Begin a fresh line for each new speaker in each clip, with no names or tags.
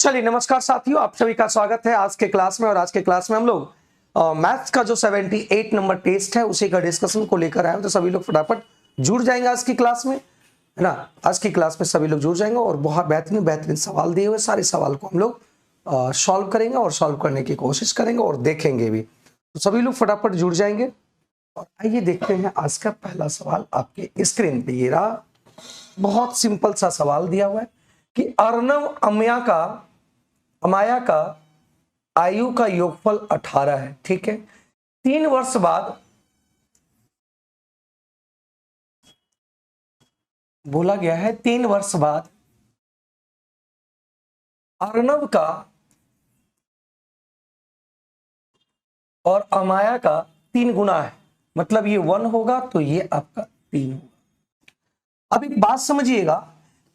चलिए नमस्कार साथियों, आप सभी का स्वागत है आज के क्लास में। और आज के क्लास में हम लोग मैथ्स का जो 78 नंबर टेस्ट है उसी का डिस्कशन को लेकर आए हैं। तो सभी लोग फटाफट जुड़ जाएंगे आज की क्लास में, है ना। आज की क्लास में सभी लोग जुड़ जाएंगे और बहुत बेहतरीन बेहतरीन सवाल दिए हुए, सारे सवाल को हम लोग सॉल्व करेंगे और सॉल्व करने की कोशिश करेंगे और देखेंगे भी। तो सभी लोग फटाफट जुड़ जाएंगे और आइए देखते हैं आज का पहला सवाल आपके स्क्रीन पे। ये रहा, बहुत सिंपल सा सवाल दिया हुआ है कि अर्णव अमाया का आयु का योगफल 18 है। ठीक है, 3 वर्ष बाद बोला गया है 3 वर्ष बाद अर्णव का और अमाया का 3 गुना है, मतलब ये 1 होगा तो ये आपका 3 होगा। अब एक बात समझिएगा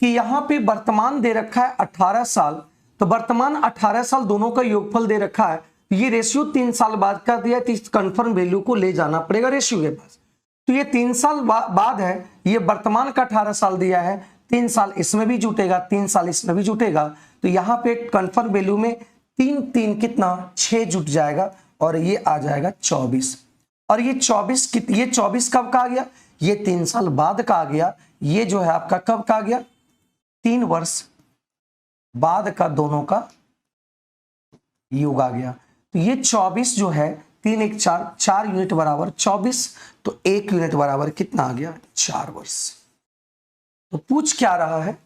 कि यहां पे वर्तमान दे रखा है 18 साल, तो वर्तमान 18 साल दोनों का योगफल दे रखा है। ये रेशियो 3 साल बाद का दिया है, तो इस कंफर्म वैल्यू को ले जाना पड़ेगा रेशियो के पास। तो ये 3 साल बाद है, ये वर्तमान का 18 साल दिया है, 3 साल इसमें भी जुटेगा, 3 साल इसमें भी जुटेगा। तो यहाँ पे कंफर्म वैल्यू में 3 कितना 6 जुट जाएगा और ये आ जाएगा 24। और ये 24 कब का आ गया? ये 3 साल बाद का आ गया। ये जो है आपका कब का आ गया? 3 वर्ष बाद का दोनों का योग आ गया। तो ये 24 जो है 3 1 4 यूनिट बराबर 24, तो 1 यूनिट बराबर कितना आ गया? 4 वर्ष। तो पूछ क्या रहा है?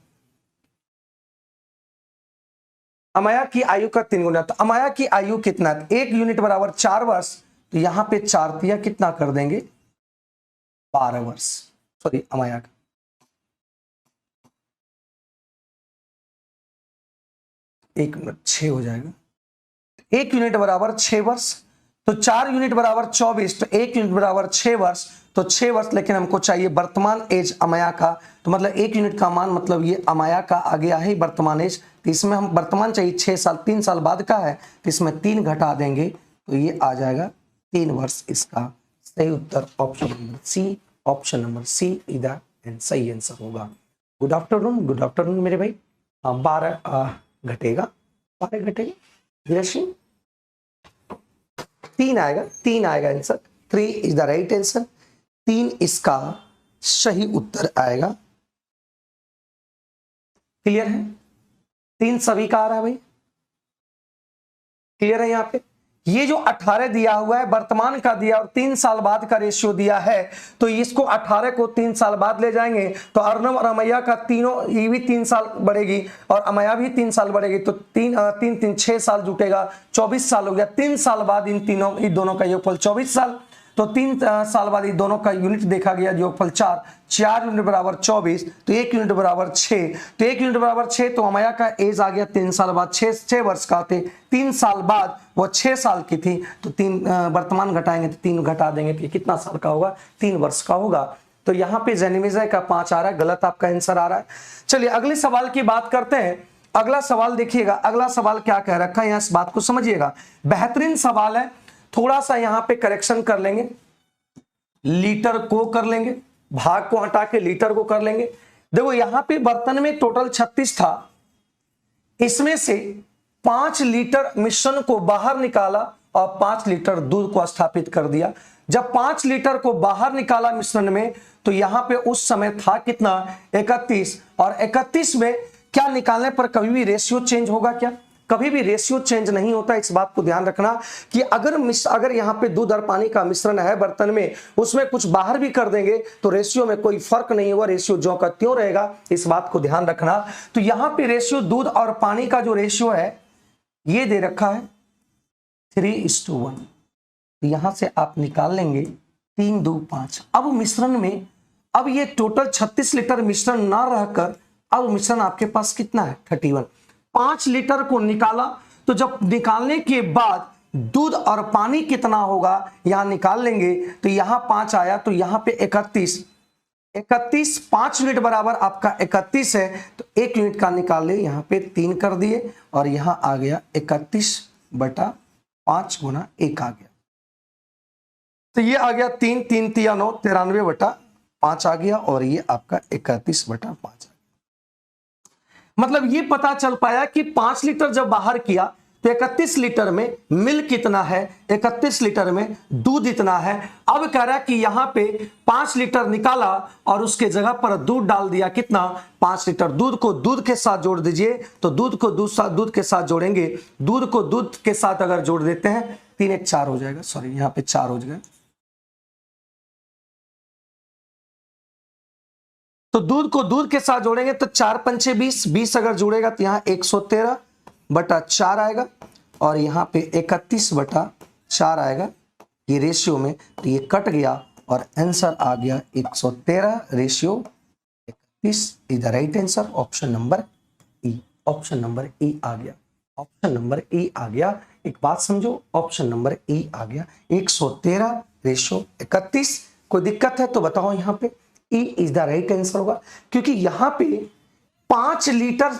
अमाया की आयु का 3 गुना। तो अमाया की आयु कितना है? 1 यूनिट बराबर 4 वर्ष, तो यहां पे 4 दिया कितना कर देंगे? 12 वर्ष। सॉरी, अमाया का 1 मिनट 6 हो जाएगा। 1 यूनिट बराबर 6 वर्ष, तो 4 यूनिट बराबर 24, तो 1 यूनिट बराबर 6 वर्ष, तो 6 वर्ष। लेकिन हमको चाहिए वर्तमान एज अमाया का, तो मतलब 1 यूनिट का मान, मतलब ये अमाया का आ गया है वर्तमान एज। तो इसमें हम वर्तमान चाहिए 6 साल, 3 साल बाद का है, तो इसमें 3 घटा देंगे तो ये आ जाएगा 3 वर्ष। इसका सही उत्तर option number C, option number C इधर एंड सही आंसर होगा। गुड आफ्टरनून मेरे भाई। 12 घटेगा, 12 घटेगा, 3 आएगा answer. 3 is the right answer. 3 इसका सही उत्तर आएगा। क्लियर है? 3 सभी का आ रहा है भाई, क्लियर है? यहाँ पे ये जो 18 दिया हुआ है वर्तमान का दिया और 3 साल बाद का रेशियो दिया है, तो इसको 18 को 3 साल बाद ले जाएंगे तो अर्णव और अमैया का तीनों, ये भी 3 साल बढ़ेगी और अमैया भी 3 साल बढ़ेगी, तो 3 6 साल जुटेगा, 24 साल हो गया। 3 साल बाद इन दोनों का योगफल 24 साल, तो 3 साल बाद इन दोनों का यूनिट देखा गया योगफल 4 यूनिट बराबर 24, तो 1 यूनिट बराबर 6, तो 1 यूनिट बराबर 6, तो अमैया का एज आ गया 3 साल बाद, 6 वर्ष का थे। 3 साल बाद वो 6 साल की थी, तो 3 वर्तमान घटाएंगे तो 3 घटा देंगे तो कितना साल का होगा? 3 वर्ष का होगा। तो यहाँ पे जेनिमिजा का 5 आ रहा है, गलत आपका आंसर आ रहा है। चलिए अगले सवाल की बात करते हैं। अगला सवाल देखिएगा, अगला सवाल क्या कह रखा है, यहाँ इस बात को समझिएगा, बेहतरीन सवाल है। थोड़ा सा यहाँ पे करेक्शन कर लेंगे, लीटर को कर लेंगे, भाग को हटा के लीटर को कर लेंगे। देखो यहाँ पे बर्तन में टोटल 36 था, इसमें से 5 लीटर मिश्रण को बाहर निकाला और 5 लीटर दूध को स्थापित कर दिया। जब 5 लीटर को बाहर निकाला मिश्रण में, तो यहां पे उस समय था कितना? 31। और 31 में क्या निकालने पर कभी भी रेशियो चेंज होगा क्या? कभी भी रेशियो चेंज नहीं होता। इस बात को ध्यान रखना कि अगर यहाँ पे दूध और पानी का मिश्रण है बर्तन में, उसमें कुछ बाहर भी कर देंगे तो रेशियो में कोई फर्क नहीं होगा, रेशियो जो का त्यों रहेगा। इस बात को ध्यान रखना। तो यहाँ पे रेशियो दूध और पानी का जो रेशियो है ये दे रखा है 3:1। तो यहां से आप निकाल लेंगे 3 2 5। अब मिश्रण में, अब ये टोटल 36 लीटर मिश्रण ना रहकर अब मिश्रण आपके पास कितना है? 31। 5 लीटर को निकाला, तो जब निकालने के बाद दूध और पानी कितना होगा यहां निकाल लेंगे, तो यहां 5 आया, तो यहां पे 31, 5 यूनिट बराबर आपका 31 है, तो 1 यूनिट का निकाल ले, यहां पे 3 कर दिए और यहां आ गया 31/5 गुना 1 आ गया। तो ये आ गया 3 3 3 9 93/5 आ गया और ये आपका 31/5 आ गया। मतलब ये पता चल पाया कि 5 लीटर जब बाहर किया तो 31 लीटर में मिल्क कितना है, 31 लीटर में दूध इतना है। अब कह रहा है कि यहां पे 5 लीटर निकाला और उसके जगह पर दूध डाल दिया, कितना 5 लीटर। दूध को दूध के साथ जोड़ दीजिए, तो दूध को दूध के साथ जोड़ेंगे, दूध को दूध के साथ अगर जोड़ देते हैं 3 1 4 हो जाएगा, सॉरी यहां पे 4 हो जाएगा। तो दूध को दूध के साथ जोड़ेंगे तो 4 पंचे 20, 20 अगर जोड़ेगा तो यहाँ 113/4 आएगा और यहाँ पे 31/4 आएगा ये रेशियो में। तो ये कट गया और आंसर आ गया 113/31 is the right answer. Option number E, option number E आ गया, ऑप्शन नंबर ई आ गया। एक बात समझो, ऑप्शन नंबर ई आ गया 113/31। कोई दिक्कत है तो बताओ, यहाँ पे ई इज द राइट आंसर होगा, क्योंकि यहां पे 5 लीटर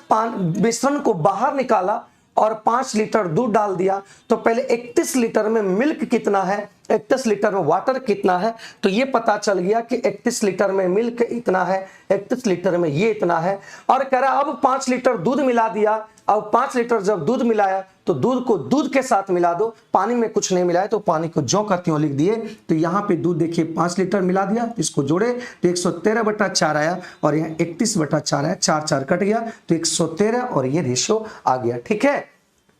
मिश्रण को बाहर निकाला और 5 लीटर दूध डाल दिया। तो पहले 31 लीटर में मिल्क कितना है, 31 लीटर में वाटर कितना है, तो ये पता चल गया कि 31 लीटर में मिल्क इतना है, 31 लीटर में ये इतना है। और कह रहा अब 5 लीटर दूध मिला दिया। अब 5 लीटर जब दूध मिलाया तो दूध को दूध के साथ मिला दो, पानी में कुछ नहीं मिलाया तो पानी को ज्यों का त्यों लिख दिए। तो यहाँ पे दूध देखिए 5 लीटर मिला दिया, इसको जोड़े तो 113/4 आया और यहाँ 31/4 आया, 4 4 कट गया तो 113 और ये रेशियो आ गया। ठीक है,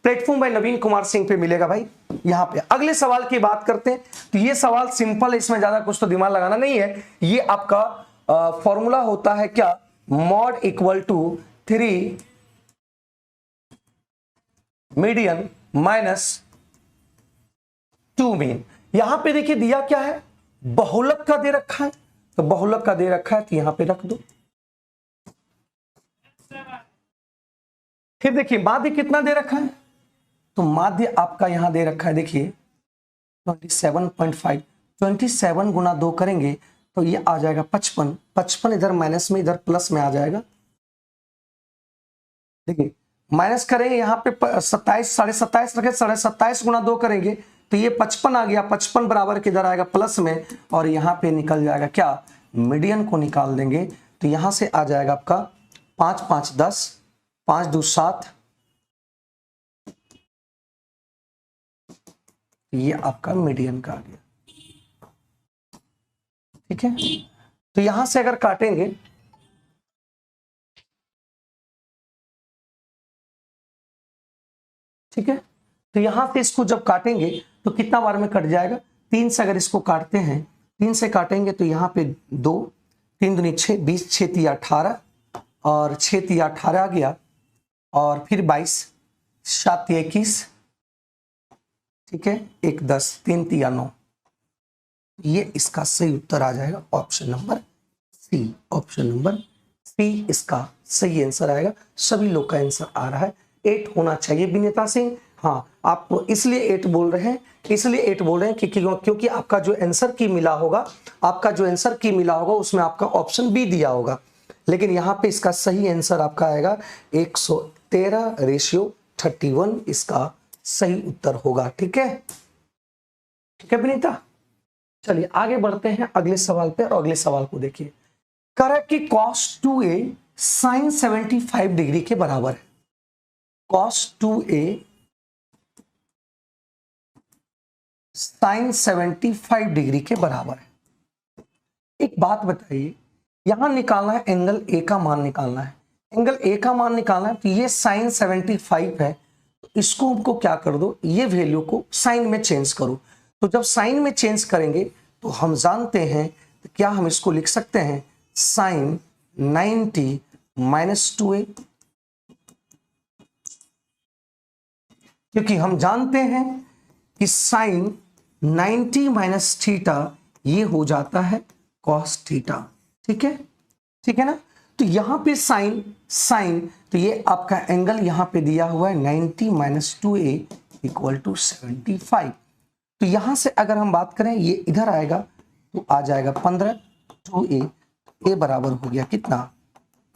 प्लेटफॉर्म बाय नवीन कुमार सिंह पे मिलेगा भाई। यहाँ पे अगले सवाल की बात करते हैं। तो ये सवाल सिंपल है, इसमें ज्यादा कुछ तो दिमाग लगाना नहीं है। ये आपका फॉर्मूला होता है क्या, mode equal to 3 median minus 2 mean. यहां पे देखिए दिया क्या है, बहुलक का दे रखा है, तो बहुलक का दे रखा है तो यहां पे रख दो। फिर देखिए माध्य कितना दे रखा है, तो माध्य आपका यहां दे रखा है देखिए 27.5, 27 गुना 2 करेंगे तो ये आ जाएगा 55, 55 इधर माइनस में इधर प्लस में आ जाएगा। देखिए माइनस करेंगे यहाँ पे 27, 27.5 रखे, 27.5 गुना 2 करेंगे तो ये 55 आ गया, 55 बराबर किधर आएगा प्लस में, और यहाँ पे निकल जाएगा क्या, मीडियन को निकाल देंगे तो यहाँ से आ जाएगा आपका 5 5 10, 5 2 7, ये आपका मीडियन का आ गया। ठीक है, तो यहां से अगर काटेंगे ठीक है, तो यहां से इसको जब काटेंगे तो कितना बार में कट जाएगा, 3 से अगर इसको काटते हैं, 3 से काटेंगे तो यहाँ पे 2, 3 दूनी 6, 20, 6 तिया 18 और 6 तिया 18 आ गया और फिर 22, 7 तिया 21, ठीक है, 1 10, 3 तिया 9। ये इसका सही उत्तर आ जाएगा option number C, option number C इसका सही आंसर आएगा। सभी लोग का आंसर आ रहा है 8 होना चाहिए विनीता सिंह। हाँ, आपको इसलिए 8 बोल रहे हैं, इसलिए 8 बोल रहे हैं क्योंकि आपका जो आंसर की मिला होगा, आपका जो आंसर की मिला होगा उसमें आपका ऑप्शन बी दिया होगा, लेकिन यहाँ पे इसका सही आंसर आपका आएगा 113/31 इसका सही उत्तर होगा। ठीक है, ठीक है विनीता। चलिए आगे बढ़ते हैं अगले सवाल पे, और अगले सवाल को देखिए। करेक्ट कि cos 2a sin 75 डिग्री के बराबर है। cos 2a sin 75 डिग्री के बराबर है। एक बात बताइए, यहां निकालना है एंगल ए का मान निकालना है, एंगल ए का मान निकालना है, तो ये sin 75 है, तो इसको हमको क्या कर दो, ये वैल्यू को साइन में चेंज करो। तो जब साइन में चेंज करेंगे तो हम जानते हैं, तो क्या हम इसको लिख सकते हैं sin 90 - 2a, क्योंकि हम जानते हैं कि sin 90 - थीटा ये हो जाता है cos थीटा। ठीक है, ठीक है ना। तो यहां पे sin तो ये आपका एंगल यहां पे दिया हुआ है 90 - 2a = 75। तो यहां से अगर हम बात करें, ये इधर आएगा तो आ जाएगा 15, 2a, ए बराबर हो गया कितना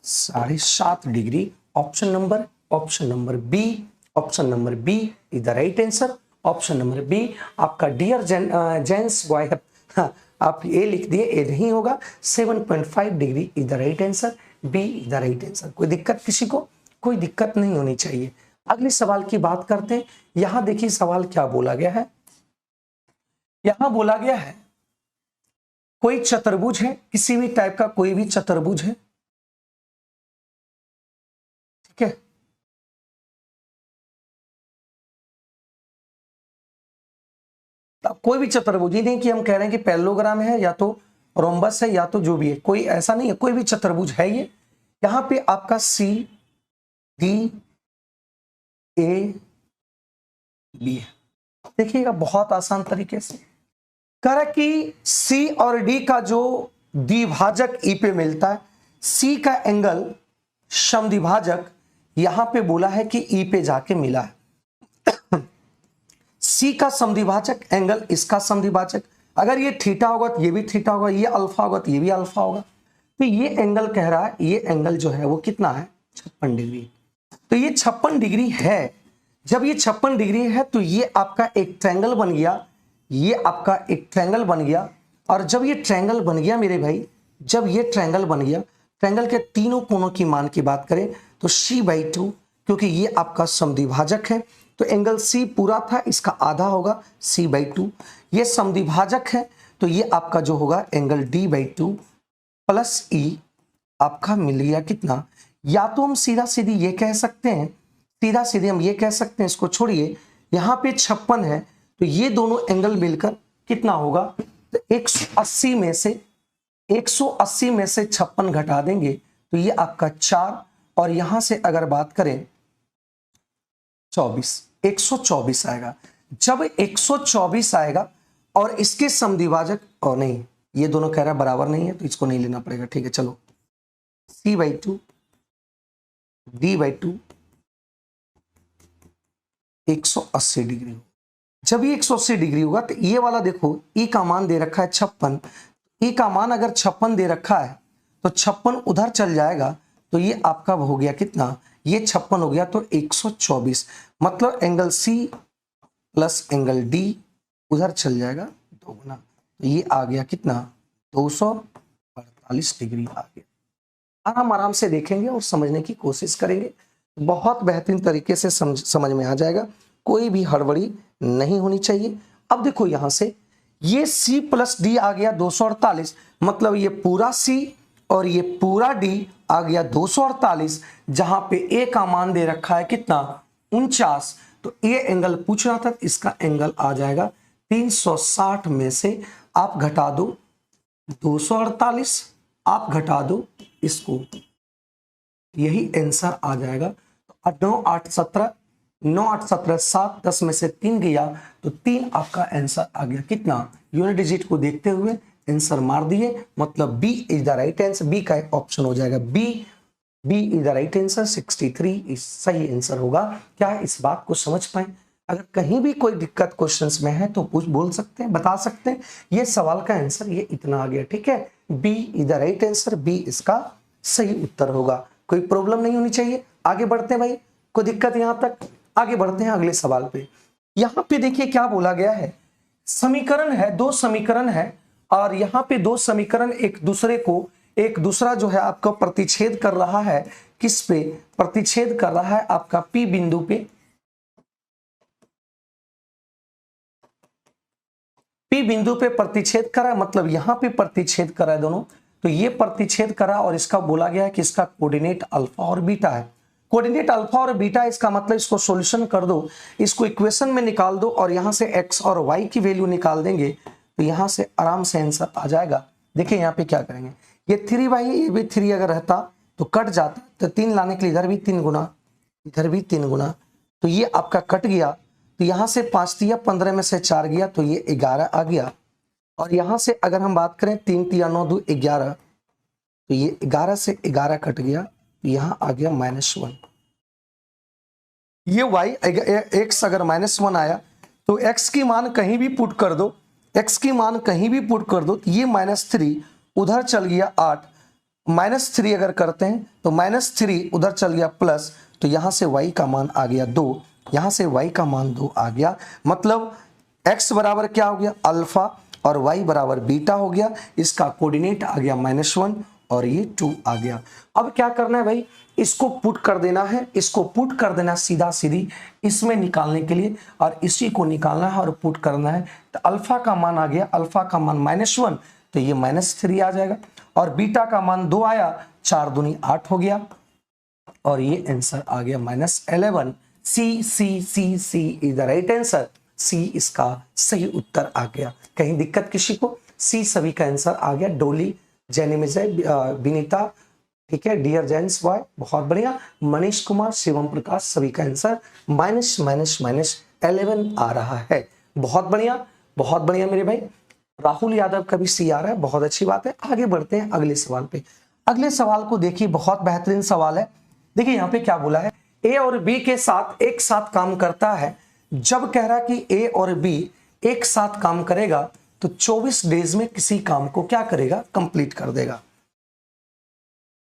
7.5 degree. Option number B, option number B is the right answer. Option number B आपका डियर जेंट्स बॉय, आप ए लिख दिए, ए नहीं होगा, 7.5 degree is the right answer, B is the right answer. कोई दिक्कत किसी को? कोई दिक्कत नहीं होनी चाहिए। अगले सवाल की बात करते हैं। यहां देखिए सवाल क्या बोला गया है। यहां बोला गया है कोई चतुर्भुज है, किसी भी टाइप का कोई भी चतुर्भुज है, ठीक है। कोई भी चतुर्भुज, ये नहीं कि हम कह रहे हैं कि पैरेललोग्राम है या तो रोम्बस है या तो जो भी है, कोई ऐसा नहीं है, कोई भी चतुर्भुज है ये। यहां पे आपका सी डी ए बी है। देखिएगा बहुत आसान तरीके से कह रहा कि सी और डी का जो द्विभाजक ई पे मिलता है, सी का एंगल समद्विभाजक यहां पे बोला है कि ई पे जाके मिला है। सी का समद्विभाजक एंगल इसका समद्विभाजक, अगर ये थीटा होगा तो ये भी थीटा होगा, ये अल्फा होगा तो ये भी अल्फा होगा। तो ये एंगल कह रहा है, ये एंगल जो है वो कितना है, 56 डिग्री। तो ये 56 डिग्री है। जब ये 56 डिग्री है तो ये आपका एक ट्रायंगल बन गया, ये आपका एक ट्रायंगल बन गया। और जब ये ट्रायंगल बन गया मेरे भाई, जब ये ट्रायंगल बन गया, ट्रायंगल के तीनों कोनों की मान की बात करें तो c/2, क्योंकि ये आपका समद्विभाजक है तो एंगल C पूरा था, इसका आधा होगा c/2। ये समद्विभाजक है तो ये आपका जो होगा एंगल d/2 प्लस E आपका मिल गया कितना। या तो हम सीधा सीधी ये कह सकते हैं, सीधा सीधे हम ये कह सकते हैं, इसको छोड़िए, यहाँ पे 56 है तो ये दोनों एंगल मिलकर कितना होगा, तो 180 में से 56 घटा देंगे तो ये आपका 4, और यहां से अगर बात करें 24, 124 आएगा। जब 124 आएगा और इसके समद्विभाजक, और नहीं ये दोनों कह रहा है बराबर नहीं है तो इसको नहीं लेना पड़ेगा, ठीक है। चलो c/2 d/2 180 डिग्री। जब ये 180 डिग्री होगा तो ये वाला देखो ई का मान दे रखा है 56, ई का मान अगर 56 दे रखा है तो 56 उधर चल जाएगा तो ये आपका हो गया कितना, ये 56 हो गया तो 124, मतलब angle C plus angle D उधर चल जाएगा 2 गुना, तो ये आ गया कितना 248 डिग्री आ गया। हम आराम से देखेंगे और समझने की कोशिश करेंगे, बहुत बेहतरीन तरीके से समझ में आ जाएगा, कोई भी हड़बड़ी नहीं होनी चाहिए। अब देखो यहां से ये C प्लस D आ गया 248, मतलब ये पूरा C और ये पूरा D आ गया 248, जहां पे A का मान दे रखा है कितना 49, तो ये एंगल पूछ रहा था, इसका एंगल आ जाएगा 360 में से आप घटा दो 248, आप घटा दो इसको, यही आंसर आ जाएगा। तो 9 8 17, 9 8 17 7, 10 में से 3 गया तो 3 आपका आंसर आ गया कितना, यूनिट डिजिट को देखते हुए आंसर मार दिए, मतलब B is the right answer. B का ऑप्शन हो जाएगा B is the right answer, 63 इस सही आंसर होगा। क्या इस बात को समझ पाए? अगर कहीं भी कोई दिक्कत क्वेश्चंस में है तो बोल सकते हैं, बता सकते हैं। ये सवाल का आंसर ये इतना आ गया, ठीक है। B is the right answer, B इसका सही उत्तर होगा, कोई प्रॉब्लम नहीं होनी चाहिए। आगे बढ़ते हैं भाई, कोई दिक्कत यहां तक? आगे बढ़ते हैं अगले सवाल पे। यहां पे देखिए क्या बोला गया है, समीकरण है, 2 समीकरण है, और यहां पे 2 समीकरण एक दूसरा जो है आपका प्रतिच्छेद कर रहा है। किस पे प्रतिच्छेद कर रहा है? आपका P बिंदु पे, P बिंदु पे प्रतिच्छेद करा, मतलब यहां पे प्रतिच्छेद करा है दोनों, तो ये प्रतिच्छेद करा और इसका बोला गया है कि इसका कोऑर्डिनेट अल्फा और बीटा है। कोऑर्डिनेट अल्फा और बीटा, इसका मतलब इसको सॉल्यूशन कर दो, इसको इक्वेशन में निकाल दो और यहां से x और y की वैल्यू निकाल देंगे तो यहां से आराम से आंसर आ जाएगा। देखिए यहां पे क्या करेंगे, ये 3 भाई, ये भी 3 अगर रहता तो कट जाता, तो 3 लाने के लिए इधर भी 3 गुना, इधर भी 3 गुना, तो ये आपका कट गया। तो यहां से 5 दिया, 15 में से 4 गया तो ये 11 आ गया। और यहां से अगर हम बात करें 3 3 9 2 11, तो ये 11 से 11 कट गया, तो यहां आ गया -1। ये y x अगर -1 आया तो x की मान कहीं भी पुट कर दो, x की मान कहीं भी पुट कर दो, तो ये -3 उधर चल गया 8, -3 अगर करते हैं तो -3 उधर चल गया प्लस, तो यहां से y का मान आ गया 2, यहां से y का मान 2 आ गया, मतलब x बराबर क्या हो गया अल्फा और y बराबर बीटा हो गया। इसका कोऑर्डिनेट आ गया -1 और ये 2 आ गया। अब क्या करना है भाई, इसको पुट कर देना है, इसको पुट कर देना सीधा सीधी इसमें निकालने के लिए, और इसी को निकालना है और पुट करना है। तो अल्फा का मान आ गया, अल्फा का मान -1, तो ये -3 आ जाएगा, और बीटा का मान 2 आया, 4 दूनी 8 हो गया, और ये आंसर आ गया -11। सी C C C is the right answer, सी इसका सही उत्तर आ गया। कहीं दिक्कत किसी को? सी सभी का आंसर आ गया। डोली, जेनिमिजे, विनीता, ठीक है, डियर जेंस बॉय, बहुत बढ़िया। मनीष कुमार, शिवम प्रकाश, सभी का आंसर -11 आ रहा है। बहुत बढ़िया, बहुत बढ़िया मेरे भाई। राहुल यादव का भी सी आ रहा है, बहुत अच्छी बात है। आगे बढ़ते हैं अगले सवाल पे। अगले सवाल को देखिए, बहुत बेहतरीन सवाल है। देखिए यहाँ पे क्या बोला है, ए और बी के साथ एक साथ काम करता है। जब कह रहा कि ए और बी एक साथ काम करेगा तो 24 डेज में किसी काम को क्या करेगा, कंप्लीट कर देगा।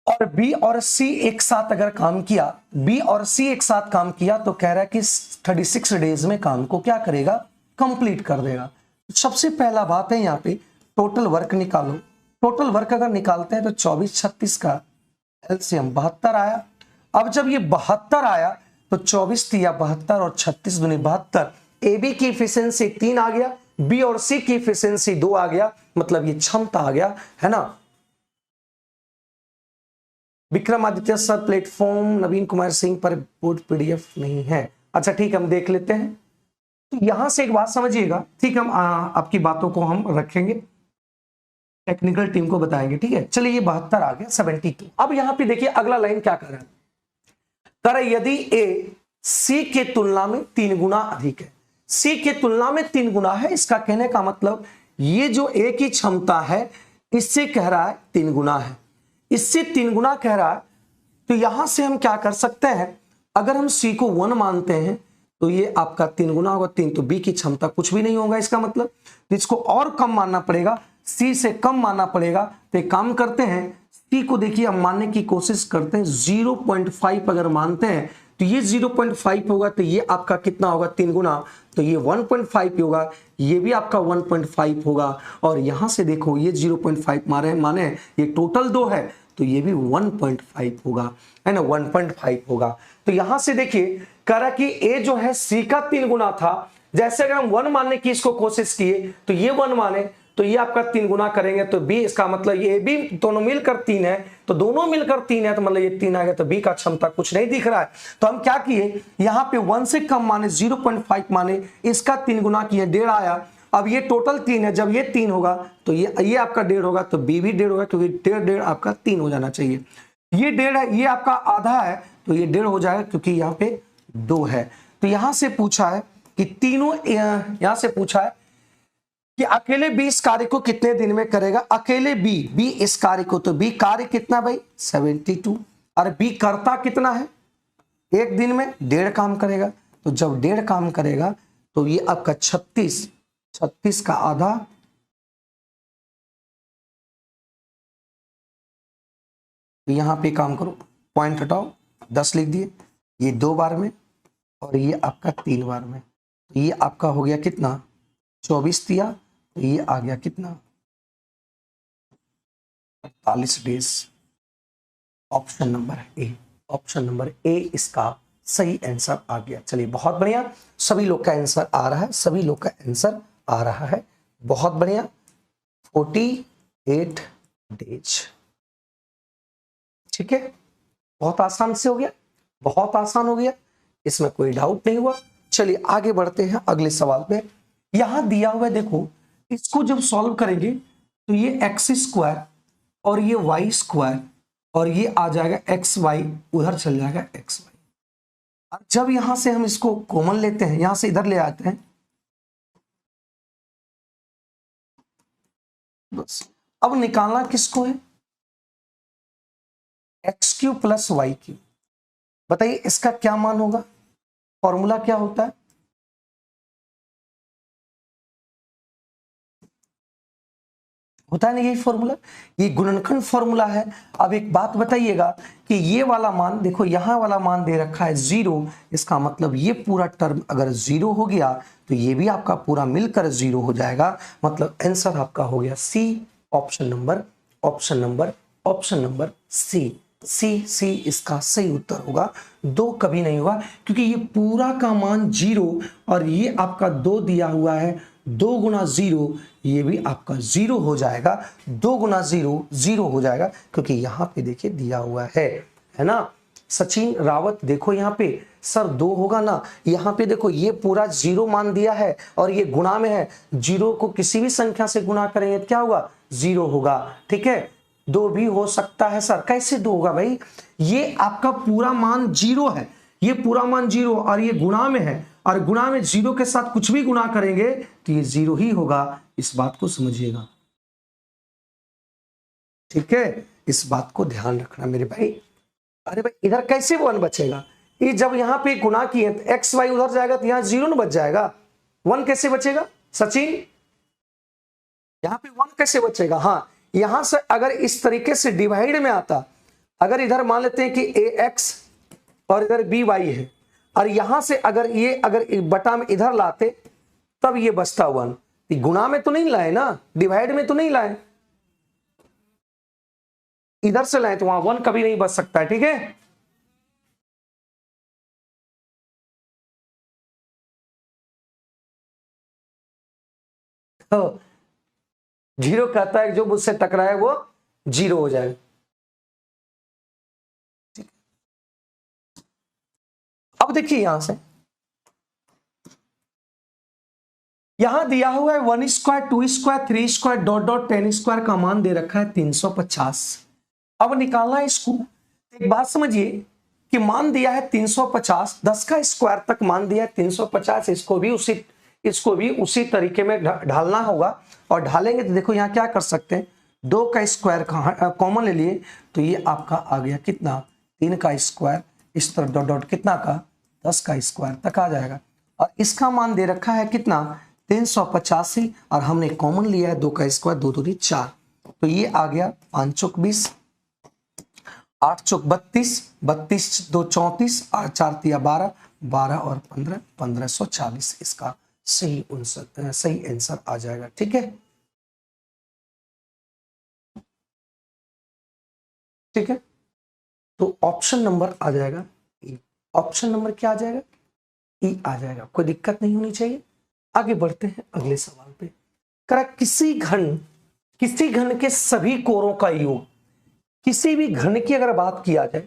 और बी और सी एक साथ अगर काम किया, बी और सी एक साथ काम किया तो कह रहा है कि 36 डेज में काम को क्या करेगा, कंप्लीट कर देगा। सबसे पहला बात है यहाँ पे टोटल वर्क निकालो। टोटल वर्क अगर निकालते हैं तो 24 36 का एलसीएम 72 आया। अब जब ये 72 आया तो 24 तिया 72 और 36 दूनी 72। ए बी की इफिशियंसी 3 आ गया, बी और सी की इफिशियंसी 2 आ गया, मतलब ये क्षमता आ गया, है ना। विक्रमादित्य सर प्लेटफॉर्म, नवीन कुमार सिंह पर बोर्ड पीडीएफ नहीं है। अच्छा ठीक, हम देख लेते हैं। तो यहां से एक बात समझिएगा, ठीक, हम आपकी बातों को हम रखेंगे, टेक्निकल टीम को बताएंगे, ठीक है। चलिए ये 72 आ गया, 72। अब यहां पे देखिए अगला लाइन क्या कर रहा है, यदि ए सी के तुलना में 3 गुना अधिक है। सी के तुलना में 3 गुना है, इसका कहने का मतलब ये जो ए की क्षमता है इससे कह रहा है 3 गुना है, इससे 3 गुना कह रहा है। तो यहां से हम क्या कर सकते हैं, अगर हम सी को 1 मानते हैं तो ये आपका 3 गुना होगा 3, तो बी की क्षमता कुछ भी नहीं होगा इसका मतलब। इसको और कम मानना पड़ेगा, सी से कम मानना पड़ेगा। तो एक काम करते हैं, सी को देखिए हम मानने की कोशिश करते हैं, 0.5 अगर मानते हैं तो ये 0.5 होगा, तो ये आपका कितना होगा, 3 गुना, तो ये 1.5 होगा, ये भी आपका 1.5 होगा। और यहां से देखो ये 0.5 माने ये टोटल 2 है, तो ये भी 1.5 होगा, है ना, 1.5 होगा। तो यहां से देखिए कह रहा कि ए जो है सी का 3 गुना था। जैसे अगर हम 1 मानने की इसको कोशिश किए तो ये 1 माने, तो ये आपका 3 गुना करेंगे तो बी, इसका मतलब ये बी दोनों मिलकर 3 है, तो दोनों मिलकर 3 है, तो मतलब ये 3 आ गया, तो बी का क्षमता कुछ नहीं दिख रहा है। तो हम क्या किए, यहाँ पे 1 से कम माने, 0.5 माने, इसका 3 गुना किए, 1.5 आया। अब ये टोटल 3 है, जब ये 3 होगा तो ये आपका 1.5 होगा, तो बी भी 1.5 होगा, क्योंकि 1.5 आपका 3 हो जाना चाहिए। ये 1.5 है, ये आपका आधा है, तो ये 1.5 हो जाएगा, क्योंकि यहाँ पे 2 है। तो यहां से पूछा है कि तीनों, यहां से पूछा है कि अकेले बी इस कार्य को कितने दिन में करेगा। अकेले बी इस कार्य को, तो बी कार्य कितना भाई, 72, और बी करता कितना है, एक दिन में 1.5 काम करेगा। तो जब 1.5 काम करेगा तो ये आपका 36 का आधा, तो यहां पे काम करो, पॉइंट हटाओ, 10 लिख दिए, ये 2 बार में और ये आपका 3 बार में, तो ये आपका हो गया कितना, 24 दिया, तो ये आ गया कितना, 48 days. Option number A, option number A इसका सही आंसर आ गया। चलिए बहुत बढ़िया, सभी लोग का आंसर आ रहा है, सभी लोग का आंसर आ रहा है, बहुत बढ़िया। 48 डेज, ठीक है, बहुत आसान से हो गया, बहुत आसान हो गया, इसमें कोई डाउट नहीं हुआ। चलिए आगे बढ़ते हैं अगले सवाल पे। यहां दिया हुआ है, देखो इसको जब सॉल्व करेंगे तो ये x² और ये y² और ये आ जाएगा xy, उधर चल जाएगा xy। और जब यहां से हम इसको कॉमन लेते हैं, यहां से इधर ले आते हैं, बस अब निकालना किसको है, x³ प्लस y³। बताइए इसका क्या मान होगा, फॉर्मूला क्या होता है, होता है ना यही फॉर्मूला, ये गुणनखंड फॉर्मूला है। अब एक बात बताइएगा कि ये वाला मान, देखो यहां वाला मान दे रखा है 0, इसका मतलब ये पूरा टर्म अगर 0 हो गया तो ये भी आपका पूरा मिलकर 0 हो जाएगा, मतलब आंसर आपका हो गया C, option number option number C, C इसका सही उत्तर होगा। 2 कभी नहीं होगा क्योंकि ये पूरा का मान 0 और ये आपका 2 दिया हुआ है, 2 गुना 0 ये भी आपका 0 हो जाएगा। 2 गुना 0 0 हो जाएगा क्योंकि यहां पे देखिए दिया हुआ है ना। सचिन रावत देखो यहाँ पे सर 2 होगा ना, यहाँ पे देखो ये पूरा 0 मान दिया है और ये गुणा में है। 0 को किसी भी संख्या से गुणा करेंगे क्या होगा? 0 होगा। ठीक है, 2 भी हो सकता है सर। कैसे 2 होगा भाई? ये आपका पूरा मान 0 है, ये पूरा मान 0 और ये गुणा में है और गुणा में 0 के साथ कुछ भी गुणा करेंगे तो ये 0 ही होगा। इस बात को समझिएगा, ठीक है, इस बात को ध्यान रखना मेरे भाई। अरे भाई इधर कैसे 1 बचेगा? ये जब यहां पे गुणा किए तो एक्स वाई उधर जाएगा तो यहां 0 न बच जाएगा। 1 कैसे बचेगा सचिन? यहां पे 1 कैसे बचेगा? हाँ, यहां से अगर इस तरीके से डिवाइड में आता, अगर इधर मान लेते हैं कि ए एक्स और इधर बी वाई है और यहां से अगर ये अगर बटा में इधर लाते तब ये बचता 1। गुणा में तो नहीं लाए ना, डिवाइड में तो नहीं लाए, इधर से लाए तो वहां 1 कभी नहीं बच सकता है। ठीक है, तो 0 कहता है जो मुझसे टकराए वो 0 हो जाएगा। अब देखिए यहां से यहां दिया हुआ है 1 square 2 square 3 square dot dot 10 square का मान दे रखा है 350। अब निकालना है इसको। एक बात समझिए कि मान दिया है 350, 10 का स्क्वायर तक मान दिया है 350, इसको भी उसी तरीके में ढालना होगा। और ढालेंगे तो देखो यहाँ क्या कर सकते हैं, 2 का स्क्वायर कॉमन ले लिए तो ये आपका आ गया कितना, 3 का स्क्वायर, इस तरफ डॉट डॉट कितना का 10 का स्क्वायर तक आ जाएगा। और इसका मान दे रखा है कितना 385 और हमने कॉमन लिया है 2 का स्क्वायर, 2 दूनी 4, तो ये आ गया 5 चौक 20, 8 चौक 32, 32 2 34, 8 4 तिया 12, 12 और 15 1540 इसका सही आंसर आ जाएगा। ठीक है, ठीक है, तो ऑप्शन नंबर आ जाएगा ई। ऑप्शन नंबर क्या आ जाएगा? ई आ जाएगा। कोई दिक्कत नहीं होनी चाहिए। आगे बढ़ते हैं अगले सवाल पे। करा किसी घन के सभी कोरों का योग, किसी भी घन की अगर बात किया जाए,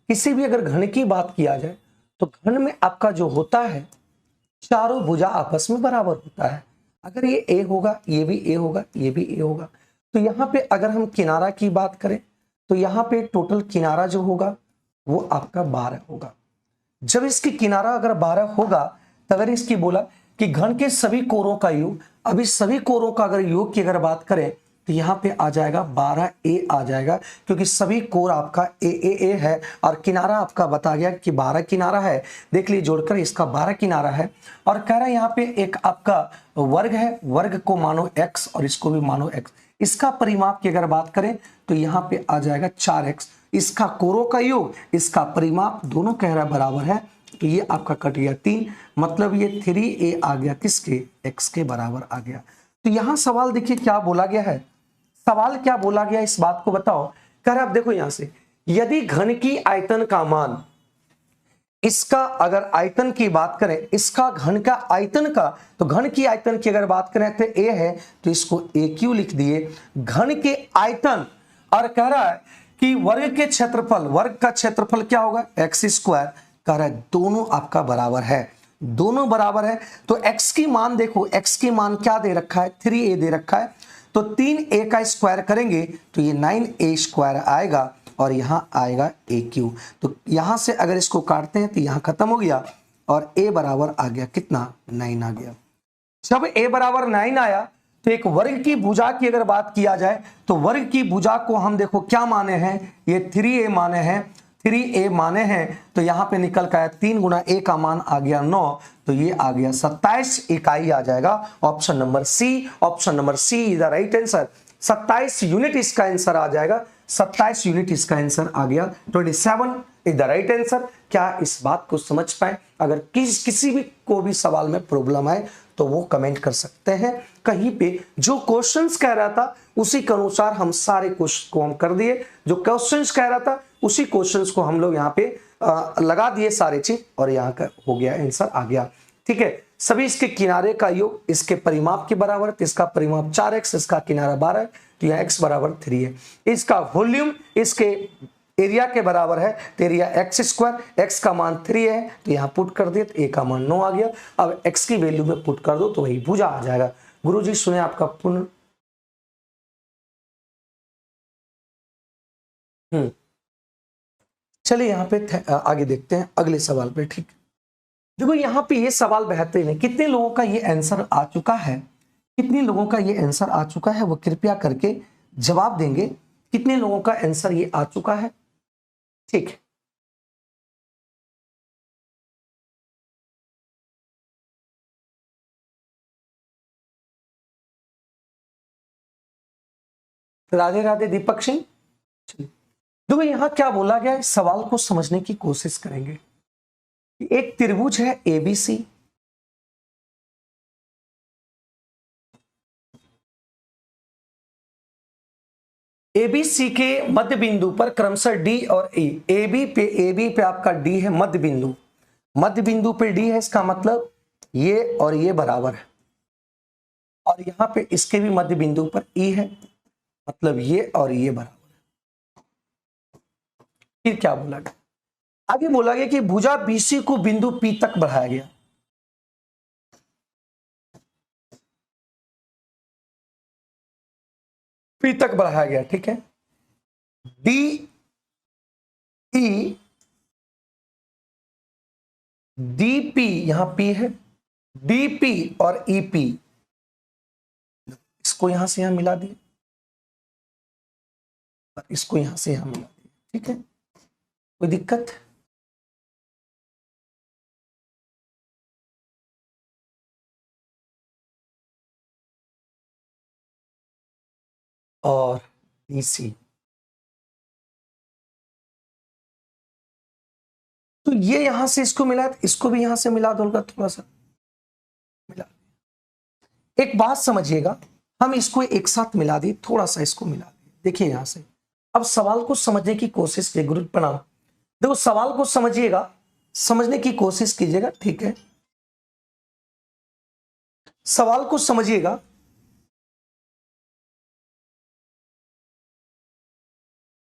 किसी भी अगर घन की बात किया जाए तो घन में आपका जो होता है चारों भुजा आपस में बराबर होता है। अगर ये ए होगा, ये भी ए होगा, ये भी ए होगा, तो यहाँ पे अगर हम किनारा की बात करें तो यहाँ पे टोटल किनारा जो होगा वो आपका 12 होगा। जब इसकी किनारा अगर 12 होगा तो अगर इसकी बोला कि घन के सभी कोरों का योग, अभी सभी कोरों का अगर योग की अगर बात करें तो यहाँ पे आ जाएगा 12a आ जाएगा, क्योंकि सभी कोर आपका ए है और किनारा आपका बता गया कि 12 किनारा है। देख लीजिए जोड़कर इसका 12 किनारा है। और कह रहा है यहाँ पे एक आपका वर्ग है, वर्ग को मानो x और इसको भी मानो x। इसका परिमाप की अगर बात करें तो यहाँ पे आ जाएगा 4x। इसका कोरों का योग, इसका परिमाप दोनों कह रहा है बराबर है, तो ये आपका कट गया 3, मतलब ये 3a आ गया किसके, x के बराबर आ गया। तो यहां सवाल देखिए क्या बोला गया है, सवाल क्या बोला गया इस बात को बताओ। कह रहा है आप देखो यहां से, यदि घन की आयतन का मान, इसका अगर आयतन की बात करें, इसका घन का आयतन का, तो घन की आयतन की अगर बात करें तो a है तो इसको AQ लिख दिए, घन के आयतन। और कह रहा है कि वर्ग के क्षेत्रफल, वर्ग का क्षेत्रफल क्या होगा x स्क्वायर। कह रहा है दोनों आपका बराबर है, दोनों बराबर है। तो x की मान देखो, x की मान क्या दे रखा है 3a दे रखा है, तो 3a का स्क्वायर करेंगे तो ये 9a स्क्वायर आएगा और यहाँ आएगा AQ। तो यहाँ से अगर इसको काटते हैं तो यहाँ खत्म हो गया और a बराबर आ गया कितना 9 आ गया। जब a बराबर 9 आया तो एक वर्ग की भुजा की अगर बात किया जाए तो वर्ग की भुजा को हम देखो क्या माने हैं, ये 3a माने हैं, 3a माने हैं, तो यहाँ पे निकल का 3 गुना a का मान आ गया 9, तो ये आ गया 27 इकाई आ जाएगा। Option number C, option number C is the right answer. 27 unit इसका आंसर आ जाएगा, 27 यूनिट इसका आंसर आ गया। 27 इज द राइट आंसर। क्या इस बात को समझ पाए? अगर किसी भी को भी सवाल में प्रॉब्लम आए तो वो कमेंट कर सकते हैं कहीं पे। जो क्वेश्चंस कह रहा था उसी के अनुसार हम सारे क्वेश्चन को हम कर दिए, जो क्वेश्चंस कह रहा था उसी क्वेश्चंस को हम लोग यहाँ पे लगा दिए सारे चीज, और यहाँ का हो गया आंसर आ गया। ठीक है, सभी इसके किनारे का योग इसके परिमाप के बराबर है, तो इसका परिमाप 4x, इसका किनारा 12 है, तो यहाँ x बराबर 3 है। इसका वॉल्यूम इसके एरिया के बराबर है, तो एरिया x स्क्वायर, x का मान 3 है, तो यहाँ पुट कर दिए तो a का मान 9 आ गया। अब x की वैल्यू में पुट कर दो तो वही भुजा आ जाएगा। गुरुजी सुने आपका पुनः। चलिए यहाँ पे आगे देखते हैं अगले सवाल पे। ठीक, देखो यहाँ पे ये सवाल बेहतरीन है। कितने लोगों का ये आंसर आ चुका है, कितने लोगों का ये आंसर आ चुका है, वो कृपया करके जवाब देंगे। कितने लोगों का आंसर ये आ चुका है? ठीक है, राधे राधे दीपक सिंह। देखो यहाँ क्या बोला गया है, इस सवाल को समझने की कोशिश करेंगे। एक त्रिभुज है एबीसी, एबीसी के मध्य बिंदु पर क्रमशः डी और ई, ए बी पे आपका डी है मध्य बिंदु, मध्य बिंदु पे डी है, इसका मतलब ये और ये बराबर है, और यहां पे इसके भी मध्य बिंदु पर ई है, मतलब ये और ये बराबर है। फिर क्या बोला गया, आगे बोला गया कि भुजा बीसी को बिंदु पी तक बढ़ाया गया। पी तक बढ़ाया गया, ठीक है। डी ई डीपी, यहां पी है, डीपी और ईपी, इसको यहां से यहां मिला दिए, इसको यहां से यहां मिला दिए, ठीक है, कोई दिक्कत? और डीसी, तो ये यहां से इसको मिला, इसको भी यहां से मिला दूंगा, थोड़ा सा मिला। एक बात समझिएगा, हम इसको एक साथ मिला दिए, थोड़ा सा इसको मिला दिए, देखिए यहां से। अब सवाल को समझने की कोशिश कीजिए, गुरु प्रणाम। देखो सवाल को समझिएगा, समझने की कोशिश कीजिएगा, ठीक है, सवाल को समझिएगा।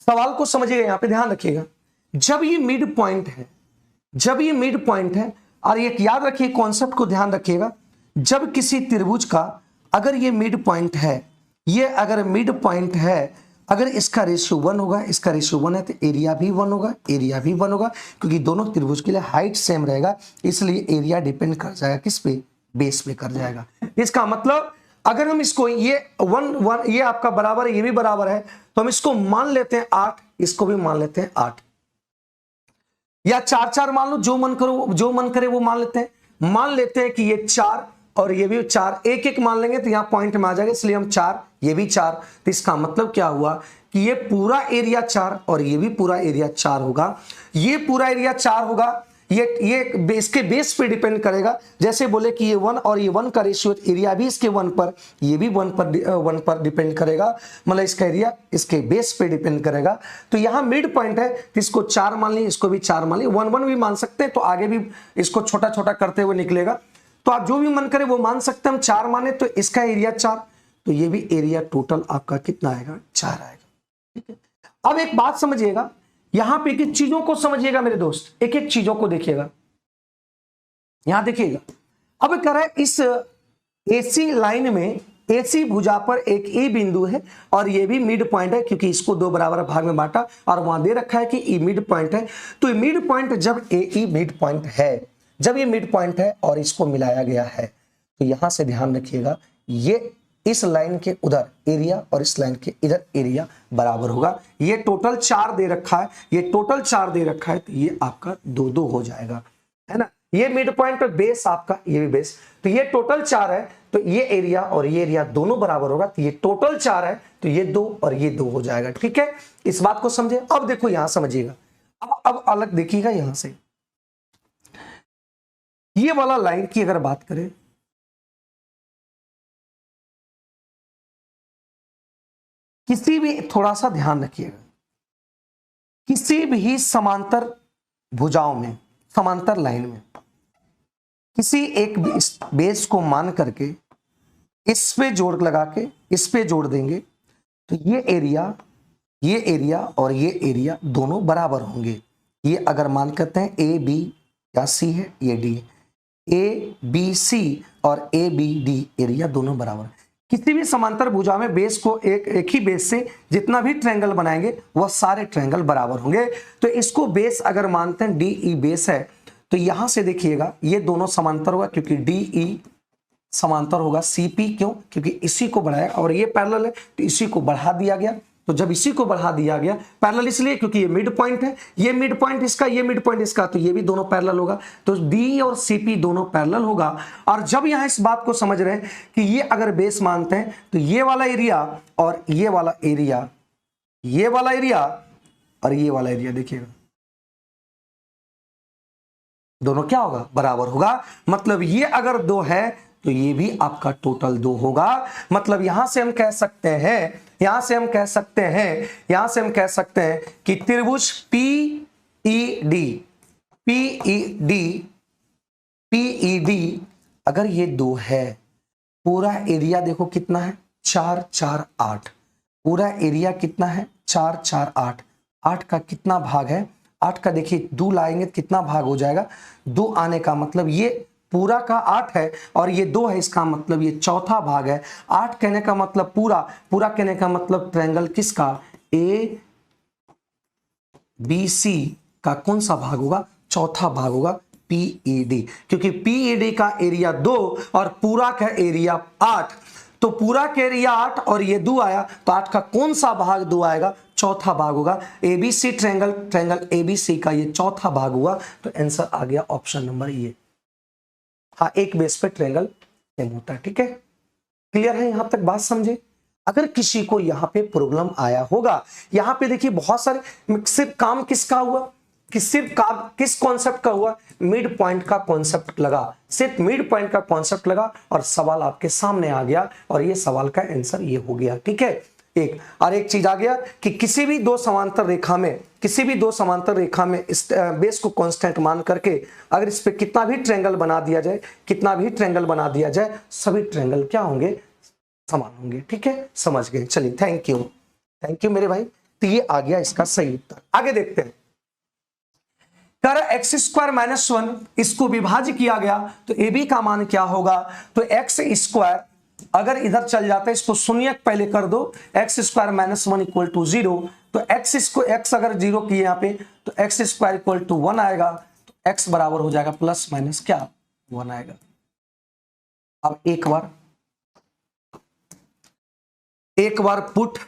सवाल को समझिएगा, यहां पे ध्यान रखिएगा। जब ये मिड पॉइंट है, जब ये मिड पॉइंट है, और एक याद रखिए, कॉन्सेप्ट को ध्यान रखिएगा, जब किसी त्रिभुज का अगर ये मिड पॉइंट है, ये अगर मिड पॉइंट है, अगर इसका रेशियो 1 होगा, इसका रेशियो 1 है, तो एरिया भी 1 होगा, एरिया भी 1 होगा, क्योंकि दोनों त्रिभुज के लिए हाइट सेम रहेगा, इसलिए एरिया डिपेंड कर जाएगा किस पे, बेस पे कर जाएगा। इसका मतलब अगर हम इसको ये 1 1 ये आपका बराबर है, ये भी बराबर है, तो हम इसको मान लेते हैं 8, इसको भी मान लेते हैं 8, या 4 4 मान लो, जो मन करो, जो मन करे वो मान लेते हैं। मान लेते हैं कि ये 4 और ये भी 4, एक एक मान लेंगे तो यहां पॉइंट में आ जाएगा, इसलिए हम 4, ये भी 4, तो इसका मतलब क्या हुआ कि ये पूरा एरिया 4 और ये भी पूरा एरिया 4 होगा। ये पूरा एरिया 4 होगा, ये इसके बेस पे डिपेंड करेगा। जैसे बोले कि ये 1 और ये 1 का रेशियो, एरिया भी इसके 1 पर, ये भी 1 पर डिपेंड करेगा, मतलब इसका एरिया इसके बेस पे डिपेंड करेगा। तो यहाँ मिड पॉइंट है, तो इसको 4 मान ली, इसको भी 4 मान ली, 1 1 भी मान सकते हैं, तो आगे भी इसको छोटा छोटा करते हुए निकलेगा। तो आप जो भी मन करे वो मान सकते हैं। हम 4 माने तो इसका एरिया 4, तो ये भी एरिया टोटल आपका कितना आएगा, 4 आएगा, ठीक है। अब एक बात समझिएगा, यहां पे एक चीजों को समझिएगा मेरे दोस्त, एक एक चीजों को देखिएगा, यहां देखिएगा। अब कह रहा है इस एसी लाइन में, एसी भुजा पर एक ई बिंदु है और ये भी मिड पॉइंट है, क्योंकि इसको 2 बराबर भाग में बांटा और वहां दे रखा है कि ई मिड पॉइंट है। तो मिड पॉइंट जब ए मिड पॉइंट है, जब ये मिड पॉइंट है और इसको मिलाया गया है, तो यहां से ध्यान रखिएगा, ये इस लाइन के उधर एरिया और इस लाइन के इधर एरिया बराबर होगा। ये टोटल 4 दे रखा है, ये टोटल 4 दे रखा है, तो ये आपका 2 2 हो जाएगा, है ना। ये मिड पॉइंट पे बेस आपका, ये भी बेस, तो ये टोटल 4 है, तो ये एरिया और ये एरिया दोनों बराबर होगा, तो ये टोटल 4 है, तो ये 2 और ये 2 हो जाएगा, ठीक है। इस बात को समझे। अब देखो यहां समझिएगा, अब अलग देखिएगा, यहां से ये वाला लाइन की अगर बात करें, किसी भी, थोड़ा सा ध्यान रखिएगा, किसी भी समांतर भुजाओं में, समांतर लाइन में किसी एक बेस को मान करके इस पे जोड़ लगा के इस पे जोड़ देंगे तो ये एरिया और ये एरिया दोनों बराबर होंगे। ये अगर मान करते हैं ए बी या सी है, ये डी है, ए बी सी और ए बी डी एरिया दोनों बराबर। किसी भी समांतर भुजा में बेस को एक ही बेस से जितना भी ट्रायंगल बनाएंगे वह सारे ट्रायंगल बराबर होंगे। तो इसको बेस अगर मानते हैं डी ई बेस है तो यहां से देखिएगा ये दोनों समांतर होगा क्योंकि डी ई समांतर होगा सीपी, क्यों? क्योंकि इसी को बढ़ाया और ये पैरेलल है तो इसी को बढ़ा दिया गया। तो जब इसी को बढ़ा दिया गया, पैरेलल इसलिए क्योंकि ये मिड पॉइंट है, ये मिड पॉइंट इसका, ये मिड पॉइंट इसका, तो ये भी दोनों पैरेलल होगा। तो डी और सीपी दोनों पैरेलल होगा। और जब यहां इस बात को समझ रहे हैं कि ये अगर बेस मानते हैं तो ये वाला एरिया और ये वाला एरिया, ये वाला एरिया और ये वाला एरिया, देखिएगा दोनों क्या होगा? बराबर होगा। मतलब ये अगर 2 है तो ये भी आपका टोटल 2 होगा। मतलब यहां से हम कह सकते हैं, यहां से हम कह सकते हैं कि त्रिभुज पीईडी अगर ये 2 है, पूरा एरिया देखो कितना है, 4 4 8, पूरा एरिया कितना है, 4 4 8, 8 का कितना भाग है, 8 का देखिए 2 लाएंगे कितना भाग हो जाएगा, 2 आने का मतलब ये पूरा का 8 है और ये 2 है, इसका मतलब ये चौथा भाग है। 8 कहने का मतलब पूरा कहने का मतलब ट्रायंगल किसका, ए बी सी का कौन सा भाग होगा, चौथा भाग होगा पीईडी, क्योंकि पीईडी का एरिया 2 और पूरा का एरिया 8, तो पूरा का एरिया 8 और ये 2 आया तो 8 का कौन सा भाग 2 आएगा, चौथा भाग होगा। एबीसी ट्रायंगल एबीसी का ये चौथा भाग हुआ। तो आंसर आ गया ऑप्शन नंबर ये। हाँ, एक बेस पे ट्रायंगल सेम होता है। ठीक है, क्लियर है यहां तक बात समझे? अगर किसी को यहाँ पे प्रॉब्लम आया होगा, यहाँ पे देखिए बहुत सारे, सिर्फ काम किसका हुआ कि सिर्फ काम किस कॉन्सेप्ट का हुआ, मिड पॉइंट का कॉन्सेप्ट लगा, सिर्फ मिड पॉइंट का कॉन्सेप्ट लगा और सवाल आपके सामने आ गया और ये सवाल का आंसर ये हो गया। ठीक है, एक चीज आ गया कि किसी भी दो समांतर रेखा में इस बेस को कांस्टेंट मान करके अगर इस पे कितना भी ट्रायंगल बना दिया जाए सभी ट्रायंगल क्या होंगे, समान होंगे। ठीक है, समझ गए? चलिए, थैंक यू मेरे भाई। तो ये आ गया इसका सही उत्तर। आगे देखते हैं। कर x² - 1 इसको विभाज्य किया गया तो ab का मान क्या होगा, तो x² अगर इधर चल जाता है, इसको शून्यक पहले कर दो, x² - 1 = 0, तो x अगर 0 किए यहाँ पे तो x² = 1 आएगा, तो x बराबर हो जाएगा प्लस माइनस क्या 1 आएगा। अब एक बार पुट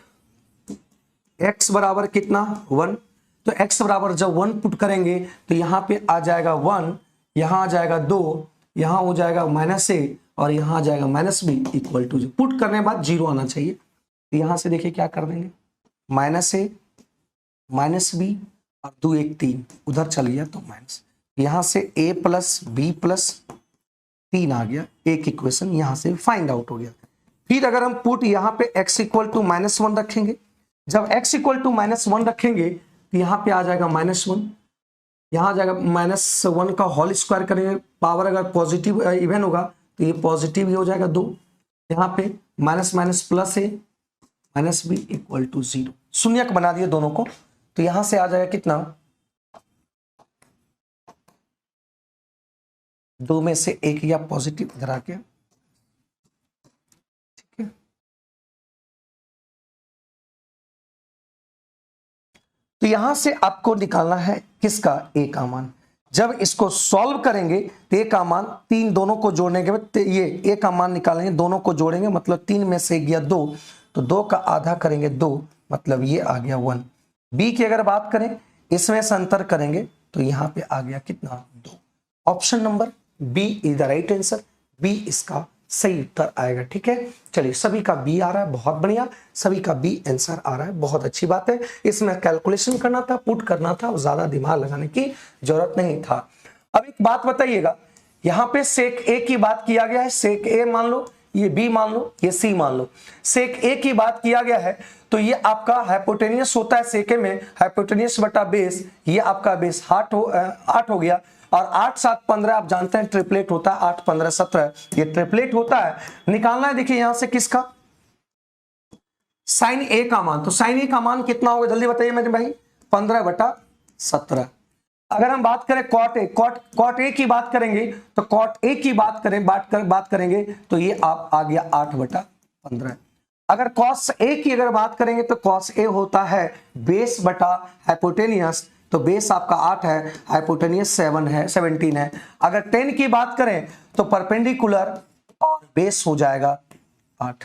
x बराबर कितना 1, तो x बराबर जब 1 पुट करेंगे तो यहाँ पे आ जाएगा 1, यहाँ आ जाएगा 2, यहाँ हो जाएगा -a और यहाँ आ जाएगा -b इक्वल टू 0। पुट करने के बाद 0 आना चाहिए। तो यहाँ से देखिए क्या कर देंगे, -a -b और 2 1 3 उधर चल गया तो माइनस, यहाँ से a + b + 3 आ गया। एक इक्वेशन यहाँ से फाइंड आउट हो गया। फिर अगर हम पुट यहाँ पे x = -1 रखेंगे, जब x = -1 रखेंगे तो यहाँ पे आ जाएगा -1, यहाँ आ जाएगा -1 का होल स्क्वायर करेंगे, पावर अगर पॉजिटिव इवन होगा तो ये पॉजिटिव ही हो जाएगा 2, यहाँ पे माइनस प्लस a -b = 0, शून्यक बना दिए दोनों को। तो यहाँ से आ जाएगा कितना, 2 में से 1 या पॉजिटिव इधर आके। ठीक है, तो यहां से आपको निकालना है किसका, a का मान। जब इसको सॉल्व करेंगे तो a का मान 3 दोनों को जोड़ने के बाद ये a का मान निकालेंगे, दोनों को जोड़ेंगे मतलब 3 में से गया 2, तो 2 का आधा करेंगे 2, मतलब ये आ गया 1। b की अगर बात करें इसमें से अंतर करेंगे तो यहाँ पे आ गया कितना 2। Option number B is the right answer, B इसका सही उत्तर आएगा। ठीक है, चलिए सभी का बी आ रहा है, बहुत बढ़िया, सभी का बी आंसर आ रहा है, बहुत अच्छी बात है। इसमें कैलकुलेशन करना था, पुट करना था, ज्यादा दिमाग लगाने की जरूरत नहीं था। अब एक बात बताइएगा, यहाँ पे सेक ए की बात किया गया है, सेक ए मान लो ये बी मान लो, ये सी मान लो। सेक ए की बात किया गया है तो ये आपका हाइपोटेनियस होता है सेके में, हाइपोटेनियस बटा बेस, ये आपका बेस 8 हो गया। और 8 7 15 आप जानते हैं ट्रिपलेट होता है, 8 15 17 ये ट्रिपलेट होता है। निकालना है देखिए यहां से किसका, साइन ए का मान। तो साइन ए का मान कितना होगा जल्दी बताइए मेरे भाई, 15 बटा 17। अगर हम बात करें कॉट ए की बात करेंगे तो कॉट ए की बात करेंगे तो ये आप आ गया 8 बटा 15। अगर कॉस ए की अगर बात करेंगे तो कॉस ए होता है बेस बटा हाइपोटेनियस, तो बेस आपका 8 है, हाइपोटेनियस 17 है। अगर टेन की बात करें तो परपेंडिकुलर और बेस हो जाएगा 8।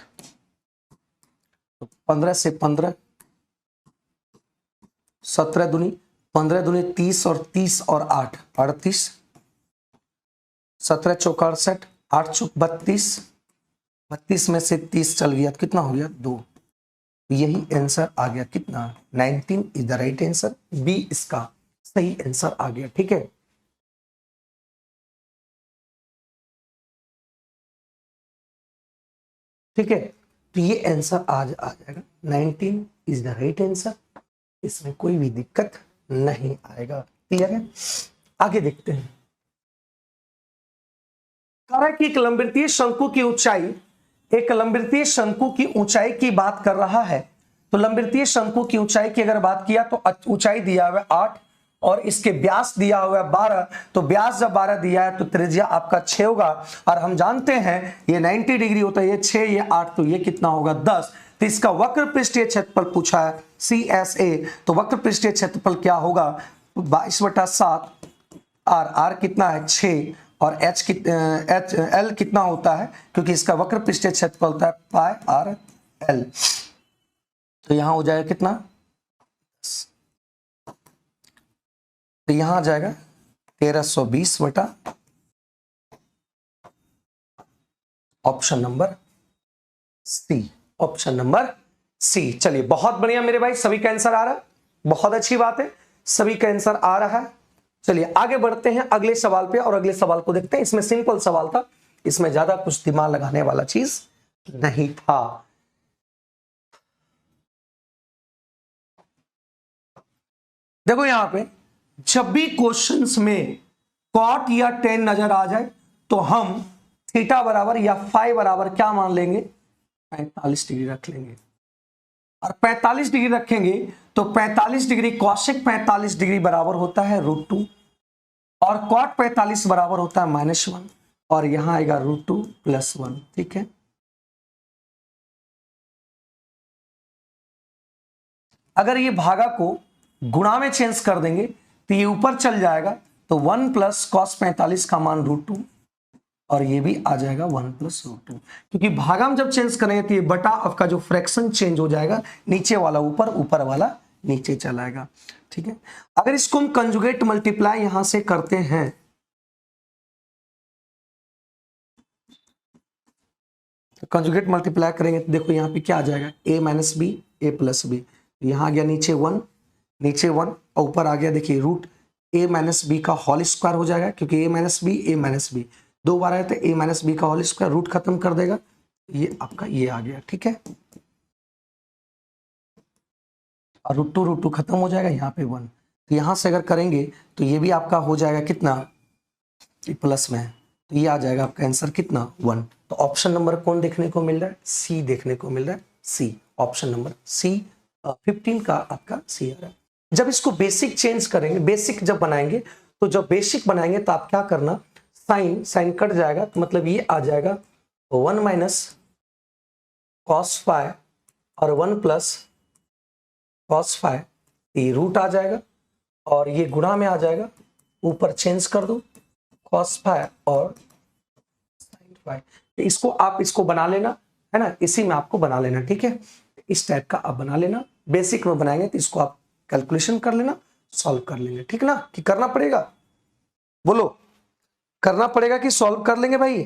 तो 15 से 15, 17 दूनी 15 दूनी 30 और 30 और 8 38, 17 चौका 68, 8 चौक 32, 32 में से 30 चल गया कितना हो गया 2। यही आंसर आ गया कितना 19 is the right answer, B इसका सही आंसर आ गया। ठीक है, ठीक है, तो ये आंसर आज आ जाएगा 19 इज द राइट आंसर, इसमें कोई भी दिक्कत नहीं आएगा। क्लियर है, आगे देखते हैं। कह कि एक लंबवृत्तीय शंकु की ऊंचाई, एक लंबवृत्तीय शंकु की ऊंचाई की बात कर रहा है। तो लंबवृत्तीय शंकु की ऊंचाई की अगर बात किया तो ऊंचाई दिया हुआ है 8 और इसके व्यास दिया हुआ है 12। तो व्यास जब 12 दिया है तो त्रिज्या आपका 6 होगा। और हम जानते हैं ये 90 डिग्री होता है, ये 6 ये 8, तो ये कितना होगा 10। तो इसका वक्र पृष्ठीय क्षेत्रफल पूछा है CSA, तो वक्र पृष्ठीय क्षेत्रफल क्या होगा 22/7। आर कितना है 6 और एल कितना होता है, क्योंकि इसका वक्र पृष्ठीय क्षेत्रफल होता है पाई आर एल। तो यहां हो जाएगा कितना, तो यहां आ जाएगा 1320 बटा option number C, option number C. चलिए बहुत बढ़िया मेरे भाई, सभी का आंसर आ रहा है, बहुत अच्छी बात है, सभी का आंसर आ रहा है। चलिए आगे बढ़ते हैं अगले सवाल पे और अगले सवाल को देखते हैं। इसमें सिंपल सवाल था, इसमें ज्यादा कुछ दिमाग लगाने वाला चीज नहीं था। देखो यहां पे जब भी क्वेश्चंस में कॉट या टेन नजर आ जाए तो हम थीटा बराबर या फाई बराबर क्या मान लेंगे 45 डिग्री रख लेंगे। और 45 डिग्री रखेंगे तो 45 डिग्री कौशिक 45 डिग्री बराबर होता है √2 और कॉट 45 बराबर होता है -1 और यहां आएगा √2 + 1। ठीक है, अगर ये भागा को गुणा में चेंज कर देंगे तो ये ऊपर चल जाएगा, तो 1 + cos 45 का मान √2 और ये भी आ जाएगा 1 + √2। क्योंकि भागा में जब चेंज करेंगे तो ये बटा आपका जो फ्रैक्शन चेंज हो जाएगा, नीचे वाला ऊपर, ऊपर वाला नीचे चला आएगा। ठीक है, अगर इसको हम कंजुगेट मल्टीप्लाई यहां से करते हैं तो कंजुगेट मल्टीप्लाई करेंगे तो देखो यहां पे क्या आ जाएगा a - b a + b। यहां आ गया नीचे 1 और ऊपर आ गया देखिए √a - b का होल स्क्वायर हो जाएगा, क्योंकि a - b 2 बार आए तो a - b का होल स्क्वायर, रूट खत्म कर देगा, ये आपका ये आ गया। ठीक है, और √2 खत्म हो जाएगा, यहाँ पे 1। तो यहां से अगर करेंगे तो ये भी आपका हो जाएगा कितना, प्लस में है, तो ये आ जाएगा आपका आंसर कितना 1। तो ऑप्शन नंबर कौन देखने को मिल रहा है, सी देखने को मिल रहा है, सी, ऑप्शन नंबर सी 15 का आपका सी आ रहा है। जब इसको बेसिक चेंज करेंगे, बेसिक जब बनाएंगे तो जब बेसिक बनाएंगे तो आप क्या करना, साइन कट जाएगा, तो मतलब ये आ जाएगा 1 - cos phi और 1 + cos phi, ये रूट आ जाएगा और ये गुणा में आ जाएगा, ऊपर चेंज कर दो cos phi और sin phi। इसको बना लेना है ना, इसी में आपको बना लेना। ठीक है, इस टाइप का आप बना लेना, बेसिक में बनाएंगे तो इसको आप कैलकुलेशन कर लेना, सॉल्व कर लेंगे। ठीक ना, कि करना पड़ेगा, बोलो करना पड़ेगा कि सॉल्व कर लेंगे भाई।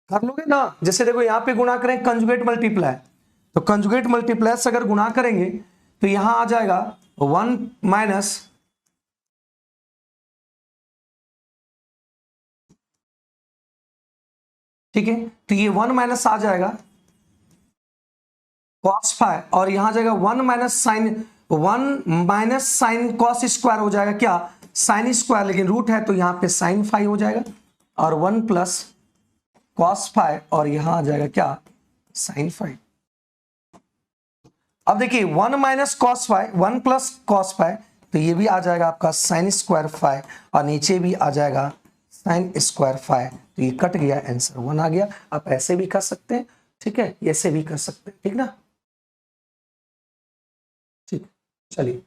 कर लोगे ना, जैसे देखो यहां पे गुणा करें कंजुगेट मल्टीप्लाई, तो कंजुगेट मल्टीप्लाई से अगर गुणा करेंगे तो यहां आ जाएगा 1 - ठीक है, तो ये 1 माइनस आ जाएगा cos फाइ, और यहां जाएगा 1 माइनस साइन कॉस स्क्वायर हो जाएगा क्या, साइन स्क्वायर, लेकिन रूट है तो यहां पे साइन फाइ हो जाएगा, और 1 प्लस कॉस फाइ, और यहां आ जाएगा क्या, साइन फाइ। अब देखिए 1 minus cos phi, 1 plus cos phi, तो ये भी आ जाएगा आपका साइन स्क्वायर फाइ, और नीचे भी आ जाएगा साइन स्क्वायर फाइ, तो ये कट गया, आंसर 1 आ गया। आप ऐसे भी कर सकते हैं, ठीक है, ऐसे भी कर सकते हैं, ठीक ना, ठीक। चलिए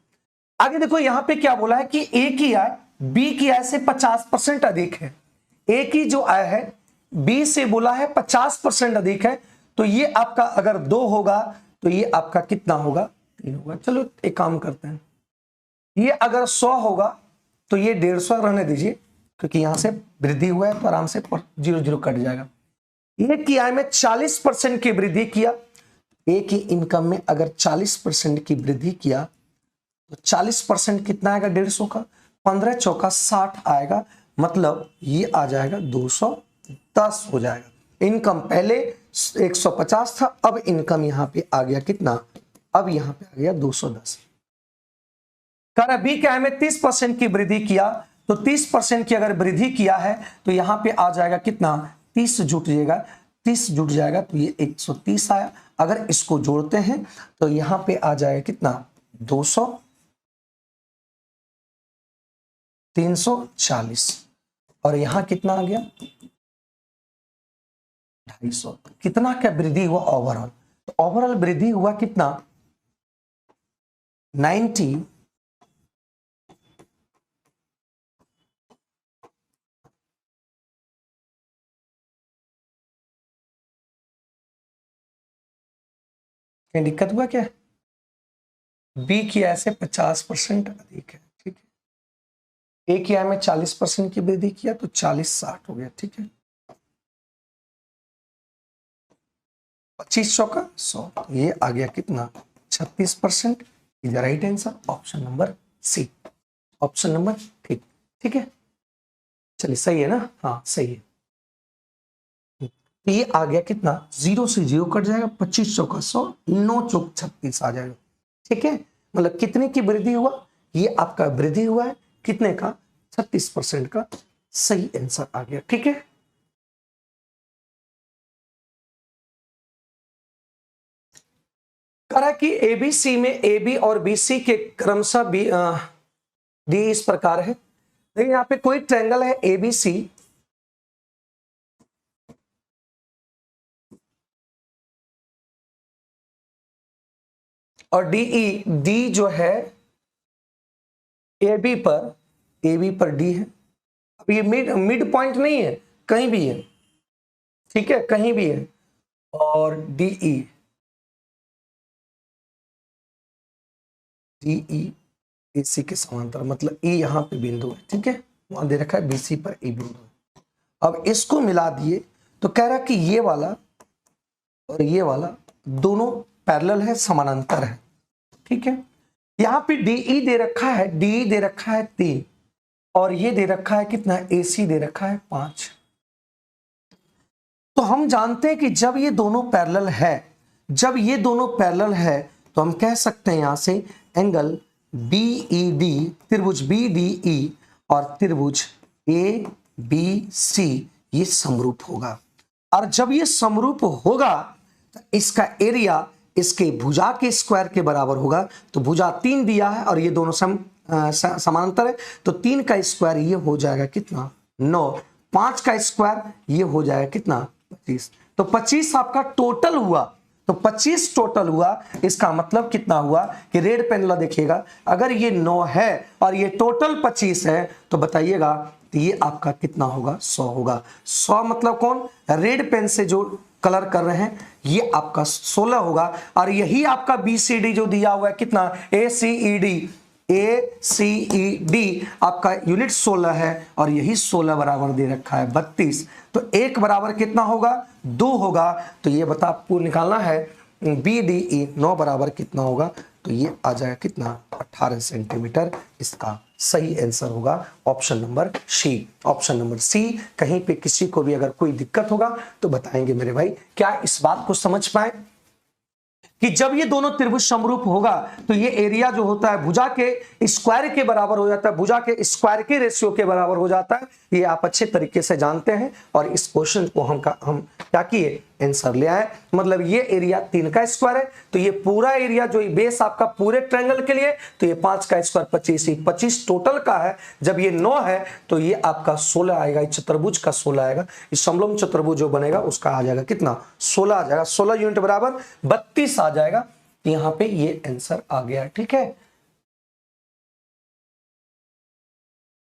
आगे देखो, यहां पे क्या बोला है कि ए की आय बी की आय से 50% अधिक है। ए की जो आय है बी से बोला है 50% अधिक है, तो ये आपका अगर 2 होगा तो ये आपका कितना होगा, 3 होगा। चलो एक काम करते हैं, ये अगर 100 होगा तो ये 150 रहने दीजिए, क्योंकि यहां से वृद्धि हुआ है तो आराम से 0 कट जाएगा। ए की आय में 40% की वृद्धि किया, ए की इनकम में अगर 40% की वृद्धि किया तो 40% कितना आएगा 150 का, 15 चौका 60 आएगा, मतलब ये आ जाएगा 210 हो जाएगा। इनकम पहले 150 था, अब इनकम यहां पे आ गया कितना, अब यहां पे आ गया 210। बी के आय में 30% की वृद्धि किया, तो 30% की अगर वृद्धि किया है तो यहां पे आ जाएगा कितना, 30 जुट जाएगा, 30 जुट जाएगा तो ये 130 आया। अगर इसको जोड़ते हैं तो यहां पे आ जाएगा कितना, 200, 340, और यहां कितना आ गया 250। कितना क्या वृद्धि हुआ ओवरऑल, तो ओवरऑल वृद्धि हुआ कितना 90, क्या दिक्कत हुआ क्या, बी की आय से 50% अधिक है, ठीक है। ए की आय में 40% की वृद्धि किया तो 40-60 हो गया, ठीक है, 25 चौका 100, ये आ गया कितना 36%। Is right answer option number C, option number ठीक, ठीक है। चलिए सही है ना, हाँ सही है। ये आ गया कितना, 0 से 0 कट जाएगा, 25 चौका 100, 9 चौक 36 आ जाएगा, ठीक है। मतलब कितने की वृद्धि हुआ, ये आपका वृद्धि हुआ है कितने का, 36% का, सही आंसर आ गया, ठीक है। कहा कि एबीसी में एबी और बीसी के क्रमशः डी इस प्रकार है। देखिए यहाँ पे कोई ट्रायंगल है एबीसी, और डीई, डी जो है एबी पर डी है। अब ये मिड पॉइंट नहीं है, कहीं भी है, ठीक है, कहीं भी है, और डीई एसी के समांतर, मतलब ई यहां पे बिंदु है, ठीक है, वहां दे रखा है बीसी पर ई बिंदु है। अब इसको मिला दिए तो कह रहा कि ये वाला और ये वाला दोनों पैरेलल है, समानांतर है, ठीक है। यहां पे डीई दे रखा है, डीई दे रखा है 3, और ये दे रखा है कितना, एसी दे रखा है 5। तो हम जानते हैं कि जब ये दोनों पैरेलल है, जब ये दोनों पैरेलल है तो हम कह सकते हैं यहां से एंगल बीईडी, त्रिभुज बीडीई और त्रिभुज एबीसी ये समरूप होगा। और जब ये समरूप होगा तो इसका एरिया इसके भुजा के स्क्वायर के बराबर होगा। तो भुजा 3 दिया है और ये दोनों समांतर है, तो 3 का स्क्वायर ये हो जाएगा कितना 9, 5 का स्क्वायर ये हो जाएगा कितना 25। तो 25 आपका टोटल हुआ, तो 25 टोटल हुआ। इसका मतलब कितना हुआ कि रेड पेन ला देखिएगा, अगर ये 9 है और ये टोटल 25 है तो बताइएगा तो ये आपका कितना होगा 100 होगा। 100 मतलब कौन, रेड पेन से जो कलर कर रहे हैं ये आपका 16 होगा। और यही आपका BCD जो दिया हुआ है कितना ACED आपका यूनिट 16 है और यही 16 बराबर दे रखा है 32। तो 1 बराबर कितना होगा 2 होगा। तो ये बता आपको निकालना है BDE 9 बराबर कितना होगा, तो ये आ जाएगा कितना 18 सेंटीमीटर इसका सही आंसर होगा option number C. Option number C. कहीं पे किसी को भी अगर कोई दिक्कत होगा तो बताएंगे मेरे भाई। क्या इस बात को समझ पाए कि जब ये दोनों त्रिभुज समरूप होगा तो ये एरिया जो होता है भुजा के स्क्वायर के बराबर हो जाता है, भुजा के स्क्वायर के रेशियो के बराबर हो जाता है। ये आप अच्छे तरीके से जानते हैं और इस क्वेश्चन को हम क्या किए, आंसर ले आए। मतलब ये एरिया 3 का स्क्वायर है तो ये पूरा एरिया जो बेस आपका पूरे ट्रायंगल के लिए, तो ये 5 का स्क्वायर 25, 25 टोटल का है। जब ये 9 है तो ये आपका 16 आएगा, इस चतुर्भुज का 16 आएगा। इस समलंब चतुर्भुज जो बनेगा उसका आ जाएगा कितना, 16 आ जाएगा। 16 यूनिट बराबर 32 आ जाएगा। यहां पे ये आंसर आ गया। ठीक है,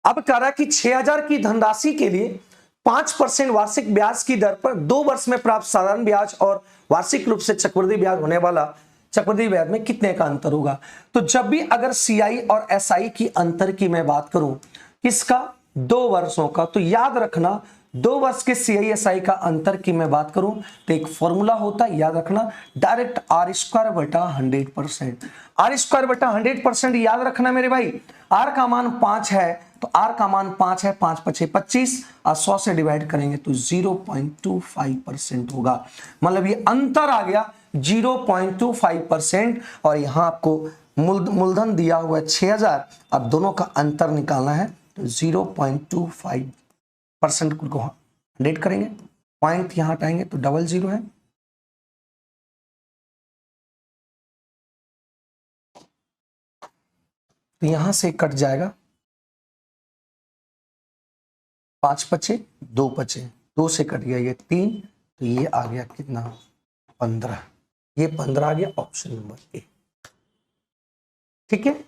अब कह रहा है कि 6000 की धनराशि के लिए 5% वार्षिक ब्याज की दर पर 2 वर्ष में प्राप्त साधारण ब्याज और वार्षिक रूप से चक्रवृद्धि ब्याज होने वाला चक्रवृद्धि ब्याज में कितने का अंतर होगा। तो जब भी अगर सीआई और एसआई की अंतर की मैं बात करूं, किसका, 2 वर्षों का, तो याद रखना 2 वर्ष के सीआई एसआई का अंतर की मैं बात करूं तो एक फॉर्मूला होता है, याद रखना, डायरेक्ट आर स्क्वायर बटा 100%। आर स्क्वायर बटा 100% याद रखना मेरे भाई। आर का मान 5 है तो आर का मान 5 है, 5 5 25 और 100 से डिवाइड करेंगे तो 0.25% होगा। मतलब ये अंतर आ गया 0.25%। और यहां आपको मूलधन दिया हुआ है 6000, अब दोनों का अंतर निकालना है तो 0.25% को 100 करेंगे, पॉइंट यहां हटाएंगे तो 00 है, तो यहां से कट जाएगा 5 बचे 2 बचे, 2 से कट गया ये 3, तो ये आ गया कितना, 15। ये 15 आ गया ऑप्शन नंबर ए। ठीक है,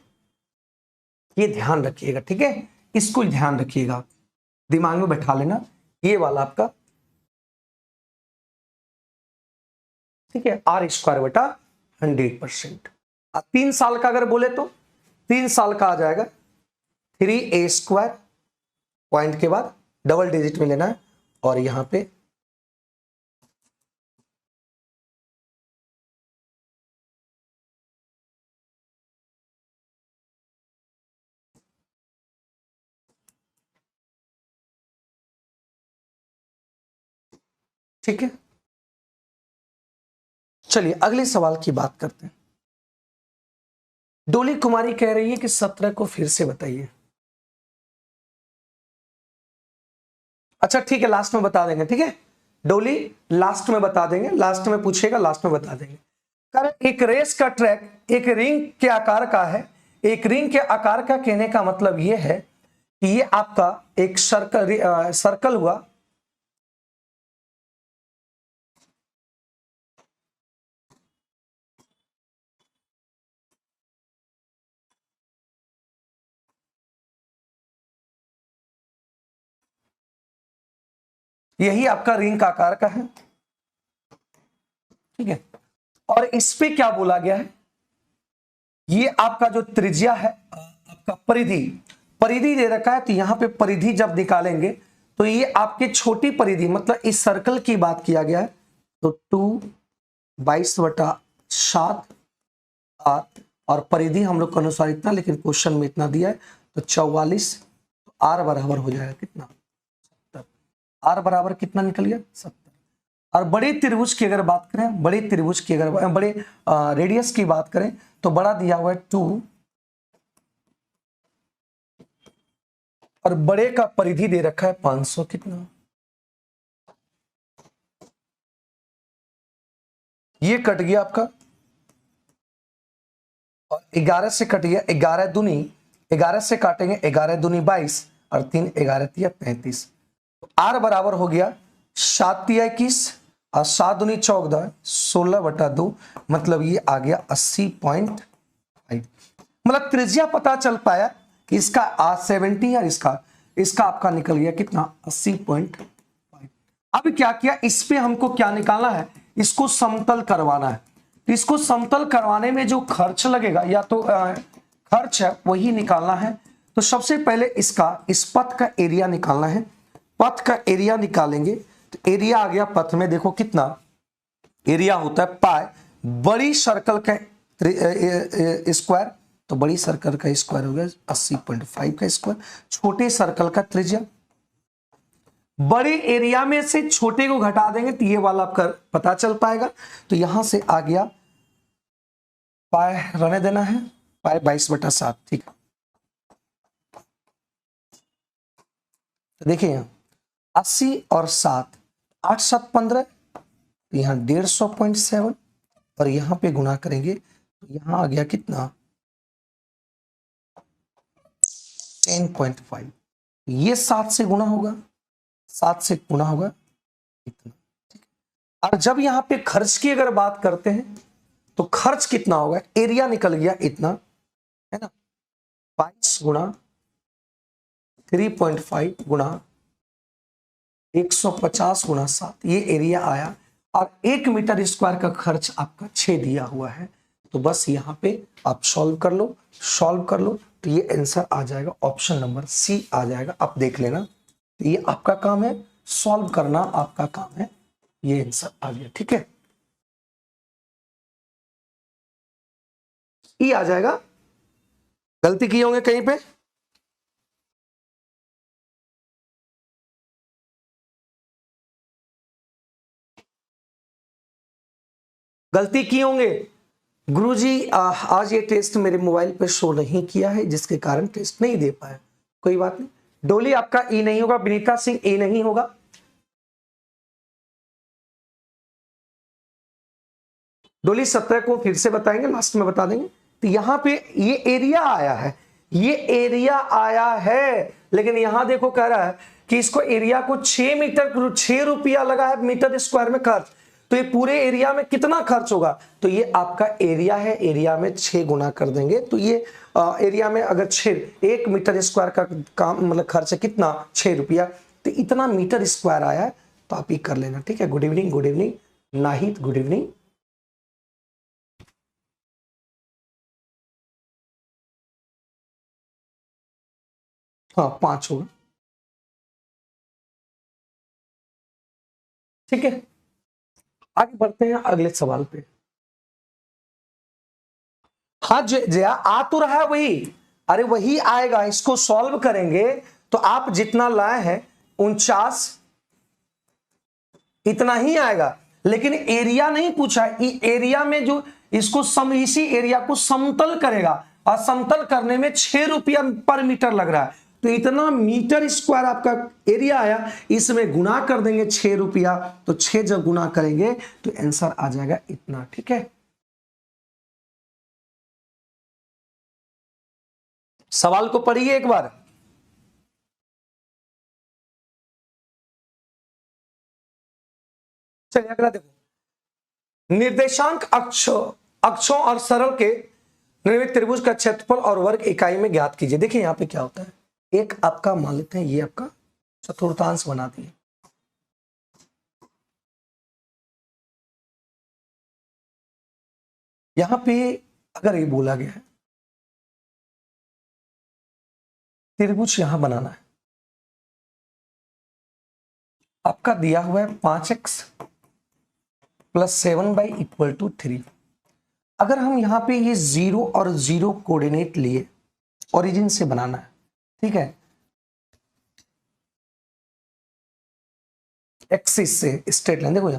ये ध्यान रखिएगा। ठीक है, इसको ध्यान रखिएगा, दिमाग में बैठा लेना, ये वाला आपका। ठीक है, आर स्क्वायर बटा 100%। 3 साल का अगर बोले तो 3 साल का आ जाएगा 3a स्क्वायर, पॉइंट के बाद डबल डिजिट में लेना है और यहां पे ठीक है। चलिए अगले सवाल की बात करते हैं। डोली कुमारी कह रही है कि 17 को फिर से बताइए। अच्छा ठीक है, लास्ट में बता देंगे। ठीक है, डोली लास्ट में बता देंगे, लास्ट में पूछेगा, लास्ट में बता देंगे। कारण एक रेस का ट्रैक एक रिंग के आकार का है। एक रिंग के आकार का कहने का मतलब यह है कि ये आपका एक सर्कल हुआ। यही आपका रिंग का आकार का है। ठीक है, और इस पे क्या बोला गया है, ये आपका जो त्रिज्या है, आपका परिधि दे रखा है। तो यहां पे परिधि जब निकालेंगे तो ये आपके छोटी परिधि, मतलब इस सर्कल की बात किया गया है, तो 2/22/7 और परिधि हम लोग के अनुसार इतना, लेकिन क्वेश्चन में इतना दिया है तो 44। तो आर बराबर हो जाएगा कितना, 70। आर बराबर कितना निकल गया, 70। और बड़े त्रिभुज की अगर बात करें, बड़े त्रिभुज की अगर बड़े रेडियस की बात करें तो बड़ा दिया हुआ है 2 और बड़े का परिधि दे रखा है 500 कितना, ये कट गया आपका और 11 से कट गया, 11 दूनी 11 से काटेंगे, 11 दूनी 22 और 3 11 तिया 35। आर बराबर हो गया 7 तिया 21 और 7 दूनी 14 16/2, मतलब ये आ गया 80.5। मतलब त्रिज्या पता चल पाया कि इसका 70 और इसका आपका निकल गया कितना 80.5। अब क्या किया, इस पे हमको क्या निकालना है, इसको समतल करवाना है। तो इसको समतल करवाने में जो खर्च लगेगा या तो खर्च है वही निकालना है। तो सबसे पहले इस पथ का एरिया निकालना है। पथ का एरिया निकालेंगे तो एरिया आ गया पथ में, देखो कितना एरिया होता है पाई, बड़ी सर्कल का स्क्वायर तो बड़ी सर्कल का स्क्वायर हो गया 80.5 का स्क्वायर। छोटे सर्कल का त्रिज्या, बड़े एरिया में से छोटे को घटा देंगे तो ये वाला आपका पता चल पाएगा। तो यहां से आ गया पाई, रहने देना है, पाई 22/7। ठीक है, तो देखिए यहां 80 और 7, 8 7 15, यहां 150.7 और यहां पे गुना करेंगे तो यहां आ गया कितना 10.5। ये 7 से गुना होगा, 7 से गुना होगा इतना। ठीक है, और जब यहां पे खर्च की अगर बात करते हैं तो खर्च कितना होगा, एरिया निकल गया इतना, है ना, 22 गुना 3.5 गुना 150 गुना 7, ये एरिया आया। और 1 मीटर स्क्वायर का खर्च आपका 6 दिया हुआ है। तो बस यहां पे आप सॉल्व कर लो, सॉल्व कर लो तो ये आंसर आ जाएगा, ऑप्शन नंबर सी आ जाएगा। आप देख लेना, तो ये आपका काम है, सॉल्व करना आपका काम है, ये आंसर आ गया। ठीक है, ये आ जाएगा। गलती किए होंगे कहीं पे, गलती किए होंगे। गुरुजी आज ये टेस्ट मेरे मोबाइल पे शो नहीं किया है, जिसके कारण टेस्ट नहीं दे पाया। कोई बात नहीं, डोली आपका ई नहीं होगा, विनीता सिंह ई नहीं होगा। डोली 17 को फिर से बताएंगे, लास्ट में बता देंगे। तो यहां पे ये एरिया आया है, ये एरिया आया है, लेकिन यहां देखो कह रहा है कि इसको एरिया को 6 मीटर 6 रुपया लगा है मीटर स्क्वायर में खर्च। तो ये पूरे एरिया में कितना खर्च होगा, तो ये आपका एरिया है, एरिया में 6 गुना कर देंगे तो ये एरिया में अगर 1 मीटर स्क्वायर का काम मतलब खर्च है कितना 6 रुपया, तो इतना मीटर स्क्वायर आया है। तो आप ये कर लेना। ठीक है, good evening, good evening Nahid, good evening. हाँ 5 होगा। ठीक है, आगे बढ़ते हैं अगले सवाल पे। हाँ जया आ तो रहा है वही, अरे वही आएगा, इसको सॉल्व करेंगे तो आप जितना लाए हैं 49 इतना ही आएगा। लेकिन एरिया नहीं पूछा, एरिया में जो इसको इसी एरिया को समतल करेगा और समतल करने में 6 रुपया पर मीटर लग रहा है। तो इतना मीटर स्क्वायर आपका एरिया आया, इसमें गुना कर देंगे 6 रुपया, तो 6 जब गुना करेंगे तो आंसर आ जाएगा इतना। ठीक है, सवाल को पढ़िए एक बार। चलिए अगला देखो, निर्देशांक अक्षों और सरल के निर्मित त्रिभुज का क्षेत्रफल और वर्ग इकाई में ज्ञात कीजिए। देखिए यहां पे क्या होता है, एक आपका मान लेते हैं ये आपका चतुर्थांश बना दिए, यहां पे अगर ये बोला गया है त्रिभुज यहां बनाना है, आपका दिया हुआ है 5x + 7 = 3। अगर हम यहां पे ये 0 और 0 कोऑर्डिनेट लिए, ओरिजिन से बनाना है, ठीक है, एक्सिस से स्ट्रेट लाइन। देखो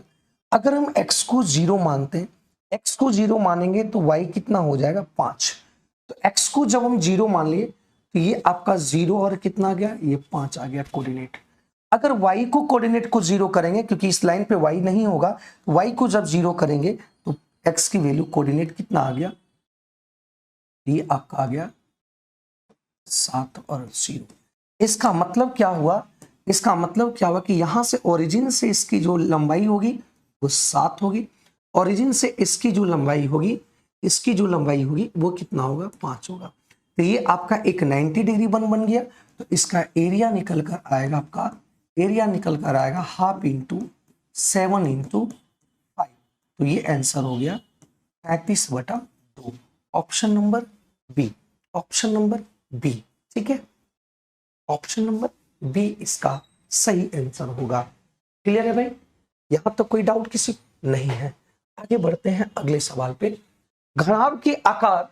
अगर हम x को 0 मानते हैं, x को 0 मानेंगे तो y कितना हो जाएगा 5। तो x को जब हम 0 मान लिए तो ये आपका 0 और कितना आ गया, ये 5 आ गया कोऑर्डिनेट। अगर y को कोऑर्डिनेट को 0 करेंगे, क्योंकि इस लाइन पे y नहीं होगा, y को जब 0 करेंगे तो x की वैल्यू कोऑर्डिनेट कितना आ गया, ये आपका आ गया 7 और 0। इसका मतलब क्या हुआ, इसका मतलब क्या हुआ कि यहां से ओरिजिन से इसकी जो लंबाई होगी वो 7 होगी, ओरिजिन से इसकी जो लंबाई होगी, इसकी जो लंबाई होगी वो कितना होगा 5 होगा। तो ये आपका एक 90 डिग्री बन गया। तो इसका एरिया निकल कर आएगा, आपका एरिया निकल कर आएगा 1/2 × 7 × 5। तो ये आंसर हो गया 35/2, option number B, option number B. ठीक है, ऑप्शन नंबर बी इसका सही आंसर होगा। क्लियर है भाई, यहां तक कोई डाउट किसी नहीं है। आगे बढ़ते हैं अगले सवाल पे। घनाभ के आकार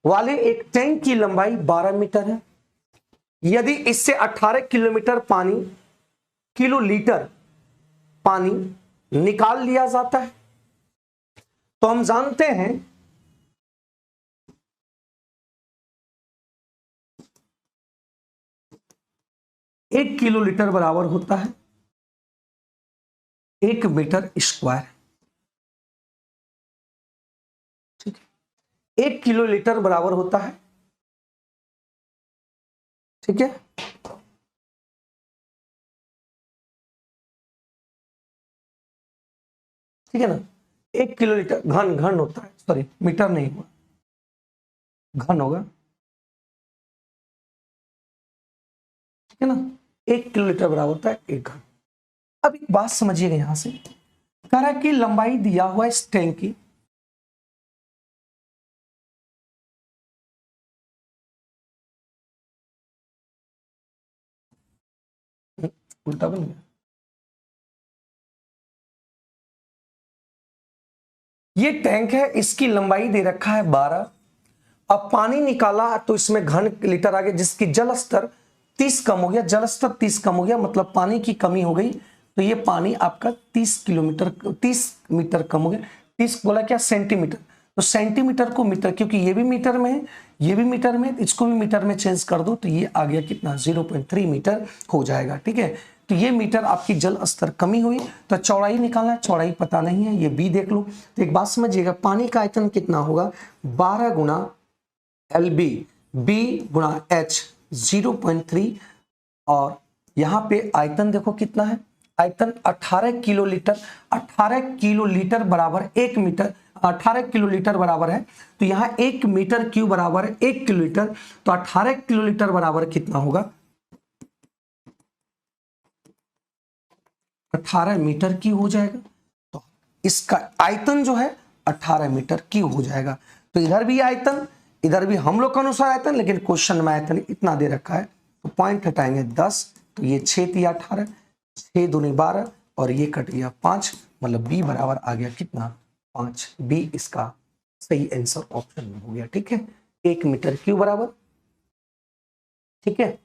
वाले एक टैंक की लंबाई 12 मीटर है। यदि इससे 18 किलोलीटर पानी निकाल लिया जाता है तो हम जानते हैं 1 किलोलीटर बराबर होता है 1 मीटर स्क्वायर। ठीक है, 1 किलोलीटर बराबर होता है, ठीक है, ठीक है ना। 1 किलोलीटर घन घन होता है, सॉरी मीटर नहीं हुआ, घन होगा, ठीक है ना। 1 किलोलीटर बराबर होता है 1 घन। अब एक बात समझिएगा, यहां से कह रहा है कि लंबाई दिया हुआ इस टैंक की उल्टा बन गया, ये टैंक है, इसकी लंबाई दे रखा है 12। अब पानी निकाला तो इसमें घन लीटर आ गया, जिसकी जल स्तर 30 कम हो गया, जल स्तर 30 कम हो गया, मतलब पानी की कमी हो गई। तो ये पानी आपका 30 मीटर कम हो गया। 30 बोला क्या, सेंटीमीटर, तो सेंटीमीटर को मीटर, क्योंकि ये भी मीटर में है, ये भी मीटर में, इसको भी मीटर में चेंज कर दो तो ये आ गया कितना, 0.3 मीटर हो जाएगा। ठीक है, तो ये मीटर आपकी जल स्तर कमी हुई। तो चौड़ाई निकालना है, चौड़ाई पता नहीं है, ये बी देख लो। तो एक बात समझिएगा, पानी का आयतन कितना होगा, 12 गुना LB, B गुना H 0.3, और यहां पे आयतन देखो कितना है, आयतन 18 किलोलीटर। 18 किलोलीटर बराबर 1 मीटर, 18 किलोलीटर बराबर है, तो यहां 1 मीटर क्यूब बराबर है 1 किलोलीटर। तो 18 किलोलीटर बराबर कितना होगा, 18 मीटर क्यूब हो जाएगा। तो इसका आयतन जो है 18 मीटर क्यूब हो जाएगा। तो इधर भी आयतन, इधर भी हम लोग के अनुसार आयतन, लेकिन क्वेश्चन में आयतन इतना दे रखा है, तो पॉइंट हटाएंगे 10, तो ये 6 × 18, 6 दूनी 12, और ये कट गया 5, मतलब बी बराबर आ गया कितना, 5। बी इसका सही आंसर ऑप्शन में हो गया। ठीक है, 1 मीटर क्यूब बराबर, ठीक है,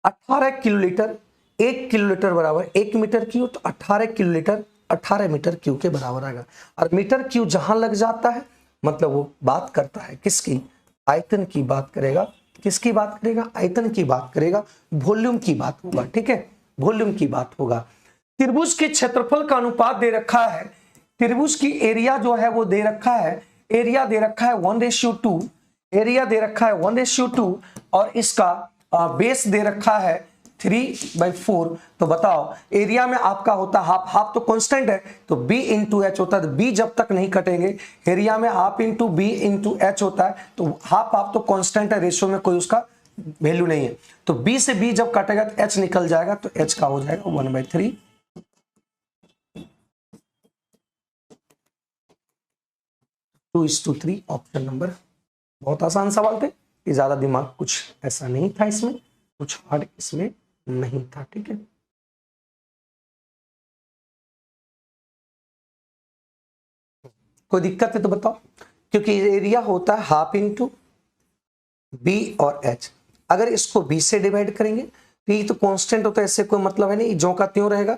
18 किलोलीटर, 1 किलोलीटर बराबर 1 मीटर क्यूब, तो 18 किलोलीटर 18 मीटर क्यूब के बराबर आएगा। और मीटर क्यूब जहां लग जाता है मतलब वो बात करता है किसकी, आयतन की बात करेगा। किसकी बात करेगा, आयतन की बात करेगा, वॉल्यूम की बात होगा। ठीक है, वॉल्यूम की बात होगा। त्रिभुज के क्षेत्रफल का अनुपात दे रखा है, त्रिभुज की एरिया जो है वो दे रखा है, एरिया दे रखा है 1:2, एरिया दे रखा है 1:2, और इसका बेस दे रखा है 3/4। तो बताओ एरिया में आपका होता हाफ, हाफ तो कांस्टेंट है, तो b इंटू एच होता है। b जब तक नहीं कटेंगे, एरिया में half into b into H होता है, तो हाफ हाफ तो कांस्टेंट है, रेशियो में कोई उसका वैल्यू नहीं है। तो b से b जब कटेगा तो h निकल जाएगा, तो h का हो जाएगा 1/3। 2:3 ऑप्शन नंबर। बहुत आसान सवाल थे, ज्यादा दिमाग कुछ ऐसा नहीं था इसमें, कुछ हार्ड इसमें नहीं था। ठीक है, कोई दिक्कत है तो बताओ, क्योंकि एरिया होता है हाफ इंटू बी और एच। अगर इसको बी से डिवाइड करेंगे तो ये तो कांस्टेंट होता है, इससे कोई मतलब है नहीं, जो का त्यों रहेगा,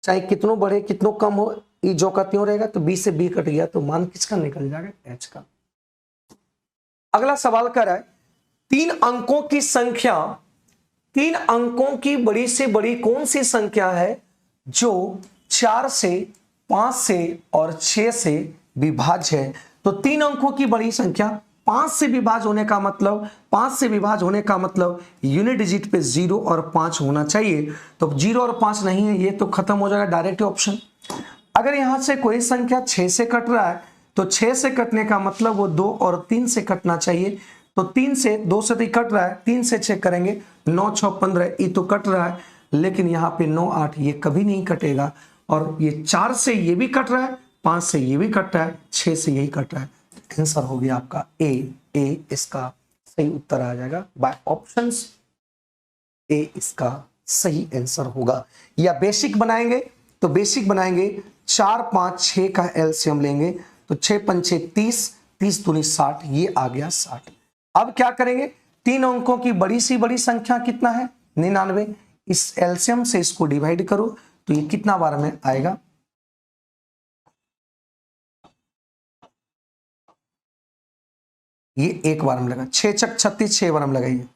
चाहे कितनों बढ़े कितनों कम हो, ये जो का त्यों रहेगा। तो बी से बी कट गया, तो मान किसका निकल जाएगा, एच का। अगला सवाल कर रहा है, 3 अंकों की संख्या, 3 अंकों की बड़ी से बड़ी कौन सी संख्या है जो 4 से, 5 से और 6 से विभाज्य है। तो 3 अंकों की बड़ी संख्या 5 से विभाज्य होने का मतलब, 5 से विभाज्य होने का मतलब यूनिट डिजिट पे 0 और 5 होना चाहिए। तो 0 और 5 नहीं है, ये तो खत्म हो जाएगा डायरेक्ट ऑप्शन। अगर यहां से कोई संख्या 6 से कट रहा है, तो 6 से कटने का मतलब वो 2 और 3 से कटना चाहिए। तो 3 से 2 से तो कट रहा है, 3 से 6 करेंगे, 9 6 15, ये तो कट रहा है, लेकिन यहाँ पे 9 8 ये कभी नहीं कटेगा। और ये 4 से ये भी कट रहा है, 5 से ये भी कट रहा है, 6 से यही कट रहा है। आंसर हो गया आपका ए इसका सही उत्तर आ जाएगा बाय ऑप्शंस। ए इसका सही आंसर होगा। या बेसिक बनाएंगे, तो बेसिक बनाएंगे 4 5 6 का एलसीएम लेंगे, तो 6 5 6 30, 30 दूनी 60, ये आ गया 60। अब क्या करेंगे, 3 अंकों की बड़ी सी बड़ी संख्या कितना है 99, इस एलसीएम से इसको डिवाइड करो तो ये कितना बार में आएगा, ये 1 बार में लगा, 6 छक 36, 6 बार में लगाइए।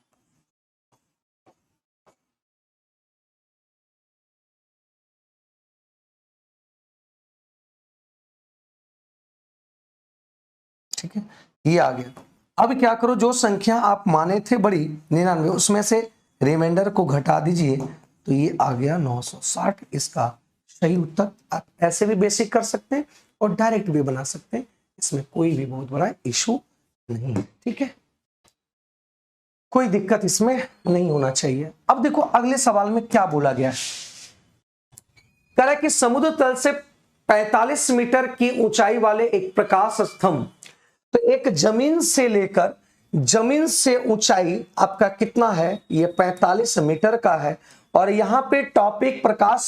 ठीक है, ये आ गया। अब क्या करो, जो संख्या आप माने थे बड़ी 99, उसमें से रिमाइंडर को घटा दीजिए तो ये आ गया 960, इसका सही उत्तर। आप ऐसे भी बेसिक कर सकते हैं और डायरेक्ट भी बना सकते हैं, इसमें कोई भी बहुत बड़ा इशू नहीं है। ठीक है, कोई दिक्कत इसमें नहीं होना चाहिए। अब देखो अगले सवाल में क्या बोला गया है, कह रहा है कि समुद्र तल से 45 मीटर की ऊंचाई वाले एक प्रकाश स्तंभ, तो एक जमीन से लेकर जमीन से ऊंचाई आपका कितना है, ये 45 मीटर का है, और यहां पे टॉपिक प्रकाश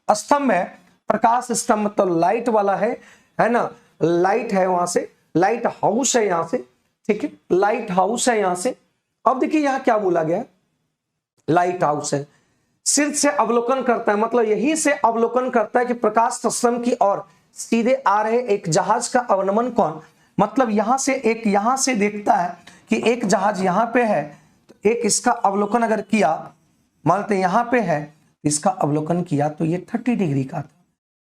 स्तंभ है। प्रकाश स्तंभ तो लाइट वाला है ना, लाइट है, वहां से लाइट हाउस है यहां से। ठीक है, लाइट हाउस है यहां से। अब देखिए यहां क्या बोला गया है, लाइट हाउस है, सिर से अवलोकन करता है, मतलब यही से अवलोकन करता है कि प्रकाश स्तंभ की ओर सीधे आ रहे एक जहाज का अवनमन कौन, मतलब यहां से एक, यहां से देखता है कि एक जहाज यहां पे है, तो एक इसका अवलोकन अगर किया, मानते यहां पे है, इसका अवलोकन किया तो ये 30 डिग्री का था,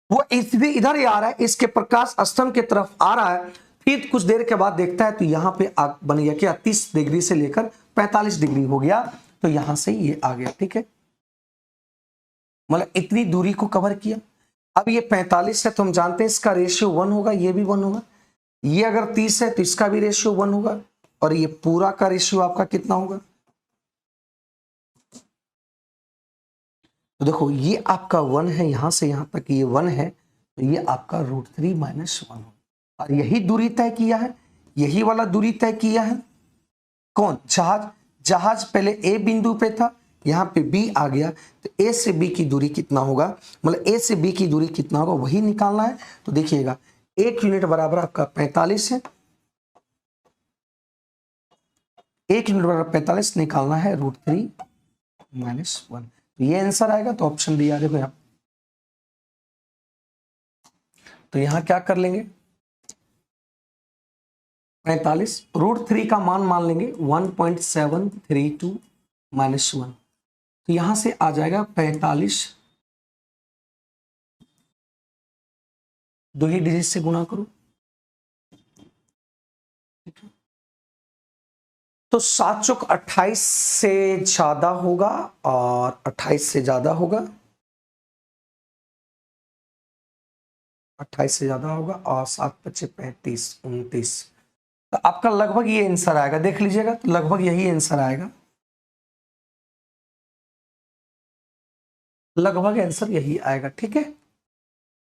वो इधर ही आ रहा है, इसके प्रकाश स्तंभ की तरफ आ रहा है, फिर कुछ देर के बाद देखता है तो यहां पे आग बन गया क्या, 30 डिग्री से लेकर 45 डिग्री हो गया, तो यहां से ये आ गया। ठीक है, मतलब इतनी दूरी को कवर किया। अब ये 45 है तो हम जानते हैं इसका रेशियो 1 होगा, ये भी 1 होगा, ये अगर 30 है तो इसका भी रेशियो 1 होगा, और ये पूरा का रेशियो आपका कितना होगा, तो देखो ये आपका 1 है, यहां से यहां तक ये 1 है, तो ये आपका √3 - 1 होगा। और यही दूरी तय किया है, यही वाला दूरी तय किया है कौन, जहाज। जहाज पहले ए बिंदु पे था, यहां पे बी आ गया, तो ए से बी की दूरी कितना होगा, मतलब ए से बी की दूरी कितना होगा वही निकालना है। तो देखिएगा 1 यूनिट बराबर आपका 45 है, 1 यूनिट बराबर 45 निकालना है √3 - 1, तो ये आंसर आएगा। तो ऑप्शन डी आ जाएगा आप, तो यहां क्या कर लेंगे, 45 √3 का मान लेंगे 1.732 - 1, तो यहां से आ जाएगा 45, 2 ही डिजिट से गुणा करो, तो 7 चौक 28 से ज्यादा होगा और 28 से ज्यादा होगा, 28 से ज्यादा होगा, और 7 × 5 = 35, 29, तो आपका लगभग ये आंसर आएगा। देख लीजिएगा तो लगभग यही आंसर आएगा, लगभग आंसर यही आएगा। ठीक है,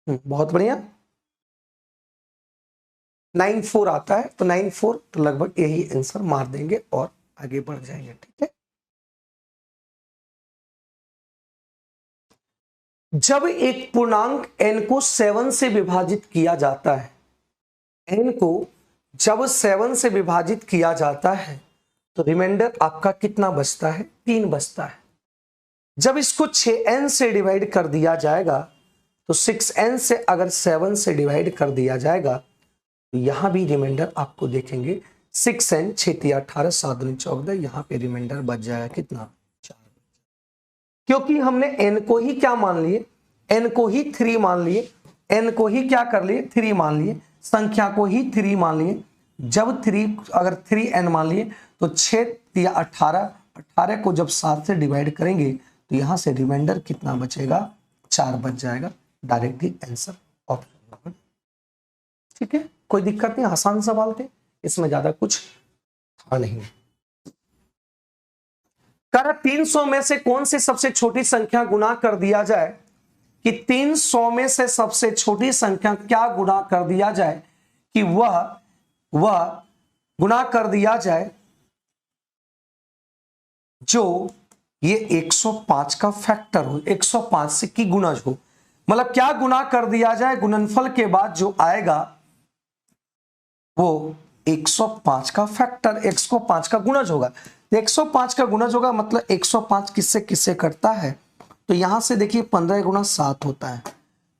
बहुत बढ़िया। 94 आता है, तो 94 तो लगभग यही आंसर मार देंगे और आगे बढ़ जाएंगे। ठीक है, जब एक पूर्णांक n को 7 से विभाजित किया जाता है, n को जब 7 से विभाजित किया जाता है तो रिमाइंडर आपका कितना बचता है, 3 बचता है। जब इसको 6n से डिवाइड कर दिया जाएगा, तो 6n से अगर 7 से डिवाइड कर दिया जाएगा, तो यहां भी रिमाइंडर आपको देखेंगे 6n, 6 × 18, 7 दूनी 14, यहां पे रिमाइंडर बच जाएगा कितना, 4, क्योंकि हमने n को ही क्या मान लिए, n को ही 3 मान लिए, n को ही क्या कर लिए, 3 मान लिए, संख्या को ही 3 मान लिए। जब 3 अगर 3n मान लिए तो 6 × 18, 18 को जब 7 से डिवाइड करेंगे तो यहां से रिमाइंडर कितना बचेगा, 4 बच जाएगा। Directly answer option. ठीक है, कोई दिक्कत नहीं, आसान सवाल थे, इसमें ज्यादा कुछ था नहीं। कर 300 में से कौन सी सबसे छोटी संख्या गुणा कर दिया जाए, कि 300 में से सबसे छोटी संख्या क्या गुणा कर दिया जाए, कि वह गुणा कर दिया जाए जो ये 105 का फैक्टर हो, 105 से की गुणज हो, मतलब क्या गुणा कर दिया जाए, गुणनफल के बाद जो आएगा वो 105 का फैक्टर, 105 का गुणज होगा। 105 का गुणज होगा मतलब 105 किससे किससे कटता है, तो यहां से देखिए 15 गुना 7 होता है,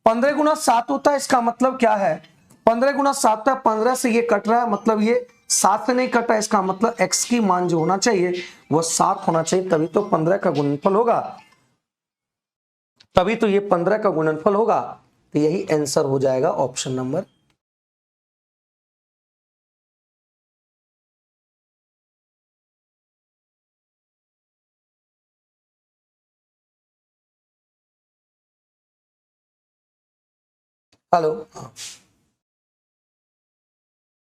15 गुना 7 होता है। इसका मतलब क्या है, 15 गुना 7 है, 15 से ये कट रहा है, मतलब ये 7 से नहीं कटा, इसका मतलब x की मान जो होना चाहिए वो 7 होना चाहिए, तभी तो 15 का गुणनफल होगा, तभी तो ये 15 का गुणनफल होगा। तो यही आंसर हो जाएगा ऑप्शन नंबर। हेलो,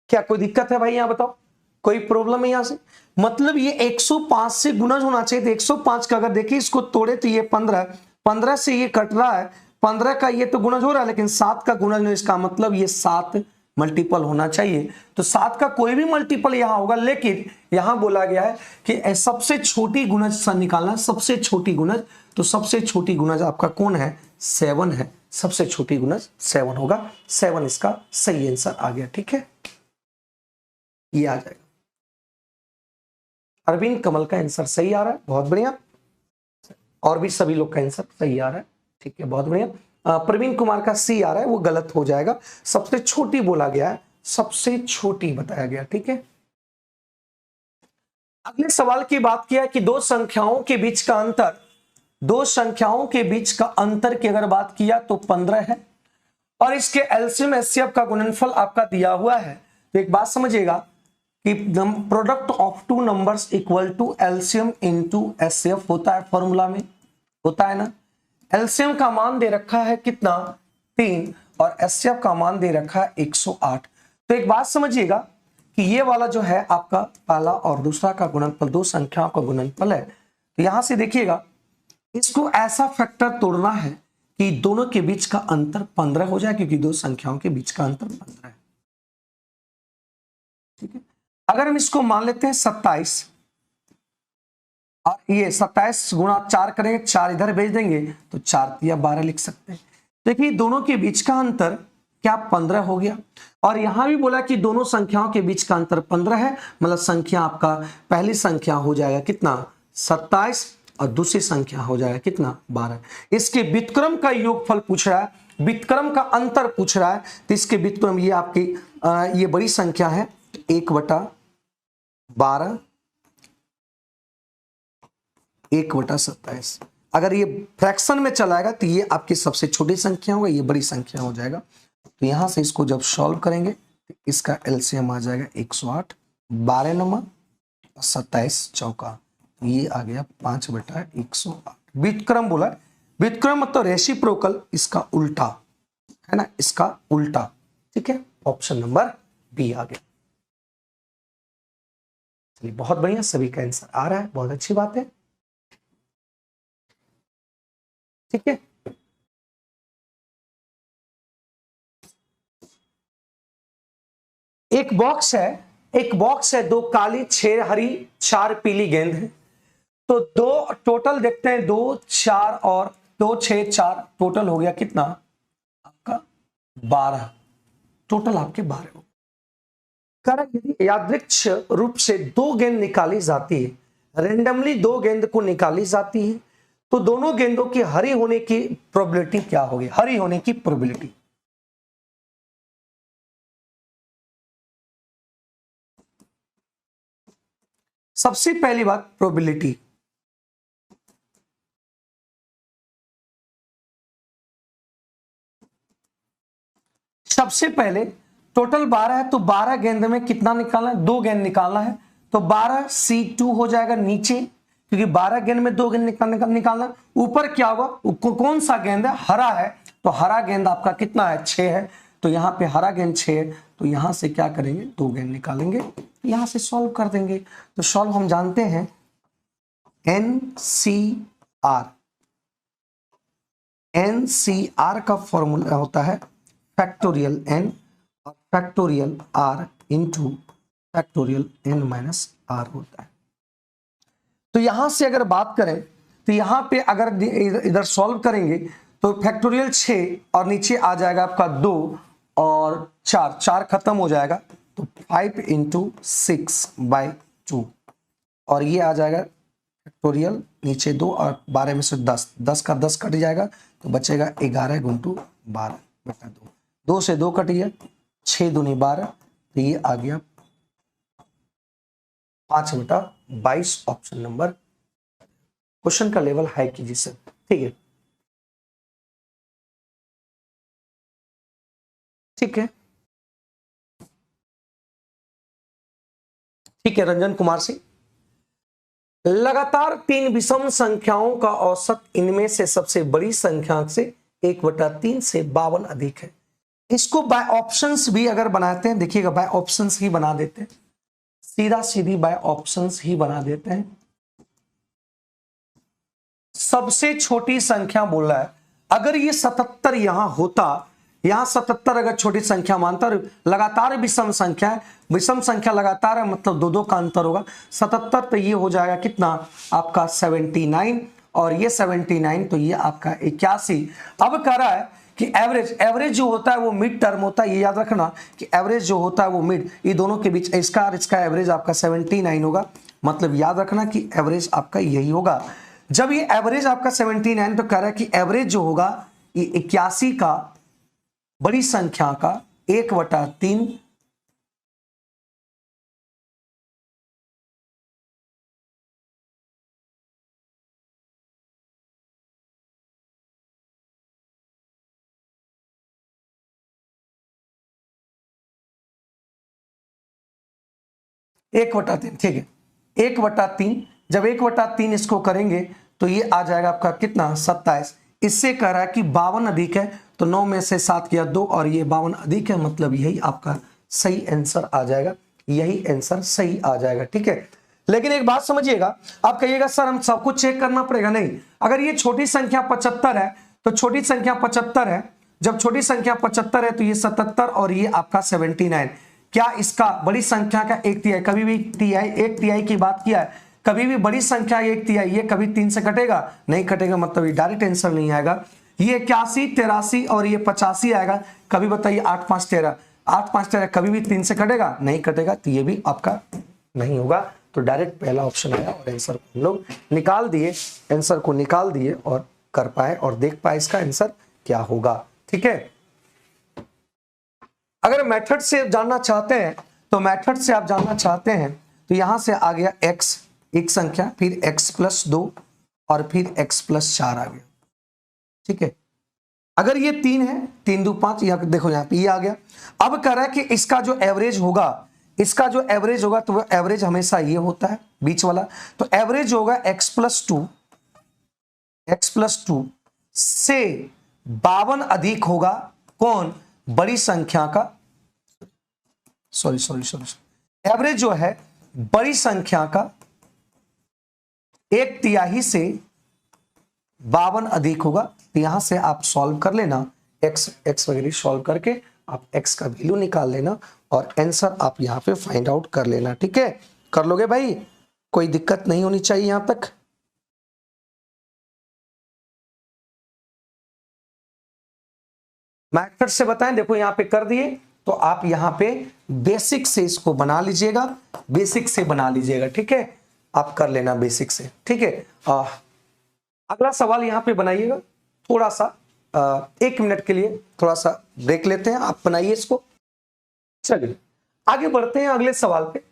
क्या कोई दिक्कत है भाई, यहां बताओ, कोई प्रॉब्लम है यहां से? मतलब ये 105 से गुणज होना चाहिए, तो 105 का अगर देखिए इसको तोड़े तो ये 15, 15 से ये कट रहा है, 15 का ये तो गुणज हो रहा है, लेकिन 7 का गुणज नहीं, इसका मतलब ये 7 मल्टीपल होना चाहिए। तो 7 का कोई भी मल्टीपल यहां होगा, लेकिन यहां बोला गया है कि सबसे छोटी गुणज निकालना, सबसे छोटी गुणज, तो सबसे छोटी गुणज आपका कौन है, 7 है, सबसे छोटी गुणज 7 होगा, 7 इसका सही आंसर आ गया। ठीक है, ये आ जाएगा। अरविंद कमल का आंसर सही आ रहा है, बहुत बढ़िया, और भी सभी लोग का आंसर सही आ रहा है, ठीक है, बहुत बढ़िया। प्रवीण कुमार का सी आ रहा है, वो गलत हो जाएगा, सबसे छोटी बोला गया है, सबसे छोटी बताया गया। ठीक है, अगले सवाल की बात किया कि दो संख्याओं के बीच का अंतर, दो संख्याओं के बीच का अंतर की अगर बात किया तो 15 है, और इसके एलसीएम एचसीएफ का गुणनफल आपका दिया हुआ है। तो एक बात समझिएगा कि product of two numbers equal to LCM into HCF होता है, फॉर्मूला में होता है ना। एलसीएम का मान दे रखा है कितना, 3, और एचसीएफ का मान दे रखा है 108। तो एक बात समझिएगा कि ये वाला जो है आपका पहला और दूसरा का गुणनफल, दो संख्याओं का गुणनफल है। तो यहां से देखिएगा, इसको ऐसा फैक्टर तोड़ना है कि दोनों के बीच का अंतर 15 हो जाए, क्योंकि दो संख्याओं के बीच का अंतर 15 है। ठीक है, अगर हम इसको मान लेते हैं 27, और ये 27 गुणा 4 करेंगे, 4 इधर भेज देंगे तो 4 या 12 लिख सकते हैं। देखिए दोनों के बीच का अंतर क्या 15 हो गया, और यहां भी बोला कि दोनों संख्याओं के बीच का अंतर 15 है, मतलब संख्या आपका पहली संख्या हो जाएगा कितना 27, और दूसरी संख्या हो जाएगा कितना 12। इसके व्युत्क्रम का योगफल पूछ रहा है, व्युत्क्रम का अंतर पूछ रहा है, तो इसके व्युत्क्रम ये आपकी ये बड़ी संख्या है 1/12, 1/27। अगर ये फ्रैक्शन में चलाएगा तो ये आपकी सबसे छोटी संख्या होगा, ये बड़ी संख्या हो जाएगा। तो यहां से इसको जब सॉल्व करेंगे तो इसका एलसीएम आ जाएगा 108, 12 नंबर और 27 चौका, ये आ गया 5/108। व्युत्क्रम बोला, व्युत्क्रम मतलब रेसिप्रोकल, इसका उल्टा है ना, इसका उल्टा। ठीक है, ऑप्शन नंबर बी आ गया। चलिए बहुत बढ़िया, सभी का आंसर आ रहा है, बहुत अच्छी बात है। ठीक है, एक बॉक्स है, एक बॉक्स है, 2 काली 6 हरी 4 पीली गेंद है। तो दो टोटल देखते हैं, 2 4 और 2 6 4, टोटल हो गया कितना आपका 12, टोटल आपके 12 हो। कारण यदि यादृच्छिक रूप से 2 गेंद निकाली जाती है, रेंडमली 2 गेंद को निकाली जाती है, तो दोनों गेंदों की हरी होने की प्रोबेबिलिटी क्या होगी, हरी होने की प्रोबेबिलिटी। सबसे पहली बात प्रोबेबिलिटी, सबसे पहले टोटल 12 है, तो 12 गेंद में कितना निकालना है, 2 गेंद निकालना है, तो 12 C2 हो जाएगा नीचे, क्योंकि 12 गेंद में 2 गेंद निकालना। ऊपर क्या होगा, कौन सा गेंद है, हरा है, तो हरा गेंद आपका कितना है 6 है, तो यहाँ पे हरा गेंद 6 है, तो यहां से क्या करेंगे 2 गेंद निकालेंगे, यहां से सॉल्व कर देंगे। तो सॉल्व हम जानते हैं NCR, NCR का फॉर्मूला होता है फैक्टोरियल n और factorial r into factorial n minus r होता है। तो यहां से अगर बात करें तो यहां पे अगर इधर सॉल्व करेंगे तो फैक्टोरियल 6 और नीचे आ जाएगा आपका 2 और 4, 4 खत्म हो जाएगा, तो 5 इंटू 6/2 और ये आ जाएगा फैक्टोरियल, नीचे 2 और 12 में से 10, 10 का 10 कट जाएगा तो बचेगा 11 गुंटू 12/2, 2 से 2 कट गया, 6 दूनी 12, तो ये आ गया 5/22 ऑप्शन नंबर। क्वेश्चन का लेवल हाई कीजिए सर, ठीक है, ठीक है, ठीक है। रंजन कुमार सिंह, लगातार 3 विषम संख्याओं का औसत इनमें से सबसे बड़ी संख्या से 1/3 से 52 अधिक है। इसको बाय ऑप्शंस भी अगर बनाते हैं, देखिएगा बाय ऑप्शंस ही बना देते हैं, सीधा सीधी बाय ऑप्शंस ही बना देते हैं। सबसे छोटी संख्या बोल रहा है, अगर ये 77 यहां होता, यहां 77 अगर छोटी संख्या मानता, लगातार विषम संख्या है, विषम संख्या लगातार है मतलब 2-2 का अंतर होगा, 77 तो ये हो जाएगा कितना आपका 79 और ये 79 तो ये आपका 81। अब कह रहा है कि एवरेज जो होता है वो मिड टर्म होता है, ये याद रखना कि एवरेज जो होता है वो मिड, ये दोनों के बीच इसका और इसका एवरेज आपका 79 होगा, मतलब याद रखना कि एवरेज आपका यही होगा। जब ये एवरेज आपका 79 तो कह रहा है कि एवरेज जो होगा ये 81 का बड़ी संख्या का 1/3 1/3, ठीक है, 1/3। जब 1/3 इसको करेंगे तो ये आ जाएगा आपका कितना 27। इससे कह रहा है कि 52 अधिक है, तो 9 में से 7 किया 2 और ये 52 अधिक है, मतलब यही आपका सही आंसर आ जाएगा, यही आंसर सही आ जाएगा, ठीक है। लेकिन एक बात समझिएगा, आप कहिएगा सर हम सब कुछ चेक करना पड़ेगा, नहीं। अगर ये छोटी संख्या 75 है तो छोटी संख्या 75 है, जब छोटी संख्या 75 है तो ये 77 और ये आपका 79, क्या इसका बड़ी संख्या का 1/3, कभी भी 1/3 की बात किया है, कभी भी बड़ी संख्या 1/3, ये कभी 3 से कटेगा नहीं कटेगा, मतलब ये डायरेक्ट आंसर नहीं आएगा। ये 81, 83 और ये 85 आएगा, कभी बताइए 8 5 13, 8 5 13 कभी भी 3 से कटेगा नहीं कटेगा, तो ये भी आपका नहीं होगा, तो डायरेक्ट पहला ऑप्शन आया और आंसर को हम लोग निकाल दिए, आंसर को निकाल दिए और कर पाए और देख पाए इसका आंसर क्या होगा, ठीक है। अगर मेथड से जानना चाहते हैं तो मेथड से आप जानना चाहते हैं तो यहां से आ गया x एक संख्या, फिर x+2 और फिर x+4 आ गया, ठीक है। अगर ये 3 है, 3 2 5, यहां देखो यहां पे ये आ गया। अब कह रहा है कि इसका जो एवरेज होगा, इसका जो एवरेज होगा तो वो एवरेज हमेशा ये होता है बीच वाला, तो एवरेज होगा x+2 से 52 अधिक होगा कौन, बड़ी संख्या का, सॉरी एवरेज जो है बड़ी संख्या का 1/3 से 52 अधिक होगा। तो यहां से आप सॉल्व कर लेना, x वगैरह सॉल्व करके आप x का वैल्यू निकाल लेना और आंसर आप यहां पे फाइंड आउट कर लेना, ठीक है। कर लोगे भाई, कोई दिक्कत नहीं होनी चाहिए यहां तक। मैथड से बताएं, देखो यहां पे कर दिए, तो आप यहां पे बेसिक से इसको बना लीजिएगा, बेसिक से बना लीजिएगा, ठीक है, आप कर लेना बेसिक से, ठीक है। अगला सवाल यहां पे बनाइएगा, थोड़ा सा 1 मिनट के लिए थोड़ा सा ब्रेक लेते हैं, आप बनाइए इसको। चलिए आगे बढ़ते हैं अगले सवाल पे।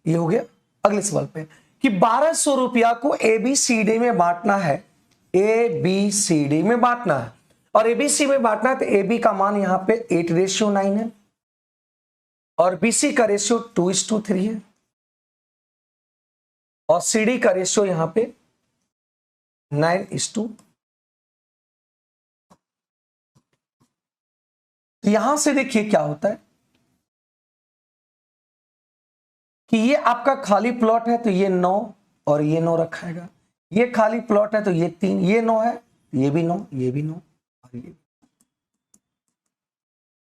ये हो गया अगले सवाल पे कि 1200 रुपया को ABCD में बांटना है, ABCD में बांटना है और ABC में बांटना है, तो AB का मान यहां पे 8:9 है और BC का रेशियो 2:3 है और CD का रेशियो यहां पे 9:2। तो यहां से देखिए क्या होता है कि ये आपका खाली प्लॉट है, तो ये 9 और ये 9 रखाएगा, ये खाली प्लॉट है तो ये 3, ये 9 है, ये भी 9, ये भी 9 और ये।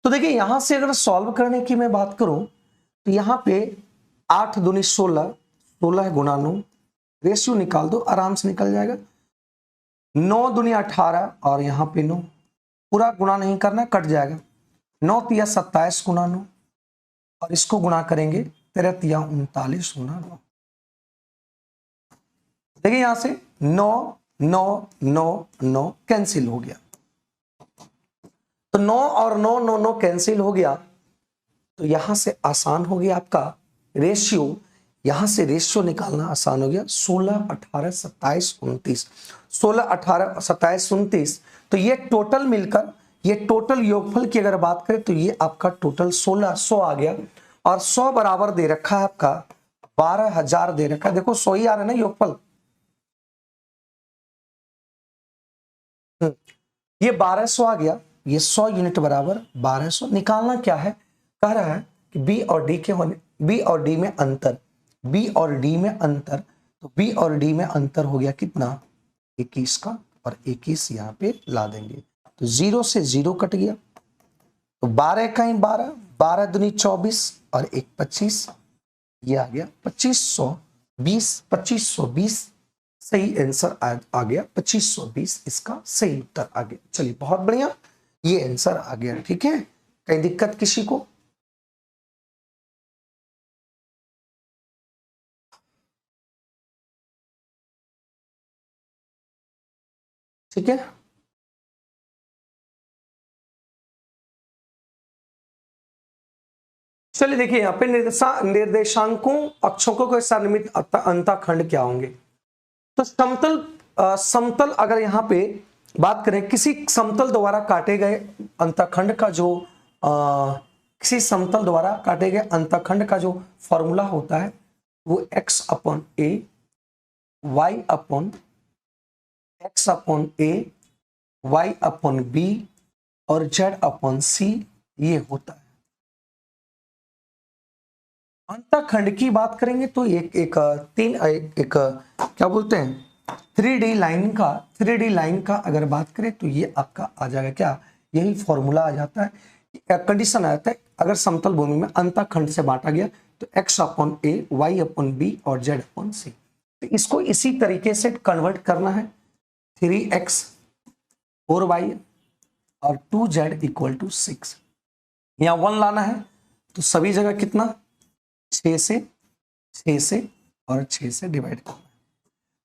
तो देखिए यहां से अगर सॉल्व करने की मैं बात करूं तो यहां पे 8 दूनी 16, 16 गुना 9, रेशियो निकाल दो आराम से निकल जाएगा, 9 दूनी 18 और यहां पे 9, पूरा गुना नहीं करना कट जाएगा, 9 तिया 27 गुना 9 और इसको गुणा करेंगे 13 39 गुना 9। देखिए यहां से 9 9 9 9 कैंसिल हो गया, तो 9 और 9 9 9 कैंसिल हो गया, तो यहां से आसान हो गया आपका रेशियो, यहां से रेशियो निकालना आसान हो गया। 16 18 27 29, 16 18 27 29, तो ये टोटल मिलकर, ये टोटल योगफल की अगर बात करें तो ये आपका टोटल 1600 आ गया, और 100 बराबर दे रखा है आपका 12,000 दे रखा है। देखो 100 ही आ रहा है ना योगफल, ये 1200 आ गया, ये 100 यूनिट बराबर 1200 निकालना क्या है, कह रहा है कि बी और डी के होने, बी और डी में अंतर, बी और डी में अंतर, तो बी और डी में अंतर हो गया कितना 21 का, और 21 यहाँ पे ला देंगे, तो 0 से 0 कट गया, तो 12 का ही 12, 12 दूनी 24 और 1 25, ये आ गया 2520, 2520 सही आंसर आ गया, 2520 इसका सही उत्तर आ गया। चलिए बहुत बढ़िया, ये आंसर आ गया। ठीक है, कहीं दिक्कत किसी को? ठीक है, चलिए देखिए यहाँ पे निर्देशांकों अक्षों के सानिमित अंतःखंड क्या होंगे। तो समतल समतल अगर यहाँ पे बात करें, किसी समतल द्वारा काटे गए अंतःखंड का जो किसी समतल द्वारा काटे गए अंतःखंड का जो फॉर्मूला होता है वो x अपॉन ए, वाई अपॉन एक्स अपॉन ए, वाई अपॉन बी और जेड अपॉन सी, ये होता है। अंतःखंड की बात करेंगे तो एक क्या बोलते हैं 3D लाइन का अगर बात करें तो ये आपका आ जाएगा क्या, यही फॉर्मूला आ जाता है, कंडीशन आ जाता है अगर समतल भूमि में अंतःखंड से बांटा गया तो x अपॉन ए, वाई अपॉन बी और z अपॉन सी। तो इसको इसी तरीके से कन्वर्ट करना है, 3x 4y और 2z इक्वल टू 6, यहाँ 1 लाना है, तो सभी जगह कितना 6 से और 6 से डिवाइड करना है,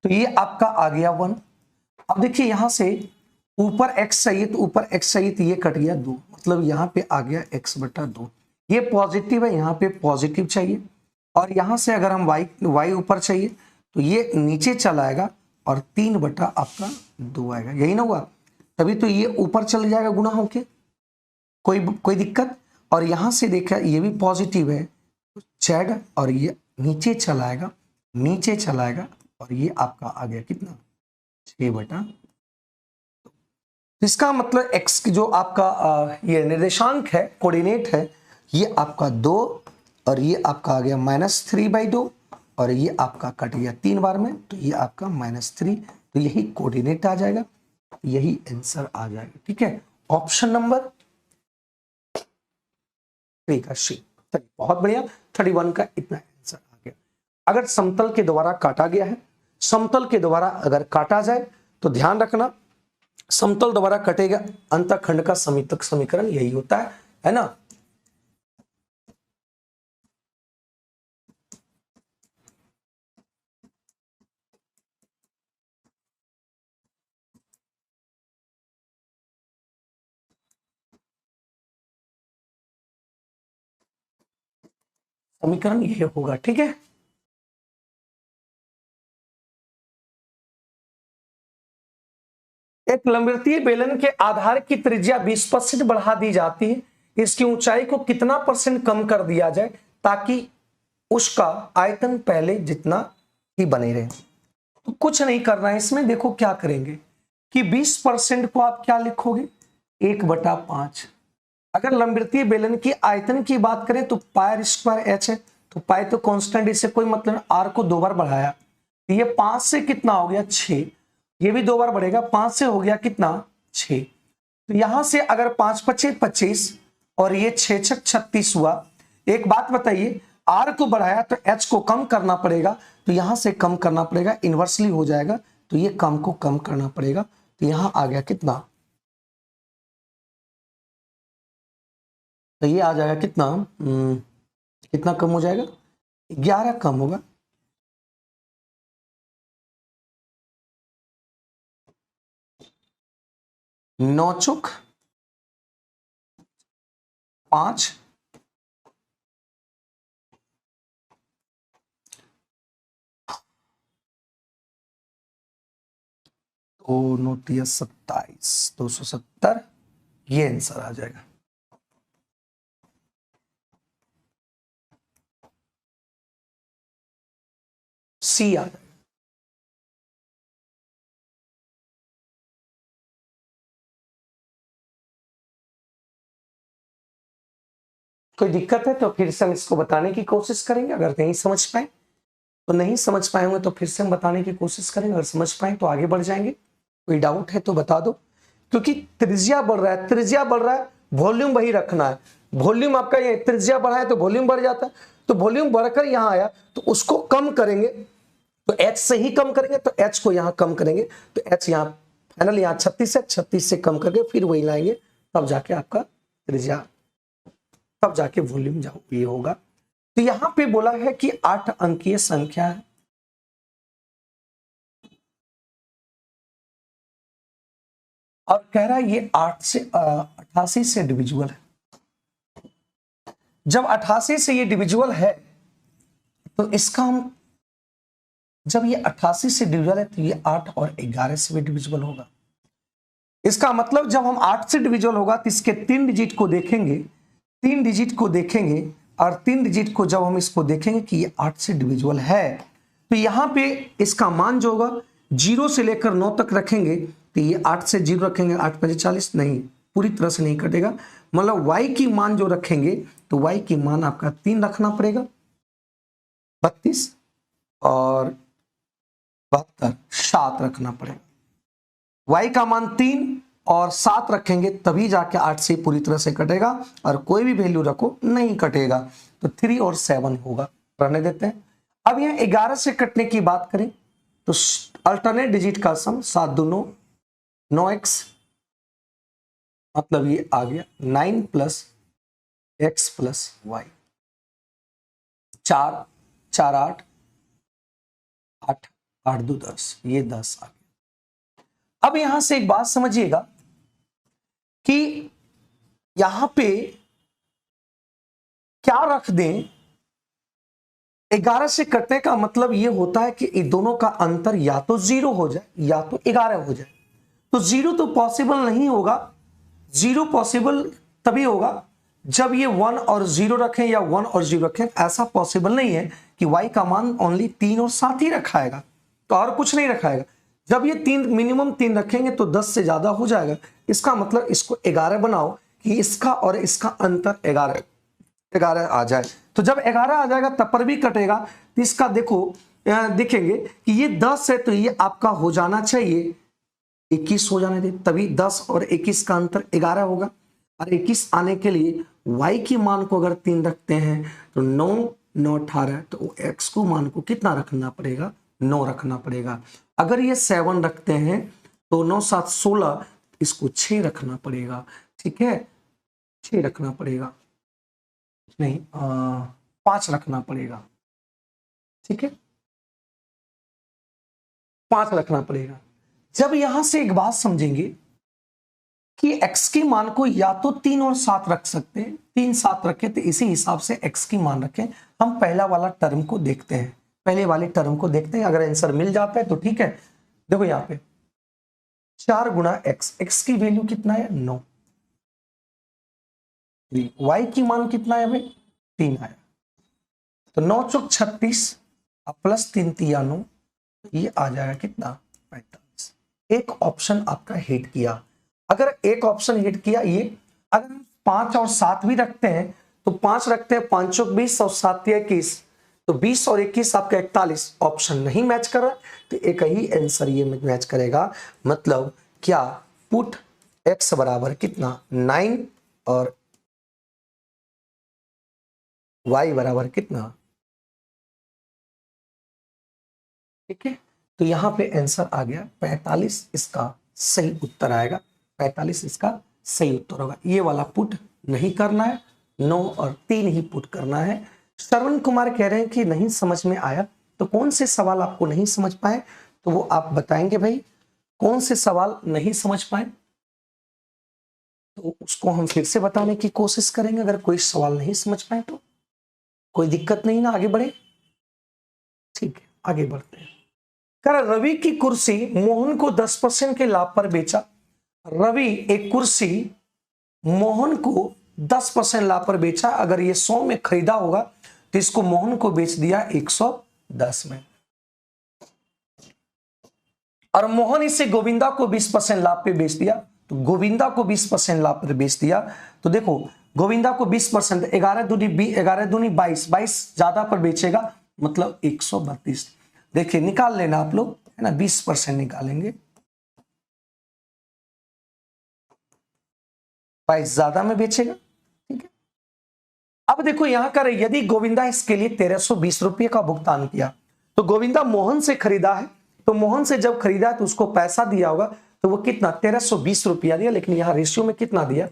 तो ये आपका आ गया 1। अब देखिए यहां से ऊपर x चाहिए, तो ऊपर x चाहिए तो ये कट गया 2, मतलब यहां पे आ गया x बटा 2, ये पॉजिटिव है, यहां पे पॉजिटिव चाहिए, और यहां से अगर हम y ऊपर चाहिए तो ये नीचे चला आएगा और 3 बटा आपका 2 आएगा, यही ना हुआ, तभी तो ये ऊपर चल जाएगा गुना होके, कोई दिक्कत। और यहां से देखा ये भी पॉजिटिव है, जेड और ये नीचे चलाएगा और ये आपका आ गया कितना 6 बटा। इसका मतलब x की जो आपका ये निर्देशांक है, कोऑर्डिनेट है, ये आपका 2 और ये आपका आ गया -3/2 और ये आपका कट गया 3 बार में, तो ये आपका -3, तो यही कोऑर्डिनेट आ जाएगा, यही आंसर आ जाएगा। ठीक है, ऑप्शन नंबर 3 का सी। बहुत बढ़िया, 31 का इतना आंसर आ गया। अगर समतल के द्वारा काटा गया है, समतल के द्वारा अगर काटा जाए तो ध्यान रखना समतल द्वारा कटेगा अंतःखंड का समीकरण यही होता है ना। समीकरण यही होगा। ठीक है, एक लंबवृत्तीय बेलन के आधार की त्रिज्या 20% बढ़ा दी जाती है, इसकी ऊंचाई को कितना % कम कर दिया जाए ताकि उसका आयतन पहले जितना ही बने रहे। तो कुछ नहीं करना है इसमें, देखो क्या करेंगे कि 20% को आप क्या लिखोगे 1/5। अगर लंबवृत्तीय बेलन की आयतन की बात करें तो पाई स्क्वायर h है, तो पाई तो कांस्टेंट, इससे कोई मतलब, r को 2 बार बढ़ाया, ये 5 से कितना हो गया 6, ये भी 2 बार बढ़ेगा, 5 से हो गया कितना 6, तो यहां से अगर 5 5 25 और ये 6 6 36 हुआ। एक बात बताइए, r को बढ़ाया तो h को कम करना पड़ेगा, तो यहां से कम करना पड़ेगा, इनवर्सली हो जाएगा, तो ये कम को कम करना पड़ेगा, तो यहां आ गया कितना, तो ये आ जाएगा कितना कितना कम हो जाएगा? 11 कम होगा। नौ चौक 5, तो 27, 270, ये आंसर आ जाएगा। सी आ जाएगा। कोई दिक्कत है तो फिर से हम इसको बताने की कोशिश करेंगे, अगर नहीं समझ पाए तो नहीं समझ पाए होंगे तो फिर से हम बताने की कोशिश करेंगे, अगर समझ पाए तो आगे बढ़ जाएंगे। कोई डाउट है तो बता दो, क्योंकि त्रिज्या बढ़ रहा है, त्रिज्या बढ़ रहा है, वॉल्यूम वही रखना है। वॉल्यूम आपका ये त्रिज्या बढ़ा है तो वॉल्यूम बढ़ जाता है, तो वॉल्यूम बढ़कर यहां आया तो उसको कम करेंगे, तो एच से ही कम करेंगे, तो एच को यहां कम करेंगे, तो एच यहां फाइनल यहां 36 से कम करके फिर वही लाएंगे, तब जाके आपका त्रिज्या, तब जाके वॉल्यूम ये होगा। तो यहां पे बोला है कि 8 अंकीय संख्या है, और कह रहा है ये 88 से डिविजिबल है। जब 88 से ये डिविजिबल है तो इसका हम, जब ये 88 से डिविजिबल है तो ये 8 और 11 से भी डिविजिबल होगा। इसका मतलब जब हम 8 से डिविजिबल होगा तो इसके 3 डिजिट को देखेंगे, 3 डिजिट को देखेंगे, और 3 डिजिट को जब हम इसको देखेंगे कि ये 8 से डिविजिबल है, तो यहां पे इसका मान जो होगा 0 से लेकर 9 तक रखेंगे, तो ये 8 से 0 रखेंगे, 8 5 40, नहीं पूरी तरह से नहीं कटेगा, मतलब y की मान जो रखेंगे तो y की मान आपका 3 रखना पड़ेगा, 32 और 72, 7 रखना पड़ेगा। y का मान 3 और 7 रखेंगे तभी जाके 8 से पूरी तरह से कटेगा, और कोई भी वैल्यू रखो नहीं कटेगा, तो 3 और 7 होगा, रहने देते हैं। अब यहां 11 से कटने की बात करें तो अल्टरनेट डिजिट का सम 7 दूनो 9x, मतलब ये आ गया 9 प्लस x प्लस वाई, 4 4 8 8 8 2 10, ये 10 आ गया। अब यहां से एक बात समझिएगा कि यहां पे क्या रख दें, 11 से कटने का मतलब ये होता है कि इन दोनों का अंतर या तो 0 हो जाए या तो 11 हो जाए। तो 0 तो पॉसिबल नहीं होगा, 0 पॉसिबल तभी होगा जब ये 1 और 0 रखें या 1 और 0 रखें, ऐसा पॉसिबल नहीं है कि y का मान ओनली 3 और 7 ही रखाएगा, तो और कुछ नहीं रखाएगा। जब ये 3 मिनिमम 3 रखेंगे तो 10 से ज्यादा हो जाएगा, इसका मतलब इसको 11 बनाओ कि इसका और इसका अंतर 11 आ जाए। तो जब 11 आ जाएगा तब पर भी कटेगा, तो इसका देखो देखेंगे कि ये 10 है तो ये आपका हो जाना चाहिए 21 हो जाने दे, तभी 10 और 21 का अंतर 11 होगा। और 21 आने के लिए y की मान को अगर 3 रखते हैं तो 9 9 18, तो x को मान को कितना रखना पड़ेगा? 9 रखना पड़ेगा। अगर ये 7 रखते हैं तो 9 7 16, इसको 6 रखना पड़ेगा, ठीक है, 6 रखना पड़ेगा, नहीं 5 रखना पड़ेगा, ठीक है, 5 रखना पड़ेगा। जब यहां से एक बात समझेंगे कि x की मान को या तो 3 और 7 रख सकते हैं, 3 7 रखें तो इसी हिसाब से x की मान रखें। हम पहला वाला टर्म को देखते हैं, पहले वाले टर्म को देखते हैं, अगर आंसर मिल जाता है तो ठीक है। देखो यहां पे 4 गुना x की वैल्यू कितना है? 9, y की मान कितना है भाई? 3 आया, तो 9 चौक 36 प्लस 3 तिया 9, ये आ जाएगा कितना? 45। एक ऑप्शन आपका हिट किया। अगर एक ऑप्शन हिट किया ये, अगर 5 और 7 भी रखते हैं तो 5 रखते हैं, 5 चौक 20 और 7 21, तो 20 और 21 आपका 41, ऑप्शन नहीं मैच कर रहा तो एक ही आंसर ये मैच करेगा। मतलब क्या? पुट x बराबर कितना? 9 और y बराबर कितना? ठीक है, तो यहां पे आंसर आ गया 45, इसका सही उत्तर आएगा, 45 इसका सही उत्तर होगा। ये वाला पुट नहीं करना है, 9 और 3 ही पुट करना है। श्रवण कुमार कह रहे हैं कि नहीं समझ में आया। तो कौन से सवाल आपको नहीं समझ पाए, तो वो आप बताएंगे भाई, कौन से सवाल नहीं समझ पाए, तो उसको हम फिर से बताने की कोशिश करेंगे। अगर कोई सवाल नहीं समझ पाए तो कोई दिक्कत नहीं ना, आगे बढ़े। ठीक है, आगे बढ़ते हैं। कर रवि की कुर्सी मोहन को 10% के लाभ पर बेचा। रवि एक कुर्सी मोहन को 10% लाभ पर बेचा। अगर ये 100 में खरीदा होगा तो इसको मोहन को बेच दिया 110 में, और मोहन इसे गोविंदा को 20% लाभ पे बेच दिया। तो गोविंदा को 20% लाभ पर बेच दिया। तो देखो गोविंदा को 20%, 11 दूनी 22 ज्यादा पर बेचेगा, मतलब 132। देखिए निकाल लेना आप लोग, है ना, 20% निकालेंगे, 22 ज्यादा में बेचेगा। ठीक है, अब देखो यहां कर, यदि गोविंदा इसके लिए 1320 रुपये का भुगतान किया, तो गोविंदा मोहन से खरीदा है, तो मोहन से जब खरीदा तो उसको पैसा दिया होगा, तो वो कितना 1320 रुपया दिया। लेकिन यहां रेशियो में कितना दिया,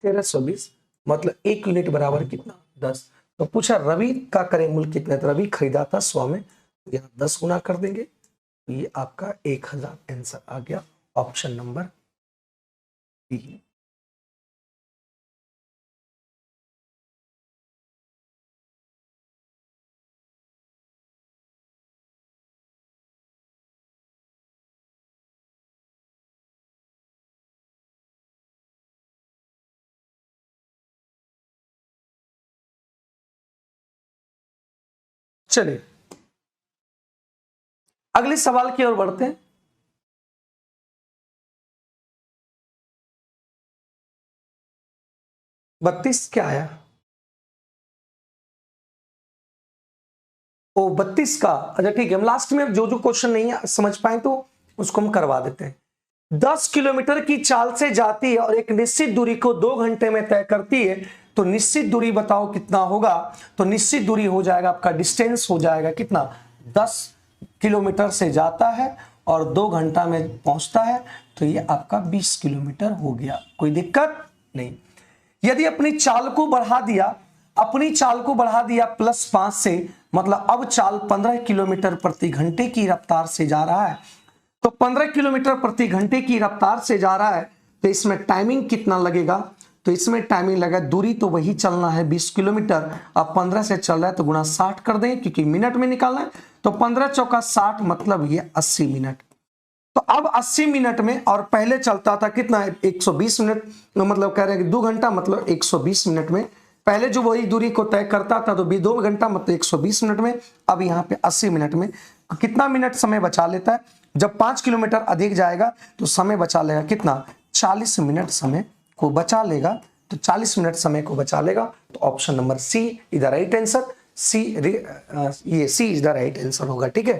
1320, मतलब 1 यूनिट बराबर कितना 10। तो पूछा रवि का क्रय मूल्य कितना है, तो रवि खरीदा था 100 में, तो यहां 10 गुना कर देंगे, तो ये आपका 1000 आंसर आ गया, ऑप्शन नंबर बी। चलिए अगले सवाल की ओर बढ़ते हैं। बत्तीस क्या आया, ओ 32 का, अच्छा ठीक है। हम लास्ट में जो जो क्वेश्चन नहीं समझ पाए तो उसको हम करवा देते हैं। 10 किलोमीटर की चाल से जाती है और एक निश्चित दूरी को 2 घंटे में तय करती है, तो निश्चित दूरी बताओ कितना होगा। तो निश्चित दूरी हो जाएगा आपका, डिस्टेंस हो जाएगा कितना, 10 किलोमीटर से जाता है और 2 घंटा में पहुंचता है, तो ये आपका 20 किलोमीटर हो गया, कोई दिक्कत नहीं। यदि अपनी चाल को बढ़ा दिया, +5 से, मतलब अब चाल 15 किलोमीटर प्रति घंटे की रफ्तार से जा रहा है, तो 15 किलोमीटर प्रति घंटे की रफ्तार से जा रहा है, तो इसमें टाइमिंग कितना लगेगा, तो इसमें टाइमिंग लगा, दूरी तो वही चलना है 20 किलोमीटर, अब 15 से चल रहा है तो गुना 60 कर दें, क्योंकि मिनट में निकालना है, तो 15 चौका 60, मतलब ये 80 मिनट। तो अब 80 मिनट में, और पहले चलता था कितना, 120 मिनट, मतलब कह रहे हैं कि 2 घंटा, मतलब 120 मिनट में पहले जो वही दूरी को तय करता था, तो 2 घंटा मतलब 120 मिनट में, अब यहाँ पे 80 मिनट में कितना मिनट समय बचा लेता है। जब 5 किलोमीटर अधिक जाएगा तो समय बचा लेगा कितना, 40 मिनट समय को बचा लेगा, तो 40 मिनट समय को बचा लेगा। तो option number C is the right answer, ये C is the right answer होगा। ठीक है,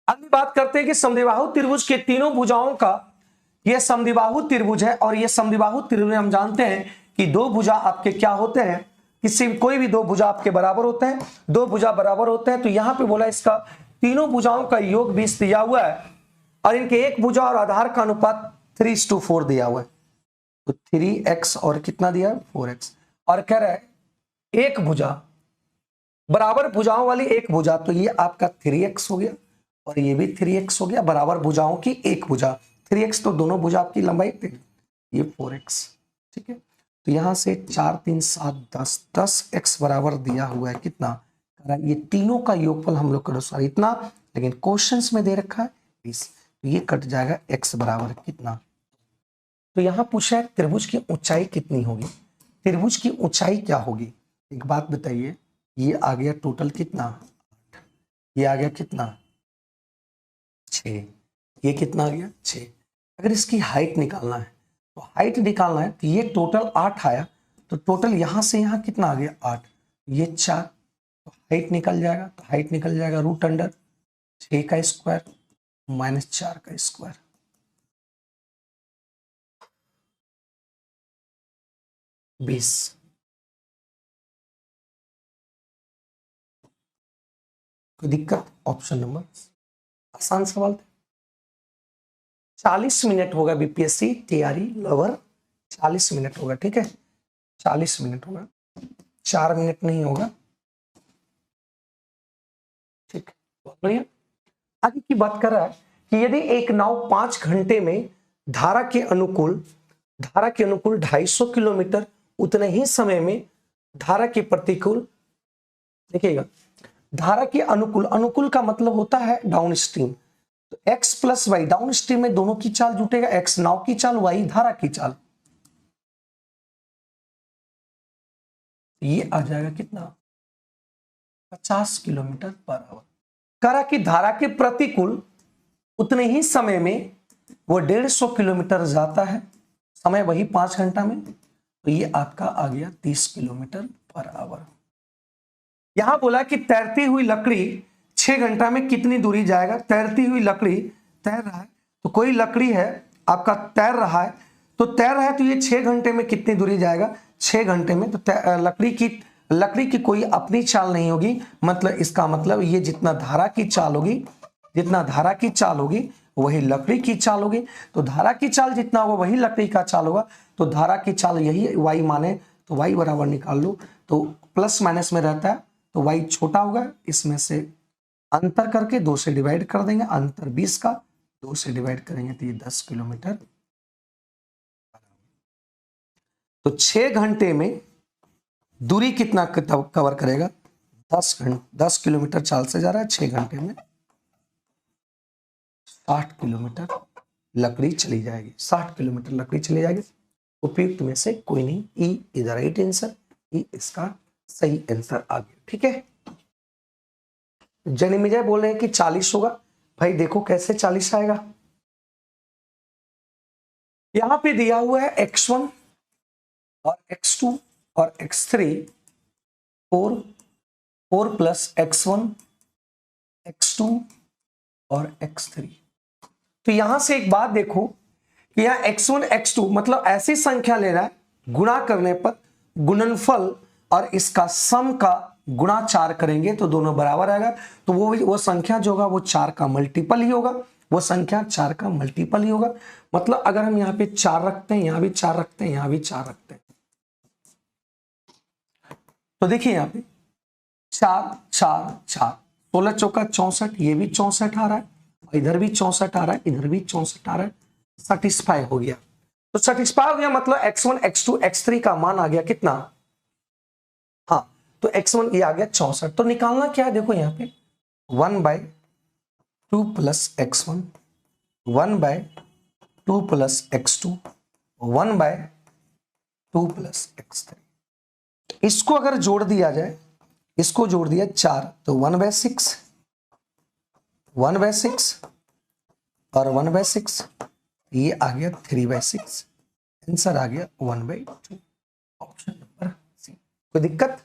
अगली बात करते हैं कि समद्विबाहु त्रिभुज के तीनों भुजाओं का, यह समद्विबाहु त्रिभुज है, और यह समद्विबाहु त्रिभुज हम जानते हैं कि 2 भुजा आपके क्या होते हैं, किसी कोई भी 2 भुजा आपके बराबर होते हैं, 2 भुजा बराबर होते हैं। तो यहां पे बोला इसका तीनों भुजाओं का योग 20 दिया हुआ है, और इनके एक भुजा और आधार का अनुपात 3:4 दिया हुआ है, तो 3x और कितना दिया है 4x, और कह रहा है एक भुजा, बराबर भुजाओं वाली एक भुजा, तो ये आपका 3x हो गया, और ये भी 3x हो गया, बराबर भुजाओं की एक भुजा, 3x तो दोनों भुजा आपकी लंबाई थी, ये 4x। ठीक है, तो यहां से 4 3 7 10, 10x बराबर दिया हुआ है कितना, ये तीनों का योगफल हम लोग करो सर इतना, लेकिन क्वेश्चंस में दे रखा है 20, तो ये कट जाएगा x बराबर कितना। तो यहां पूछा है त्रिभुज की ऊंचाई कितनी होगी, त्रिभुज की ऊंचाई क्या होगी। एक बात बताइए, ये आ गया टोटल कितना, ये आ गया कितना 6, ये कितना आ गया 6। अगर इसकी हाइट निकालना है, तो हाइट निकालना है, तो ये टोटल 8 आया, तो टोटल यहां से यहां कितना आ गया 8, ये 4, तो हाइट निकल जाएगा, तो हाइट निकल जाएगा √6 का स्क्वायर -4 का स्क्वायर, 20। कोई दिक्कत, ऑप्शन नंबर, आसान सवाल था। 40 मिनट होगा बीपीएससी तैयारी लवर, 40 मिनट होगा। ठीक है, 40 मिनट होगा, 4 मिनट नहीं होगा। ठीक, बहुत बढ़िया। आगे की बात कर रहा है कि यदि एक नाव 5 घंटे में धारा के अनुकूल 250 किलोमीटर उतने ही समय में धारा के प्रतिकूल, देखिएगा धारा के अनुकूल, अनुकूल का मतलब होता है डाउन स्ट्रीम, तो x plus Y downstream में दोनों की चाल जुटेगा, x नाव की चाल, y धारा की चाल, ये आ जाएगा कितना 50 किलोमीटर पर आवर। करा कि धारा के प्रतिकूल उतने ही समय में वो 150 किलोमीटर जाता है, समय वही 5 घंटा में, तो ये आपका आ गया 30 किलोमीटर पर आवर। यहां बोला कि तैरती हुई लकड़ी 6 घंटा में कितनी दूरी जाएगा। तैरती हुई लकड़ी तैर रहा है, तो कोई लकड़ी है आपका तैर रहा है, तो ये 6 घंटे में कितनी दूरी जाएगा, 6 घंटे में। तो लकड़ी की कोई अपनी चाल नहीं होगी, मतलब इसका मतलब ये जितना धारा की चाल होगी वही लकड़ी की चाल होगी। तो धारा की चाल जितना होगा वही लकड़ी का चाल होगा, तो धारा की चाल यही y माने, तो y बराबर निकाल लो, तो प्लस माइनस में रहता है, तो y छोटा होगा, इसमें से अंतर करके 2 से डिवाइड कर देंगे, अंतर 20 का 2 से डिवाइड करेंगे तो ये 10 किलोमीटर। तो 6 घंटे में दूरी कितना कवर करेगा, 10 किलोमीटर चाल से जा रहा है, 6 घंटे में 60 किलोमीटर लकड़ी चली जाएगी, 60 किलोमीटर लकड़ी चली जाएगी। उपयुक्त में से कोई नहीं, E is the right answer, E इसका सही आंसर आ गया। ठीक है, जनिमिजय बोल रहे हैं कि 40 होगा, भाई देखो कैसे 40 आएगा। यहां पे दिया हुआ है x1 और x2 और x3, 4 प्लस x1 x2 और x3। तो यहां से एक बात देखो कि यहां x1 x2 मतलब ऐसी संख्या ले रहा है, गुणा करने पर गुणनफल और इसका सम का गुणा 4 करेंगे तो दोनों बराबर आएगा, तो वो संख्या जो होगा वो 4 का मल्टीपल ही होगा, वो संख्या 4 का मल्टीपल ही होगा। मतलब अगर हम यहाँ पे 4 रखते हैं, यहां भी 4 रखते हैं, यहां भी 4 रखते हैं, तो देखिए यहाँ पे 4 4 4, 16 चौका 64, ये भी 64 आ रहा है, इधर भी 64 आ रहा है, इधर भी 64 आ रहा है, सेटिस्फाई हो गया। तो सेटिस्फाई हो गया मतलब x1 x2 x3 का मान आ गया कितना, हाँ तो x1 ये आ गया 64। तो निकालना क्या है, देखो यहाँ पे 1/2 plus x1, 1/2 plus x2, 1/2 plus x3। इसको अगर जोड़ दिया जाए, इसको जोड़ दिया 4, तो 1/6, 1/6 और 1/6, ये आ गया 3/6, आंसर आ गया 1/2, ऑप्शन नंबर सी। कोई दिक्कत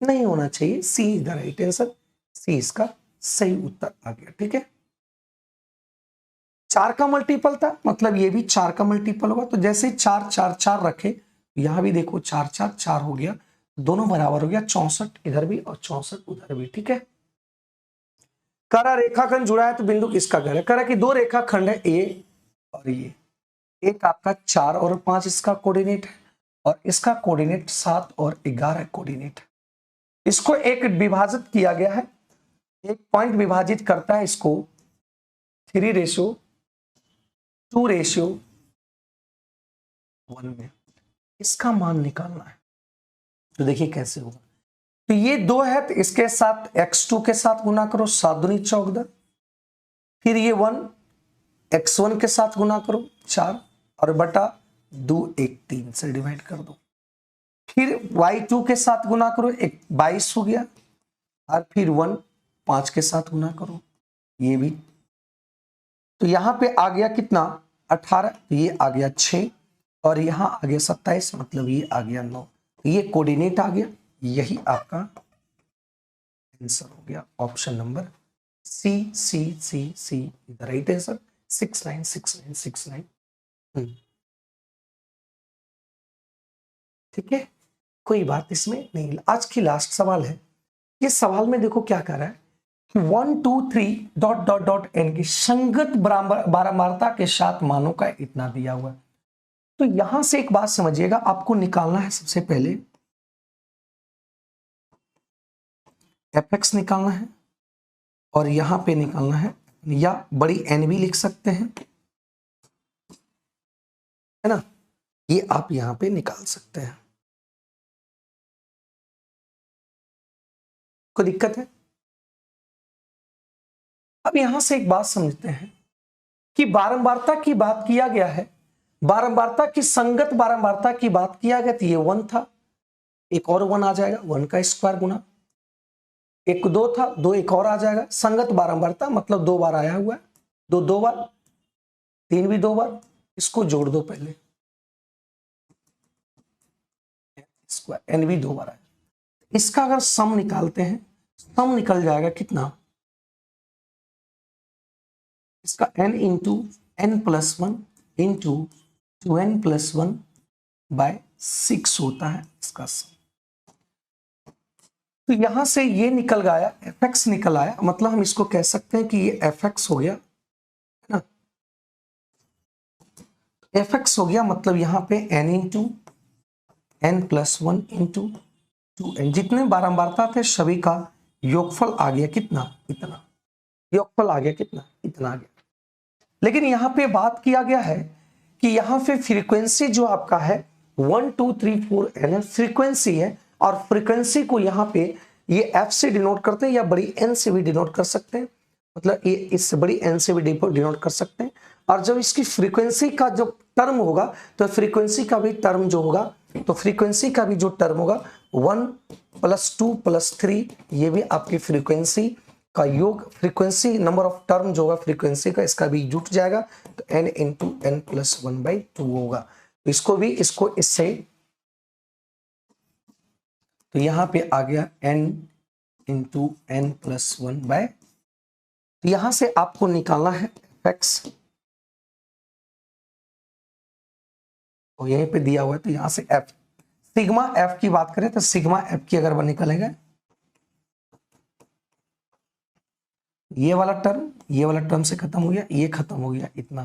नहीं होना चाहिए, सी इज द राइट आंसर, सी इसका सही उत्तर आ गया। ठीक है, 4 का मल्टीपल था, मतलब ये भी 4 का मल्टीपल होगा, तो जैसे 4 4 4 रखे, यहां भी देखो 4 4 4 हो गया, दोनों बराबर हो गया, 64 इधर भी और 64 उधर भी। ठीक है, करा रेखाखंड जुड़ा है तो बिंदु किसका घर है, करा कि 2 रेखाखंड है ए और ये, एक आपका 4 और 5 इसका कोऑर्डिनेट है, और इसका कोऑर्डिनेट 7 और 11 कोऑर्डिनेट है। इसको एक विभाजित किया गया है, एक पॉइंट विभाजित करता है इसको 3:2:1 में, इसका मान निकालना है। तो देखिए कैसे होगा, तो ये 2 है तो इसके साथ x2 के साथ गुना करो, 7 दूनी 14, फिर ये 1 x1 के साथ गुना करो 4 और बटा 2 1 3 से डिवाइड कर दो, फिर y2 के साथ गुना करो, 22 हो गया, और फिर 1 5 के साथ गुना करो, ये भी, तो यहां पे आ गया कितना 18, तो ये आ गया 6 और यहां आ गया 27, मतलब ये आ गया 9, ये कोऑर्डिनेट आ गया, यही आपका आंसर हो गया, option number C C C C the right answer, 696969। ठीक है, कोई बात इसमें नहीं। आज की लास्ट सवाल है, ये सवाल में देखो क्या कर रहा है कि 1 2 3 डॉट डॉट डॉट एन की संगत बारंबारता के साथ मानों का इतना दिया हुआ है। तो यहां से एक बात समझिएगा, आपको निकालना है सबसे पहले fx निकालना है और यहां पे निकालना है, या बड़ी n भी लिख सकते हैं, है ना, ये आप यहां पे निकाल सकते हैं। कोई दिक्कत है? अब यहां से एक बात समझते हैं कि बारंबारता की बात किया गया है, बारंबारता की संगत बारंबारता की बात किया गया, तो ये 1 था, एक और 1 आ जाएगा, 1 का स्क्वायर गुना, एक 2 था, 2 एक और आ जाएगा, संगत बारंबारता मतलब 2 बार आया हुआ है, 2 2 बार, 3 भी 2 बार, इसको जोड़ दो पहले, स्क्वायर एन भी 2 बार आया। इसका अगर सम निकालते हैं, सम निकल जाएगा कितना, इसका n into n plus 1 into 2n plus 1 by 6 होता है इसका सम। तो यहां से ये निकल गया, fx निकल आया, मतलब हम इसको कह सकते हैं कि ये fx हो गया, है ना, fx हो गया, मतलब यहां पे n into n plus 1 into 2n, जितने बारंबारता थे सभी का योगफल आ गया कितना, इतना, योगफल आ गया कितना, इतना आ गया। लेकिन यहां पे बात किया गया है कि यहां पे फ्रीक्वेंसी जो आपका है 1 2 3 4 n फ्रीक्वेंसी है, और फ्रीक्वेंसी को यहां पे ये f से डिनोट करते हैं या बड़ी n से भी डिनोट कर सकते हैं, मतलब ये इससे बड़ी n से भी डिनोट कर सकते हैं। और जब इसकी फ्रीक्वेंसी का जो टर्म होगा, तो फ्रीक्वेंसी का भी टर्म जो होगा, तो फ्रीक्वेंसी का भी जो टर्म होगा 1 + 2 + 3, ये भी आपकी फ्रीक्वेंसी का योग, फ्रीक्वेंसी नंबर ऑफ टर्म जो होगा फ्रीक्वेंसी का, इसका भी जुट जाएगा, तो n इंटू एन प्लस 1/2 होगा। तो इसको भी, इसको इससे, तो यहां पे आ गया n इंटू एन प्लस 1/, तो यहां से आपको निकालना है fx, और यहीं पे दिया हुआ है, तो यहां से f, सिग्मा f की बात करें तो सिग्मा f की अगर निकलेगा, ये वाला टर्म से खत्म हो गया, ये खत्म हो गया, इतना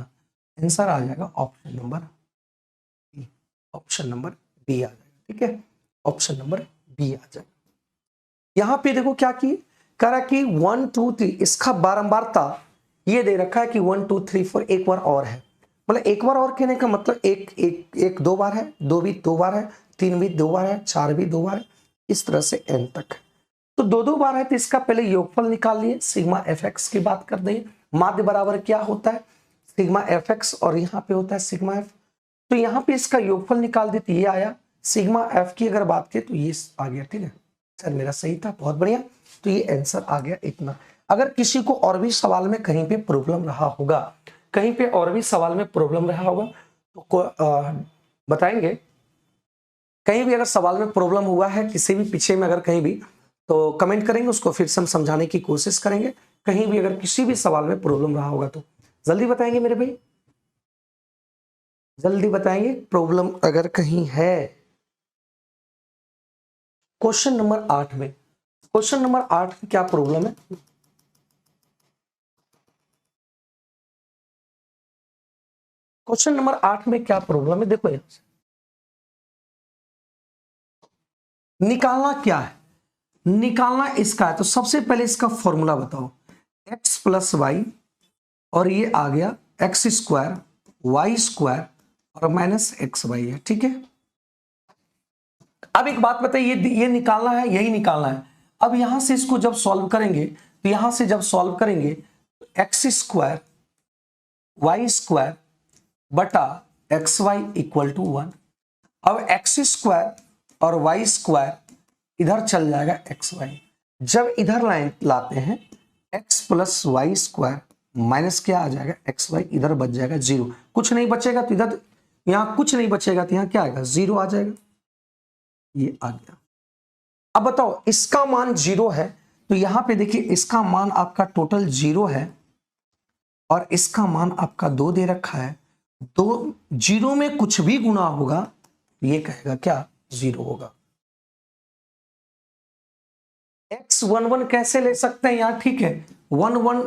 आंसर आ जाएगा option number B, option number B आ जाएगा, ठीक है, ऑप्शन नंबर बी आ जाएगा। यहां पे देखो क्या की कह रहा कि 1 2 3, इसका बारंबारता ये दे रखा है कि 1 2 3 4 एक बार और है, मतलब एक बार और कहने का मतलब एक 2 बार है, 2 भी 2 बार है, 3 भी 2 बार है, 4 भी 2 बार है, इस तरह से n तक है। तो 2 2 बार है, तो इसका पहले योगफल निकाल लिए, सिग्मा fx की बात कर दें, माध्य बराबर क्या होता है, सिग्मा fx, और यहाँ पे होता है सिग्मा f, तो यहाँ पे इसका योगफल निकाल दे, तो ये आया, सिग्मा f की अगर बात करें तो ये आ गया, ठीक है सर, मेरा सही था, बहुत बढ़िया, तो ये आंसर आ गया इतना। अगर किसी को और भी सवाल में कहीं पे प्रॉब्लम रहा होगा, कहीं पे और भी सवाल में प्रॉब्लम रहा होगा तो बताएंगे, कहीं भी अगर सवाल में प्रॉब्लम हुआ है किसी भी पीछे में, अगर कहीं भी, तो कमेंट करेंगे, उसको फिर से हम समझाने की कोशिश करेंगे। कहीं भी अगर किसी भी सवाल में प्रॉब्लम रहा होगा तो जल्दी बताएंगे मेरे भाई, जल्दी बताएंगे प्रॉब्लम अगर कहीं है। क्वेश्चन नंबर 8 में, क्वेश्चन नंबर 8 में क्या प्रॉब्लम है, क्वेश्चन नंबर 8 में क्या प्रॉब्लम है, देखो यहां से निकालना क्या है, निकालना इसका है, तो सबसे पहले इसका फॉर्मूला बताओ, x + y, और ये आ गया x² y² और -xy है, ठीक है। अब एक बात बताइए, ये निकालना है, यही निकालना है। अब यहां से इसको जब सॉल्व करेंगे, तो यहां से जब सॉल्व करेंगे तो x² y² बटा xy = 1। अब x² और y² इधर चल जाएगा xy, जब इधर लाइन लाते हैं x + y² माइनस क्या आ जाएगा xy, इधर बच जाएगा 0, कुछ नहीं बचेगा तो इधर, यहां कुछ नहीं बचेगा तो यहां क्या आएगा 0 आ जाएगा, ये आ गया। अब बताओ इसका मान 0 है, तो यहां पे देखिए इसका मान आपका टोटल 0 है, और इसका मान आपका 2 दे रखा है, तो 0 में कुछ भी गुना होगा ये कहेगा क्या 0 होगा। x11 कैसे ले सकते हैं यहां, ठीक है 1 1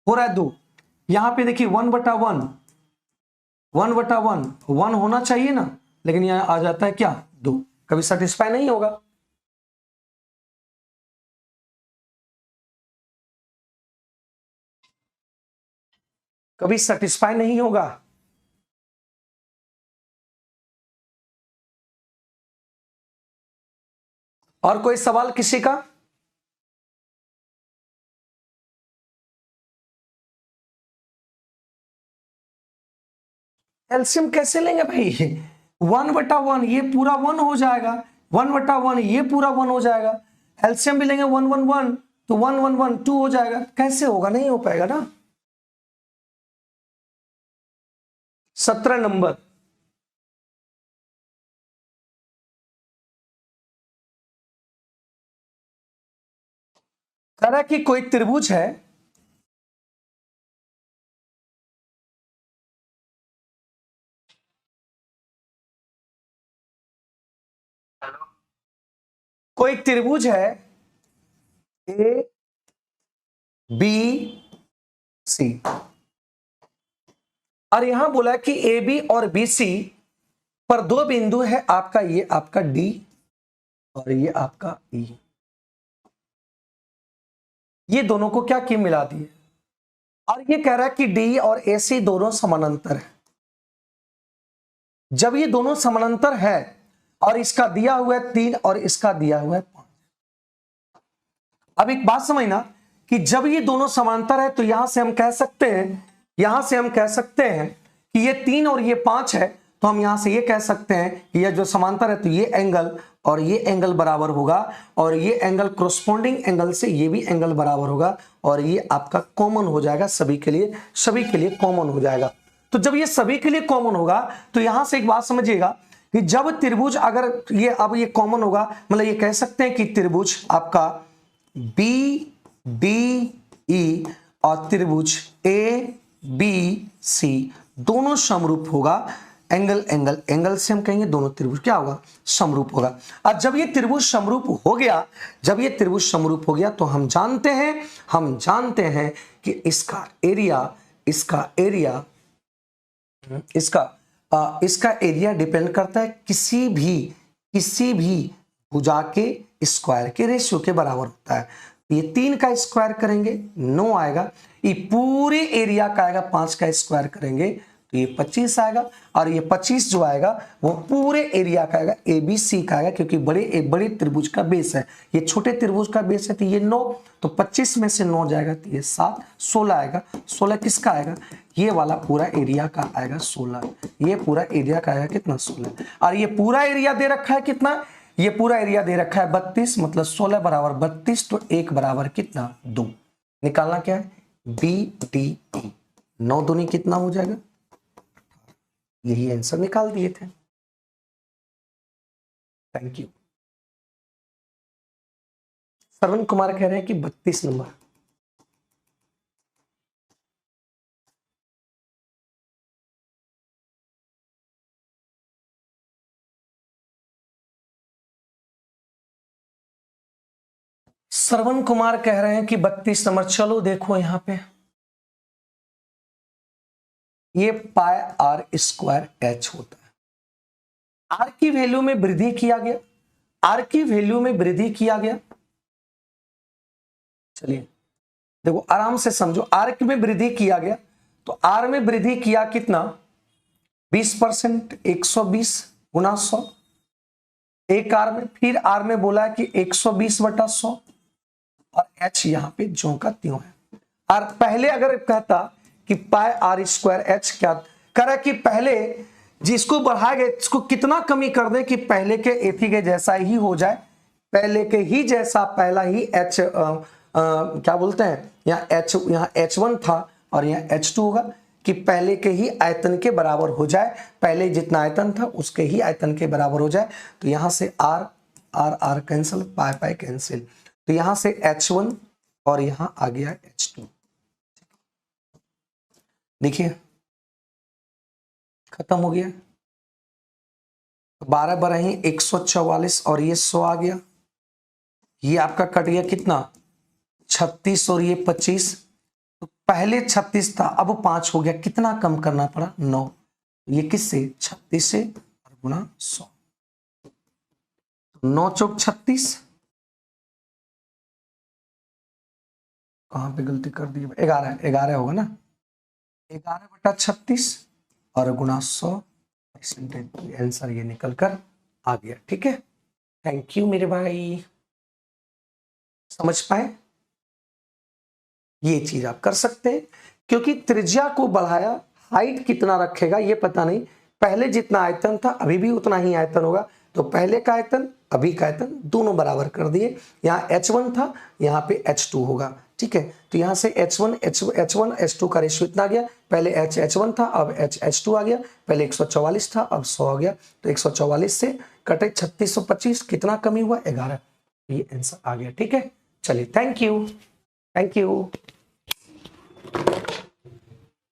हो रहा है 2, यहां पे देखिए 1/1 1/1 1 होना चाहिए ना, लेकिन यहां आ जाता है क्या 2, कभी सेटिस्फाई नहीं होगा। कभी सेटिस्फाई नहीं होगा। और कोई सवाल किसी का? एलसीएम कैसे लेंगे भाई? 1/1 ये पूरा 1 हो जाएगा, 1/1 ये पूरा 1 हो जाएगा। एलसीएम भी लेंगे 1/1 तो 1/1 2 हो जाएगा। कैसे होगा? नहीं हो पाएगा ना। 17 नंबर। कह रहा कि कोई त्रिभुज है, कोई त्रिभुज है ए बी सी, और यहां बोला कि ए बी और बी सी पर दो बिंदु है, आपका ये आपका डी और ये आपका ई। ये दोनों को क्या की मिला दिए, और ये कह रहा है कि डी और ए सी दोनों समानांतर है। जब ये दोनों समानांतर है और इसका दिया हुआ है 3 और इसका दिया हुआ है 5। अब एक बात समझना कि जब ये दोनों समांतर है तो यहां से हम कह सकते हैं, यहां से हम कह सकते हैं कि ये 3 और ये 5 है, तो हम यहां से ये कह सकते हैं कि ये जो समांतर है तो ये एंगल और ये एंगल बराबर होगा, और ये एंगल कोरस्पॉन्डिंग एंगल से ये भी एंगल बराबर होगा, और ये आपका कॉमन हो जाएगा सभी के लिए कॉमन हो जाएगा। तो जब ये सभी के लिए कॉमन होगा तो यहां से एक बात समझिएगा कि जब त्रिभुज अगर ये अब ये कॉमन होगा, मतलब ये कह सकते हैं कि त्रिभुज आपका बी डी ई और त्रिभुज ए बी सी दोनों समरूप होगा। एंगल एंगल एंगल से हम कहेंगे दोनों त्रिभुज क्या होगा, समरूप होगा। और जब ये त्रिभुज समरूप हो गया, जब ये त्रिभुज समरूप हो गया तो हम जानते हैं कि इसका एरिया डिपेंड करता है किसी भी भुजा के स्क्वायर के रेशियो के बराबर होता है। ये 3 का स्क्वायर करेंगे 9 आएगा, ये पूरे एरिया का आएगा 5 का स्क्वायर करेंगे तो ये 25 आएगा, और ये 25 जो आएगा वो पूरे एरिया का आएगा, एबीसी का आएगा, क्योंकि बड़े त्रिभुज का बेस है, ये छोटे त्रिभुज का बेस है तो ये 9, तो 25 में से 9 जाएगा तो ये 7, 16 आएगा। 16 किसका आएगा? ये वाला पूरा एरिया का आएगा 16, ये पूरा एरिया का आएगा कितना 16, और ये पूरा एरिया दे रखा है कितना, ये पूरा एरिया दे रखा है 32, मतलब 16 बराबर 32, तो 1 बराबर कितना 2। निकालना क्या है? बी डी ई, 9 दूनी कितना हो जाएगा? यही आंसर निकाल दिए थे। Thank you. श्रवण कुमार कह रहे हैं कि 32 नंबर। श्रवण कुमार कह रहे हैं कि 32 नंबर। चलो देखो यहां पे ये पाई आर स्क्वायर एच होता है। आर की वैल्यू में वृद्धि किया गया, आर की वैल्यू में वृद्धि किया गया। चलिए देखो आराम से समझो, आर में वृद्धि किया गया तो आर में वृद्धि किया कितना 20%, 120 गुना 100 एक आर में, फिर आर में बोला है कि 120/100, और एच यहां पे ज्यों का त्यों है। और पहले अगर कहता कि पाई आर स्क्वायर एच क्या करा कि पहले जिसको बढ़ाया गया इसको कितना कमी कर दे कि पहले के एथी के जैसा ही हो जाए, पहले के ही जैसा, पहला ही एच क्या बोलते हैं यहाँ H1 था और यहाँ H2 होगा, कि पहले के ही आयतन के बराबर हो जाए, पहले जितना आयतन था उसके ही आयतन के बराबर हो जाए। तो यहां से R R R cancel, pi pi cancel, तो यहां से H1 और यहां आ गया H2। देखिए खत्म हो गया, 12 बराही 144 और ये 100 आ गया, ये आपका कट गया कितना 36 और ये 25, तो पहले 36 था अब 5 हो गया, कितना कम करना पड़ा 9, ये किससे 36 से और गुणा 100, 9 चौक 36, कहां पे गलती कर दी, 11 11 होगा ना, 11/36 और गुणा 100 परसेंटेज, आंसर ये निकल कर आ गया। ठीक है, थैंक यू मेरे भाई, समझ पाए, ये चीज आप कर सकते हैं, क्योंकि त्रिज्या को बढ़ाया, हाइट कितना रखेगा ये पता नहीं, पहले जितना आयतन था अभी भी उतना ही आयतन होगा, तो पहले का आयतन अभी का आयतन दोनों बराबर कर दिए, यहाँ H1 था यहाँ पे H2 होगा। ठीक है, तो यहाँ से H1 H2 का रेशियो इतना आ गया, पहले H1 था अब H2 आ गया, पहले 144 था अब 100 आ गया, तो 144 से कटे 3625, कितना कमी हुआ 11, ये आंसर आ गया। ठीक है, चलिए थैंक यू, थैंक यू।